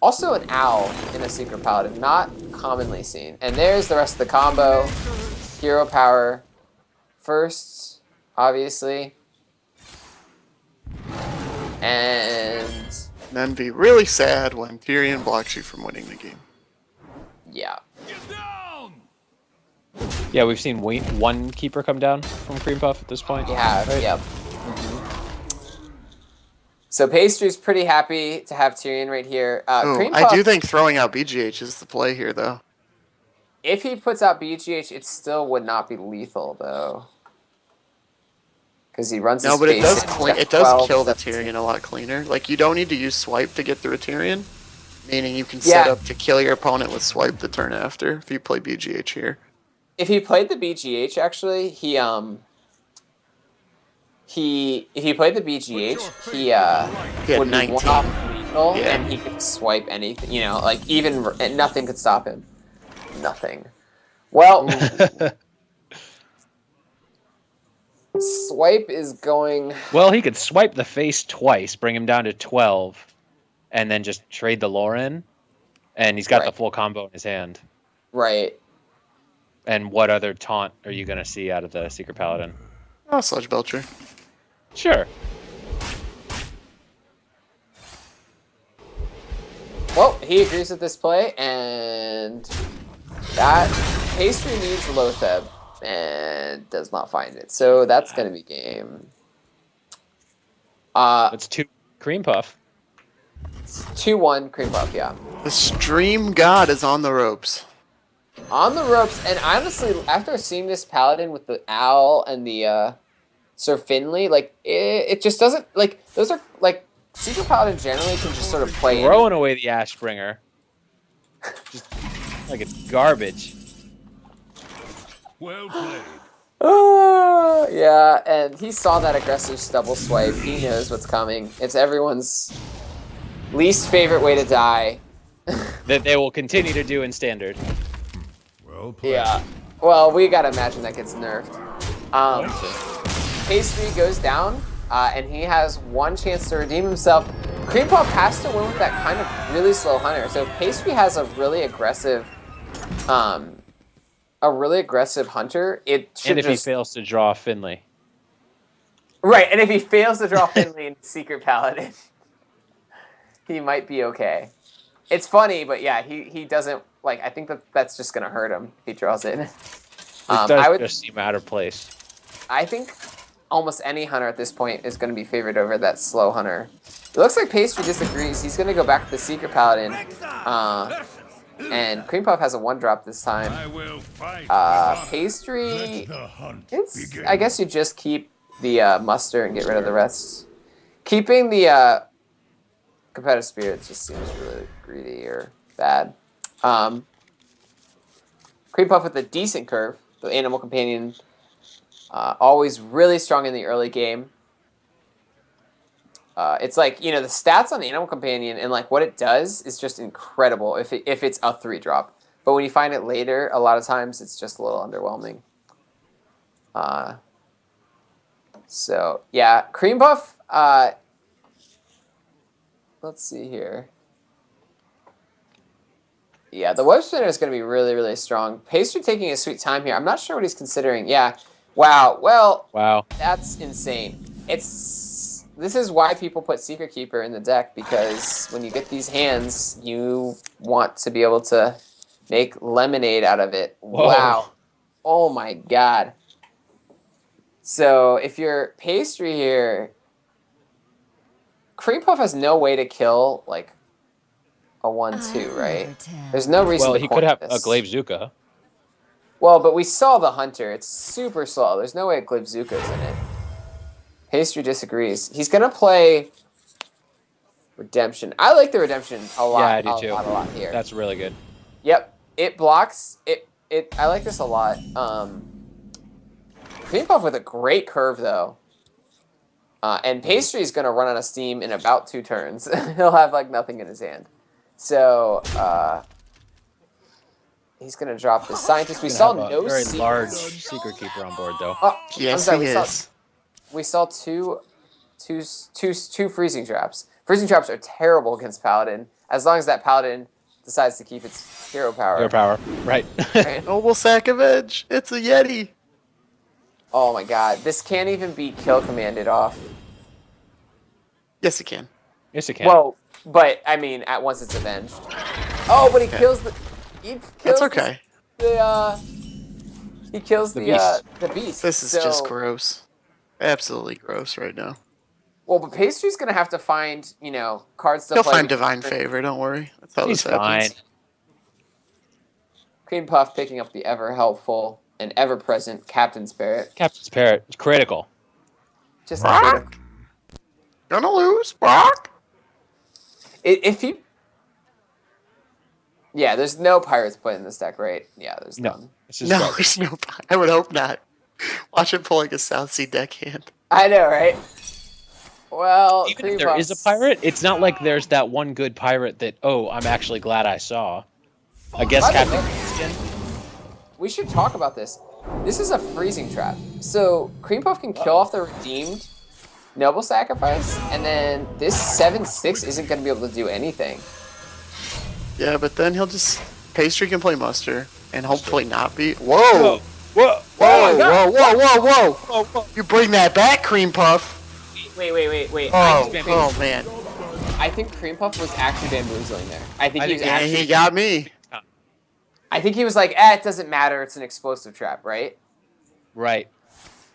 Also an Owl in a Secret Paladin, not commonly seen. And there's the rest of the combo. Hero power first, obviously. And then be really sad when Tyrion blocks you from winning the game. Yeah. Yeah, we've seen one keeper come down from Cream Puff at this point. Yeah, right? Yep. So Pastry's pretty happy to have Tyrion right here. Cream Puff, I do think throwing out BGH is the play here, though. If he puts out BGH, it still would not be lethal, though. Because he runs his but it does kill the 17. Tyrion a lot cleaner. Like, you don't need to use Swipe to get through a Tyrion. Meaning you can set up to kill your opponent with Swipe the turn after if you play BGH here. If he played the BGH, actually, if he played the BGH, he would 19. be one-off lethal, and he could swipe anything. You know, like and nothing could stop him. Nothing. Well, Swipe is going. Well, he could swipe the face twice, bring him down to 12, and then just trade the lore in, and he's got the full combo in his hand. Right. And what other taunt are you going to see out of the Secret Paladin? Oh, Sludge Belcher. Sure. Well, he agrees with this play, and that Pastry needs Lotheb and does not find it. So that's going to be game. It's 2 Cream Puff. 2-1 Cream Puff, yeah. The Stream God is on the ropes. On the ropes, and honestly, after seeing this Paladin with the Owl and the Sir Finley, like, it just doesn't, like, those are, like, Secret Paladin generally can just sort of play throwing away the Ashbringer. Just like it's garbage. Well played. Yeah, and he saw that aggressive stubble swipe. He knows what's coming. It's everyone's least favorite way to die. That they will continue to do in Standard. Well played. Yeah. Well, we gotta imagine that gets nerfed. Pastry goes down, and he has one chance to redeem himself. Cream Puff has to win with that kind of really slow hunter. So if Pastry has a really aggressive hunter, it should And if he fails to draw Finley. Right, and if he fails to draw Finley in Secret Paladin, he might be okay. It's funny, but yeah, he doesn't, like, I think that's just going to hurt him if he draws it. It does just seem out of place. I think almost any hunter at this point is going to be favored over that slow hunter. It looks like Pastry disagrees. He's going to go back to the Secret Paladin. And Cream Puff has a 1-drop this time. Pastry, I guess you just keep the muster and get rid of the rest. Keeping the competitive spirit just seems really greedy or bad. Cream Puff with a decent curve. The Animal Companion, always really strong in the early game. It's like, you know, the stats on the Animal Companion and like what it does is just incredible if it's a 3-drop. But when you find it later, a lot of times it's just a little underwhelming. So yeah, Cream Puff. let's see here. Yeah, the web spinner is going to be really, really strong. Pastry taking his sweet time here. I'm not sure what he's considering. Yeah. Wow. Well, Wow. that's insane. This is why people put Secret Keeper in the deck, because when you get these hands, you want to be able to make lemonade out of it. Whoa. Wow. Oh my god. So if you're Pastry here, Cream Puff has no way to kill like a 1/2, right? There's no reason. Well, to he could have this. a Glaive Zuka. Well, but we saw the Hunter. It's super slow. There's no way Glaive Zuka's in it. Pastry disagrees. He's gonna play Redemption. I like the Redemption a lot. Yeah, I do too. A lot here. That's really good. Yep, it blocks it. I like this a lot. Cream Puff with a great curve though. And Pastry is gonna run out of steam in about 2 turns. He'll have like nothing in his hand. So he's gonna drop the Scientist. We saw no very secrets. large Secret Keeper on board though. Oh, Yes, I'm sorry, he is. We saw two freezing traps. Freezing traps are terrible against Paladin, as long as that Paladin decides to keep its hero power. Hero power, right? Right? Noble Sack of Edge. It's a Yeti. Oh my god, this can't even be kill commanded off. Yes, it can. Yes, it can. Well, but I mean, at once it's avenged. Oh, but he kills the. He kills That's okay. He kills The the beast. This is just gross. Absolutely gross right now. Well, but Pastry's gonna have to find, cards to He'll play. find Divine Favor, don't worry. That's how He's this happens. fine. Cream Puff picking up the ever helpful and ever present Captain's Parrot. Captain's Parrot, critical. Just Brock? Gonna lose, Brock? if you. Yeah, there's no pirates put in this deck, right? Yeah, there's No. none. It's just No, garbage. there's no. I would hope not. Watch him pull like a South Sea deckhand. I know, right? Well, Even Cream if there is a Puff's- pirate, it's not like there's that one good pirate that, I'm actually glad I saw. I guess By the Captain way, Christian. we should talk about this. This is a freezing trap. So Cream Puff can kill off the redeemed Noble Sacrifice, and then this 7/6 isn't going to be able to do anything. Yeah, but then he'll just Pastry can play Muster and hopefully not be. Whoa! Whoa! Whoa! my God. Whoa! You bring that back, Cream Puff. Wait. Oh man! I think Cream Puff was actually bamboozling there. I think he was Yeah, actually. he got me. I think he was like, it doesn't matter. It's an explosive trap, right? Right.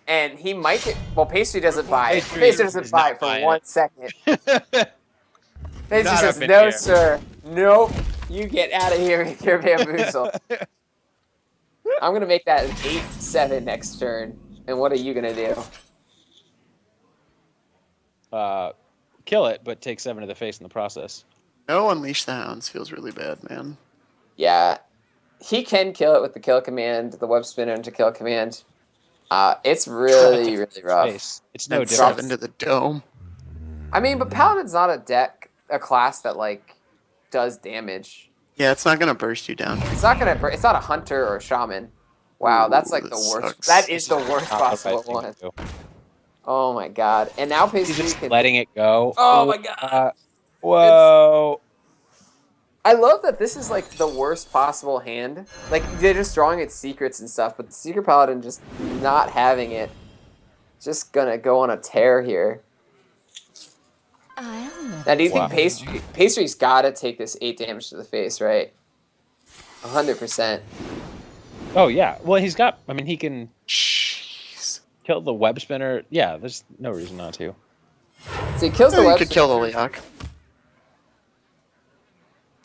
And he might get. Well, Pastry doesn't buy it. Pastry Pastry doesn't is buy not it for buying 1 it. second. Pastry Not says, up in no, here." sir. Nope. You get out of here with your bamboozle. I'm going to make that an 8/7 next turn. And what are you going to do? Kill it, but take 7 to the face in the process. No, Unleash the Hounds feels really bad, man. Yeah. He can kill it with the kill command, the web spinner into kill command. It's really, really rough. Face. It's no And different. 7 to the dome. I mean, but Paladin's not a class that, does damage. Yeah, it's not gonna burst you down. It's not a hunter or a shaman. Wow, that's Ooh, the that worst. sucks. That is the worst Not possible the best thing one. to do. Oh my god. And now He's Pastry just can... letting it go. Oh my god. Whoa. I love that this is the worst possible hand. They're just drawing its secrets and stuff, but the Secret Paladin just not having it. Just gonna go on a tear here. Now, do you think Pastry's gotta take this 8 damage to the face, right? 100%. Oh, yeah. Well, he can Jeez. kill the web spinner. Yeah, there's no reason not to. So he kills the You web could kill the Leok.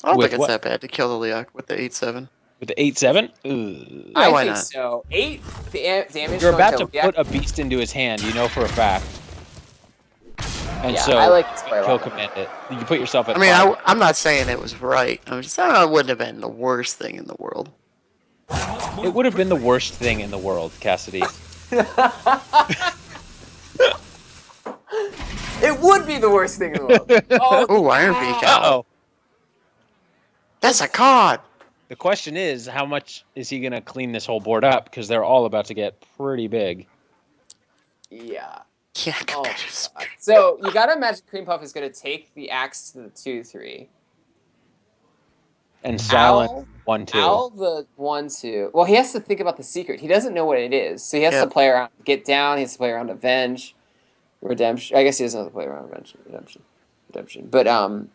I don't With think it's what? that bad to kill the Leok with the 8/7. With the 8/7? Yeah, I why think not? so. 8 damage. You're about to going put a beast into his hand, you know for a fact. And Yeah, so, I like this play a kill lot. command it. You put yourself at I mean, 5. I'm not saying it was right. I'm just saying it wouldn't have been the worst thing in the world. It would have been the worst thing in the world, Cassidy. It would be the worst thing in the world. Oh, Ooh, Iron Beak. Uh-oh. That's a card. The question is, how much is he going to clean this whole board up? Because they're all about to get pretty big. yeah. Yeah, Oh, competitive spirit. so you gotta imagine Cream Puff is gonna take the axe to the 2-3. And silent Owl, 1-2. Owl the 1-2. Well, he has to think about the secret. He doesn't know what it is, so he has to Yep. play around, get down. He has to play around Avenge, Redemption. I guess he doesn't have to play around Redemption. But all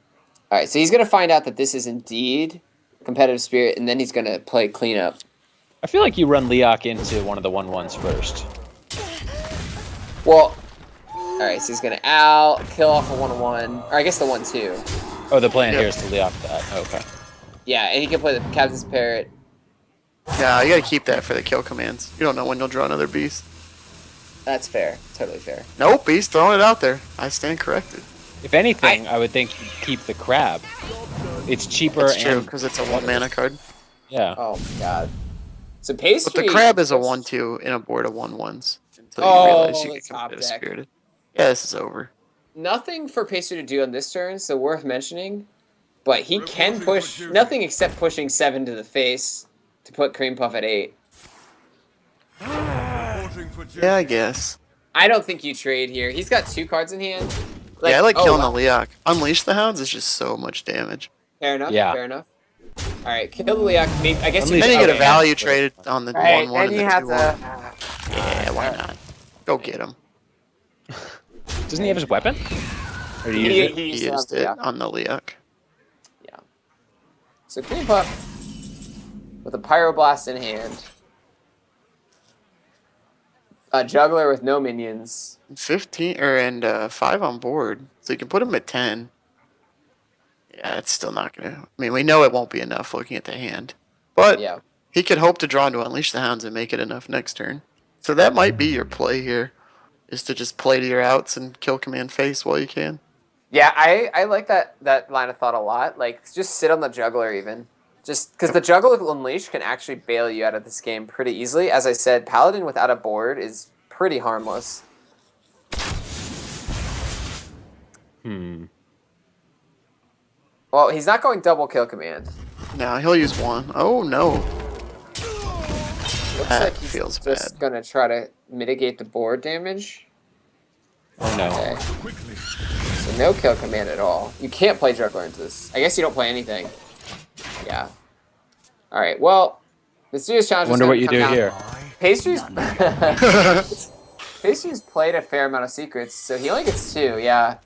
right. So he's gonna find out that this is indeed competitive spirit, and then he's gonna play cleanup. I feel like you run Leok into one of the 1-1s first. Well, all right. So he's gonna kill off a 1-1, or I guess the 1-2. Oh, the plan here is to Leok that. Okay. Yeah, and he can play the Captain's Parrot. Yeah, you gotta keep that for the kill commands. You don't know when you'll draw another beast. That's fair. Totally fair. Nope, he's throwing it out there. I stand corrected. If anything, I would think you'd keep the crab. It's cheaper That's true, and because it's a 1-mana card. yeah. Oh my god. So Pastry. But the crab is a 1-2 in a board of 1-1s. Until you realize you get top competitive deck. spirited. Yeah, this is over. Nothing for Pastry to do on this turn, so worth mentioning. But he can push nothing except pushing 7 to the face to put Cream Puff at 8. Yeah, I guess. I don't think you trade here. He's got 2 cards in hand. Yeah, I like killing wow. the Leok. Unleash the Hounds is just so much damage. Fair enough. Yeah. Fair enough. All right, kill the Leok. I guess Then you get a okay. value traded on the 1-1 Right, and you the have 2-1. to. Yeah, why not? Go get him. Doesn't he have his weapon? Or do you use it? He used to used have it Leok. on the Leok. Yeah. So Cream Puff with a Pyroblast in hand. A Juggler with no minions. 15 and 5 on board, so you can put him at 10. Yeah, it's still not gonna. I mean, we know it won't be enough looking at the hand, but Yeah. he could hope to draw into Unleash the Hounds and make it enough next turn. So that might be your play here, is to just play to your outs and kill command face while you can. Yeah, I like that line of thought a lot. Like, just sit on the Juggler even. Just because the Juggler with Unleash can actually bail you out of this game pretty easily. As I said, Paladin without a board is pretty harmless. Well, he's not going double kill command. Now he'll use 1. Oh no, Looks that like he's feels just bad. gonna try to mitigate the board damage. Oh no. Okay. So no kill command at all. You can't play Juggler into this. I guess you don't play anything. Yeah. All right. Well, the serious challenge. Wonder what you do here. Pastry's Pastry's played a fair amount of secrets, so he only gets 2. Yeah.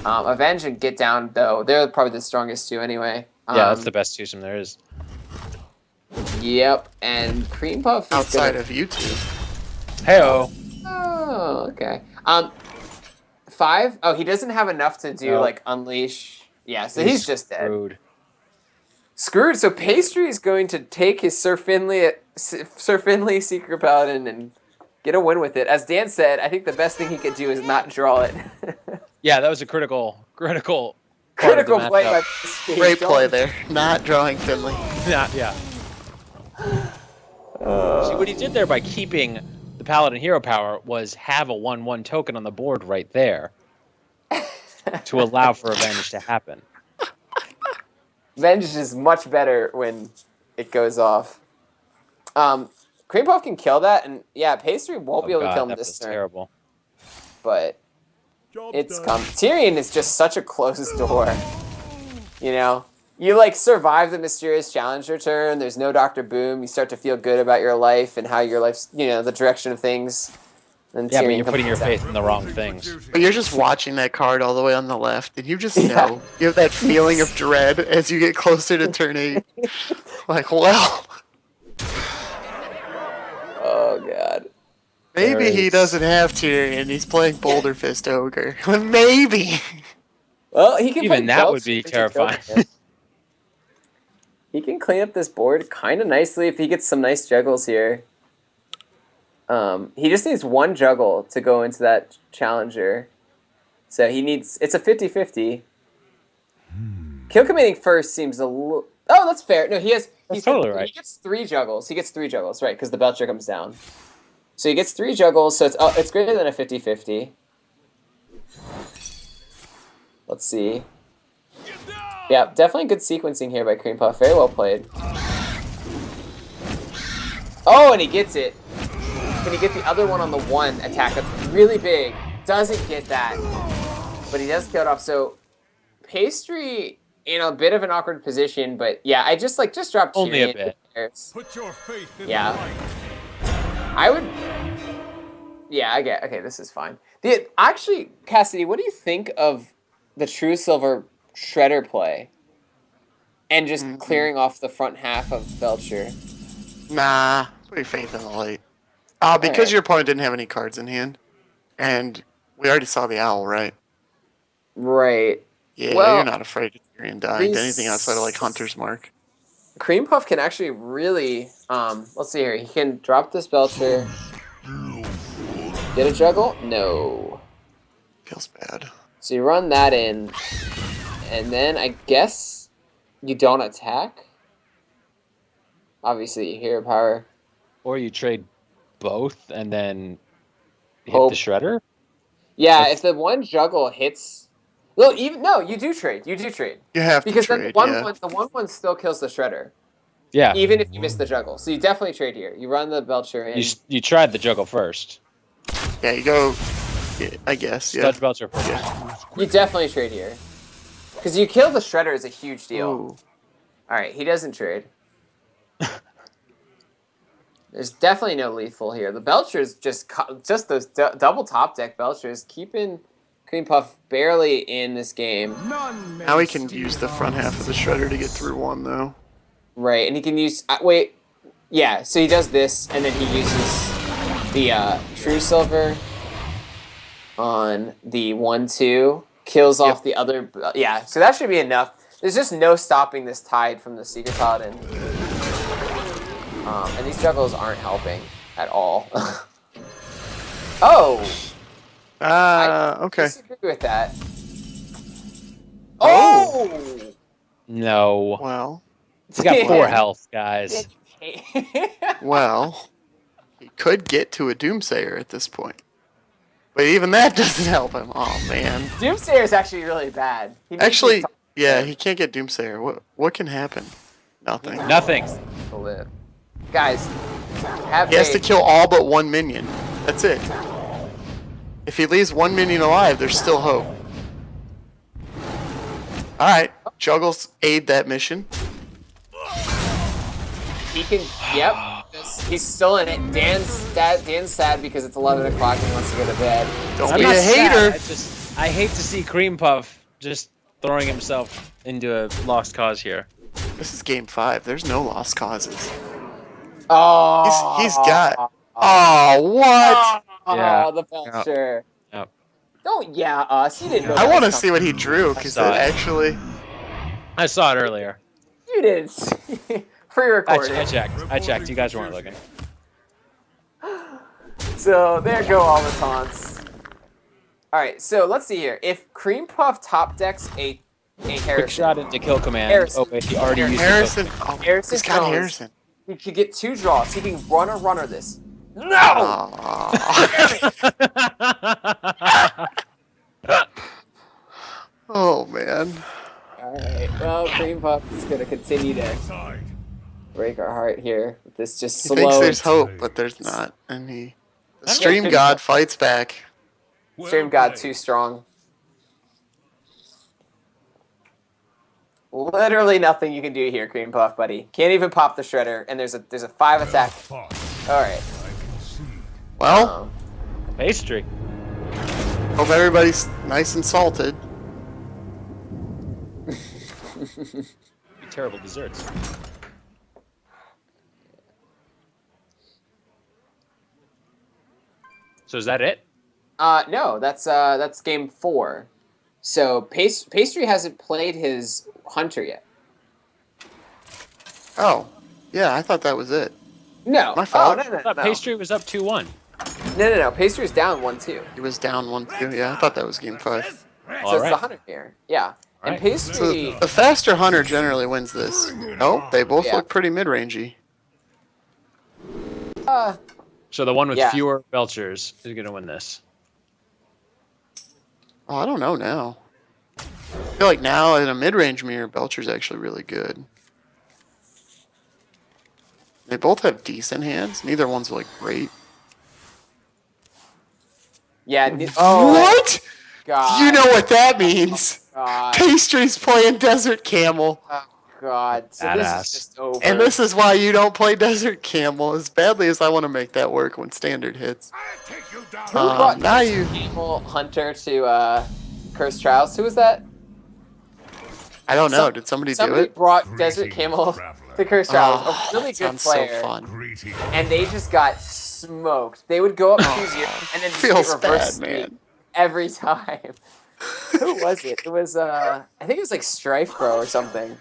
Avenge and Get Down though, they're probably the strongest 2 anyway. Yeah, that's the best twosome there is. Yep. And Cream Puff is Outside gonna... of you two. Hey-oh. Oh, okay. 5. Oh, he doesn't have enough to do like Unleash. Yeah, so he's just dead. Screwed. Screwed. So Pastry is going to take his Sir Finley Secret Paladin and get a win with it. As Dan said, I think the best thing he could do is not draw it. Yeah, that was a critical part of the play by matchup. Pastry. Great play there. Not drawing Finley. Yeah. See, what he did there by keeping the Paladin hero power was have a 1/1 token on the board right there to allow for Avenge to happen. Avenge is much better when it goes off. Cream Puff can kill that, and yeah, Pastry won't be able to kill him that this was turn. terrible. But it's come. Tyrion is just such a closed door. You know, you like survive the mysterious challenger turn. There's no Dr. Boom. You start to feel good about your life and how your life's, the direction of things. Then Yeah, but Tyrion you're putting your comes faith in the wrong things. But you're just watching that card all the way on the left, and you just know. You have that feeling of dread as you get closer to turn 8. Like, well, Oh god. maybe he doesn't have Tyrion. He's playing Boulder Fist Ogre. Maybe. Well, he can Even play that Belch would be to kill terrifying. him. He can clean up this board kind of nicely if he gets some nice juggles here. He just needs 1 juggle to go into that challenger. So he needs... It's a 50-50. Kill committing first seems a little... Oh, that's fair. No, he's totally right. He gets 3 juggles. He gets 3 juggles, right, because the Belcher comes down. So he gets 3 juggles, so it's greater than a 50-50. Let's see. Yeah, definitely good sequencing here by Cream Puff. Very well played. Oh, and he gets it. Can he get the other one on the 1 attack? That's really big. doesn't get that, but he does kill it off. So Pastry in a bit of an awkward position, but yeah, I just dropped Only a Tyrion. bit. Put your faith in Yeah. the light. I would. Yeah, I get. Okay, this is fine. Actually, Cassidy, what do you think of the True Silver Shredder play? And just clearing off the front half of Belcher. Nah, put your faith in the light. Because Alright. your opponent didn't have any cards in hand, and we already saw the owl, right? Right. Yeah, Well, you're not afraid of Tyrion dying to anything outside of like Hunter's Mark. Cream Puff can actually really, let's see here. He can drop this Belcher. Get a juggle? No. Feels bad. So you run that in, and then I guess you don't attack. Obviously, you hero power. Or you trade both and then hit Hope. the shredder. Yeah, if the one juggle hits, no, you do trade. You do trade You have to because trade, then the yeah. one still kills the shredder, Yeah. even if you miss the juggle. So you definitely trade here. You run the Belcher in. You tried the juggle first. Yeah, you go. Yeah, I guess. Yeah. Sludge Belcher first. You definitely trade here because you kill the shredder is a huge deal. Ooh. All right, he doesn't trade. There's definitely no lethal here. The Belchers just those double top deck Belchers keeping Cream Puff barely in this game. None may Now he can steal use the our front half of the shredder to get through one, though. Right, and he can use wait, yeah. So he does this, and then he uses the True Silver on the 1/2, kills off the other. Yeah, so that should be enough. There's just no stopping this tide from the Secret Paladin. And these juggles aren't helping at all. Oh! Okay. I disagree with that. Oh! No. Well, He's got 4 Yeah. health, guys. well, he could get to a Doomsayer at this point. But even that doesn't help him. Oh, man. Doomsayer is actually really bad. He needs Actually, to yeah, he can't get Doomsayer. What can happen? Nothing. Nothing. live. Guys, have He has to faith. kill all but one minion. That's it. If he leaves one minion alive, there's still hope. Alright, Juggles aid that mission. He can. Yep. He's still in it. Dan's sad because it's 11 o'clock and he wants to go to bed. Don't I'm be not a hater. sad. I hate to see Cream Puff just throwing himself into a lost cause here. This is game 5. There's no lost causes. Oh. He's got. Oh, what? Oh, Yeah. the Belcher. Yep. Don't us. You didn't know. I that want to was see what he drew because saw that it. actually. I saw it earlier. You didn't see. Pre-recorded. I checked. You guys weren't looking. So there go all the taunts. All right, so let's see here. If Cream Puff top decks a Quick Harrison, shot into kill command. Harrison. Oh wait, he already used Harrison. Oh, Harrison he's got Jones. Harrison. he could get 2 draws. He can runner this. No. Aw. Oh man. All right. Well, Cream Puff is gonna continue to side. break our heart here. This just He slow. thinks there's hope, but there's not, and the Stream think- God fights back. Well Stream God played. too strong. Literally nothing you can do here, Cream Puff, buddy. Can't even pop the shredder, and there's a 5 attack. Fought, All right. I concede. Well, Pastry. hope everybody's nice and salted. Terrible desserts. So is that it? No, that's game 4. So Pastry hasn't played his Hunter yet. Oh, yeah, I thought that was it. No. My fault. Oh, no. I thought Pastry was up 2-1. No. Pastry's down 1-2. He was down 1-2. Yeah, I thought that was game 5. So All it's the right. Hunter here. Yeah. And Right. So Pastry. the faster hunter generally wins this. Oh, they both Yeah. look pretty mid-rangey. So the one with Yeah. fewer Belchers is going to win this. Oh, I don't know now. I feel like now in a mid-range mirror, Belcher's actually really good. They both have decent hands. Neither one's like great. Yeah. Oh, What? God. You know what that means. God. Pastry's playing Desert Camel. Oh, God. So this Badass. is just over. And this is why you don't play Desert Camel as badly as I want to make that work when standard hits. I'll take you down. Who brought now Desert you- Camel Hunter to Cursed Trials? Who was that? I don't know. Did somebody do Somebody it? brought Greetings, Desert Camel traveler. to Cursed Trials. Oh, A really that good sounds player. so fun. Greetings. And they just got smoked. They would go up 2-0 and then just Feels get reverse bad, sweep man. every time. Who was it? It was I think it was like Strife Pro or something.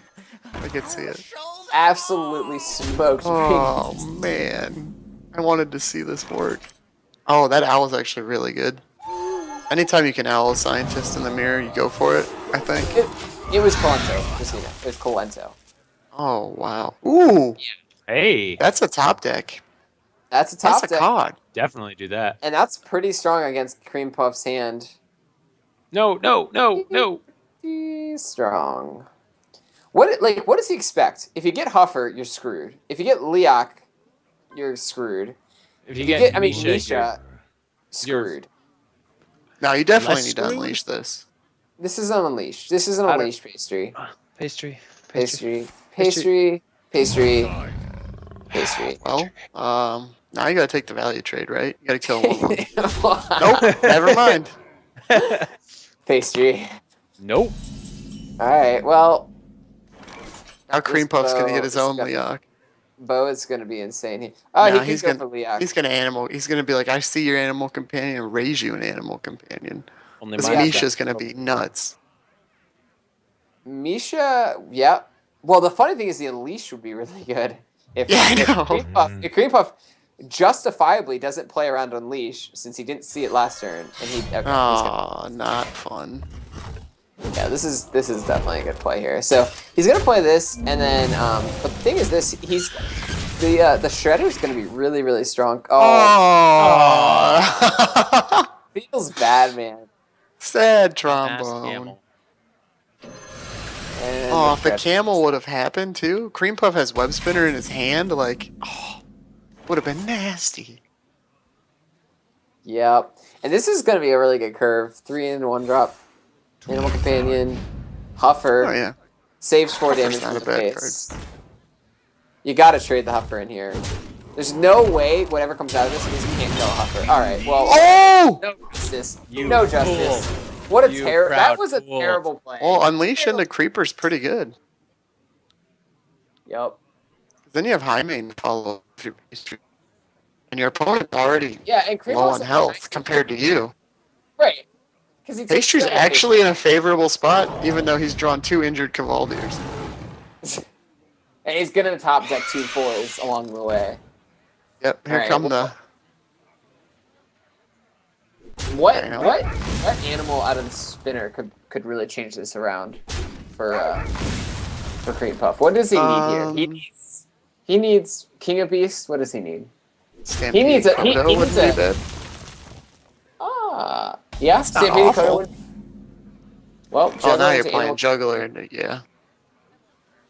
I could see it. Absolutely smoked. Oh man, I wanted to see this work. Oh, that owl is actually really good. Anytime you can owl a scientist in the mirror, you go for it. I think. It was Colento, just so you know. It was Colento. Oh wow. Ooh, Hey, that's a top deck. That's a top That's a deck. card. definitely do that. And that's pretty strong against Cream Puff's hand. No. Pretty strong. What does he expect? If you get Huffer, you're screwed. If you get Leok, you're screwed. If you If get, Misha, screwed. No, you definitely Less need to screwed? unleash this. This is an unleash. This is an I don't- unleash pastry. pastry. Pastry. Well, now you gotta take the value trade, right? You gotta kill one. Nope, never mind. Pastry. Nope. Alright, well, Now Cream Puff's gonna get his Bo own is Leok. Bo is going to be insane here. Oh, Nah, he he's could go gonna- for Leok. He's gonna animal. He's gonna be like, I see your animal companion, and raise you an animal companion. Only Because my Misha's gonna be nuts. Misha, yeah. Well, the funny thing is the unleash would be really good. If, Yeah, I if know. If Cream Puff justifiably doesn't play around unleash since he didn't see it last turn, and he's gonna, Aw, not fun. yeah, this is definitely a good play here. So he's gonna play this, and then but the thing is this, he's the Shredder's gonna be really strong. Oh, Oh, feels bad, man. sad Mass trombone. camel. And Oh, if the Shredder- camel would have happened too. Cream Puff has Web Spinner in his hand. Like, oh, would have been nasty. Yep. And this is gonna be a really good curve. 3 in 1 drop. Animal Companion, Huffer, Oh yeah. saves 4 Huffer's damage not from a the bad face. You gotta trade the Huffer in here. There's no way whatever comes out of this is you can't kill a Huffer. Alright, well, Oh! no justice. You No fool. justice. What a You terrible. That proud was a fool. terrible play. Well, Unleash into Creeper's pretty good. Yep. Then you have Jaime to follow if you're pastry. And your opponent's already Yeah, and Cream low Puff's on health compared to you. Right. Because Pastry's actually in a favorable spot, even though he's drawn 2 injured Cavaldiers. And he's gonna top deck 2 4s along the way. Yep, here Alright, come well- the... What Damn. what animal out of the spinner could really change this around for Cream Puff? What does he need here? He needs King of Beasts. What does he need? Stampede needs a- he Kodo needs wouldn't a- be bad. Yeah, not Stampede awful. Kodo would- Well, Oh, Juggler now you're into playing Animal- Juggler, and yeah.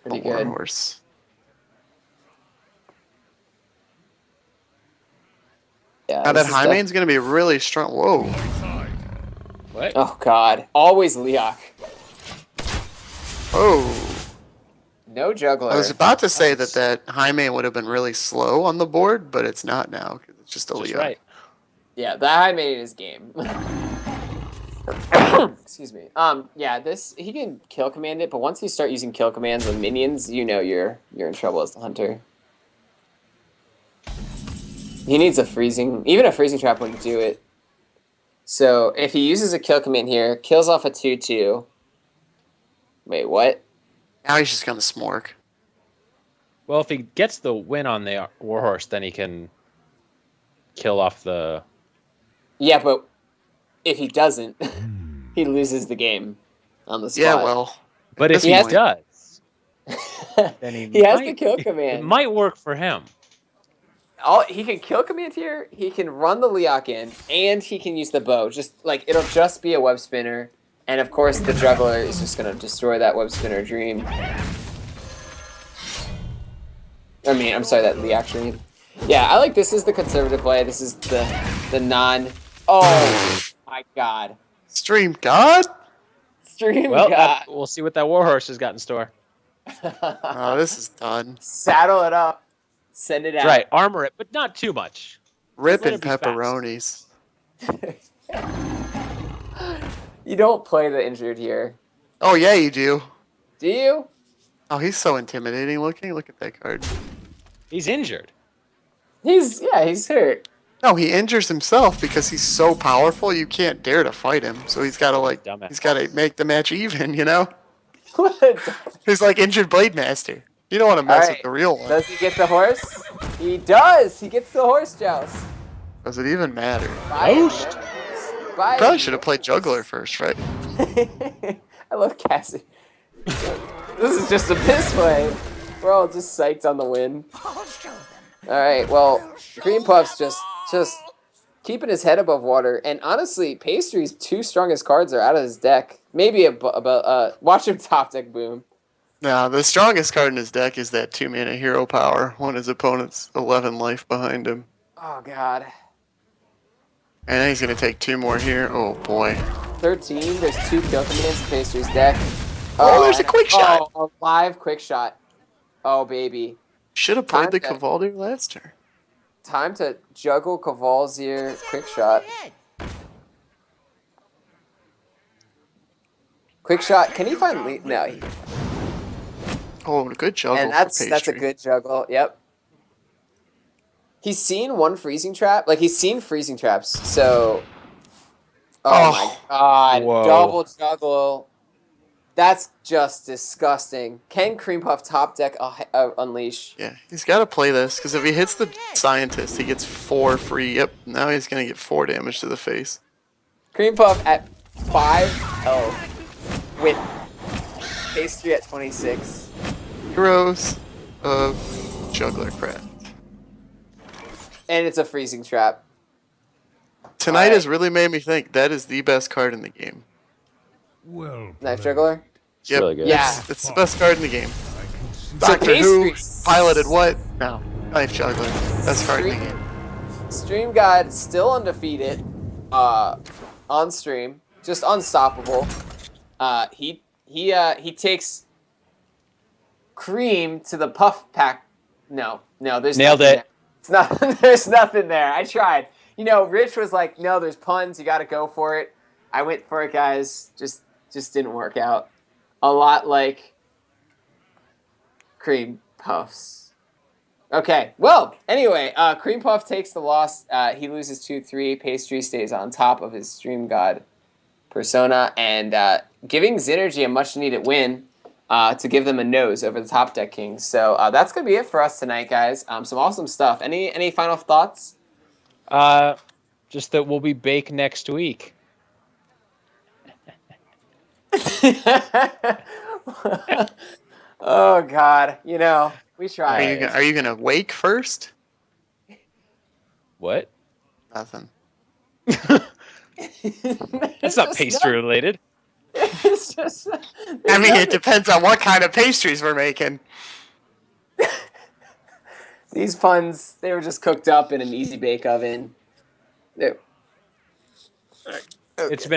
pretty The good. Warhorse. Yeah, Now this that is Hymane's gonna be really strong. Whoa. What? Oh God, always Leok. Oh. No Juggler. I was about to say that Jaime would have been really slow on the board, but it's not now because it's just a Just Leo. right. Yeah, that I made in his game. Excuse me. Yeah, he can kill command it, but once you start using kill commands on minions, you know you're in trouble as the hunter. He needs a freezing, even a freezing trap wouldn't do it. So if he uses a kill command here, kills off a 2/2. Wait, what? Now he's just gonna smork. Well, if he gets the win on the Warhorse, then he can kill off the... Yeah, but if he doesn't, he loses the game on the spot. Yeah, well. But if He he has- does, then he has the kill command. It might work for him. He can kill command here, he can run the Leok in, and he can use the bow. It'll just be a web spinner, and of course the juggler is just gonna destroy that web spinner dream. I'm sorry, that Leok dream. Yeah, I like this is the conservative play. This is the non Oh my God. Stream God? Stream Well, God. we'll see what that Warhorse has got in store. Oh, this is done. Saddle it up. Send it That's out. right. Armor it, but not too much. Let Ripping it be fast. pepperonis. You don't play the injured here. Oh, yeah, you do. Do you? Oh, he's so intimidating looking. Look at that card. He's injured. He's hurt. No, he injures himself because he's so powerful you can't dare to fight him. So he's got to Dumbass. he's got to make the match even, you know? What? He's like injured Blade Master. You don't want to mess Alright. with the real one. Does he get the horse? He does. He gets the horse joust. Does it even matter? Ghost. Probably should have played Juggler first, right? I love Cassie. This is just a piss play. We're all just psyched on the win. Alright, well, Green Puff's just keeping his head above water. And honestly, Pastry's two strongest cards are out of his deck. Maybe watch him top deck Boom. Now, the strongest card in his deck is that 2-mana Hero Power when his opponent's 11 life behind him. Oh, God. And then he's going to take 2 more here. Oh, boy. 13. There's 2 kill commands in Pastry's deck. Oh, there's a quick shot. Oh, a live quick shot. Oh, baby. Should have played the Time to- Cavaldi last turn. Time to juggle Cavalzier quick shot. Quick shot. Can he find lead? No. Oh, good juggle And that's for a Pastry. good juggle. Yep. He's seen one freezing trap. Like he's seen freezing traps. So. Oh my God! Whoa. Double juggle. That's just disgusting. Can Cream Puff top deck unleash? Yeah, he's got to play this, because if he hits the Scientist, he gets 4 free. Yep, now he's going to get 4 damage to the face. Cream Puff at 5 health with Pastry at 26. Heroes of Juggler Craft. And it's a freezing trap. Tonight Alright. has really made me think that is the best card in the game. Well Knife played. Juggler? It's really good. Yeah. It's the best card in the game. I can see So Doctor Who Pastry- piloted what? No. Knife Juggler. Best card in the game. Stream God still undefeated on stream, just unstoppable. He takes Cream to the Puff Pack. No, there's Nailed nothing it. There. It's not. There's nothing there. I tried. You know, Rich was like, "No, there's puns. You got to go for it." I went for it, guys. Just didn't work out. A lot like Cream Puffs. Okay, well, anyway, Cream Puff takes the loss. He loses 2-3. Pastry stays on top of his Stream God persona and giving Xynergy a much-needed win to give them a nose over the top deck Kings. So that's going to be it for us tonight, guys. Some awesome stuff. Any final thoughts? Just that we'll be baked next week. Oh, God. You know, we tried. Are you gonna wake first? What? Nothing. That's not pastry related. It's just. I mean, it depends on what kind of pastries we're making. These puns, they were just cooked up in an easy bake oven. It's been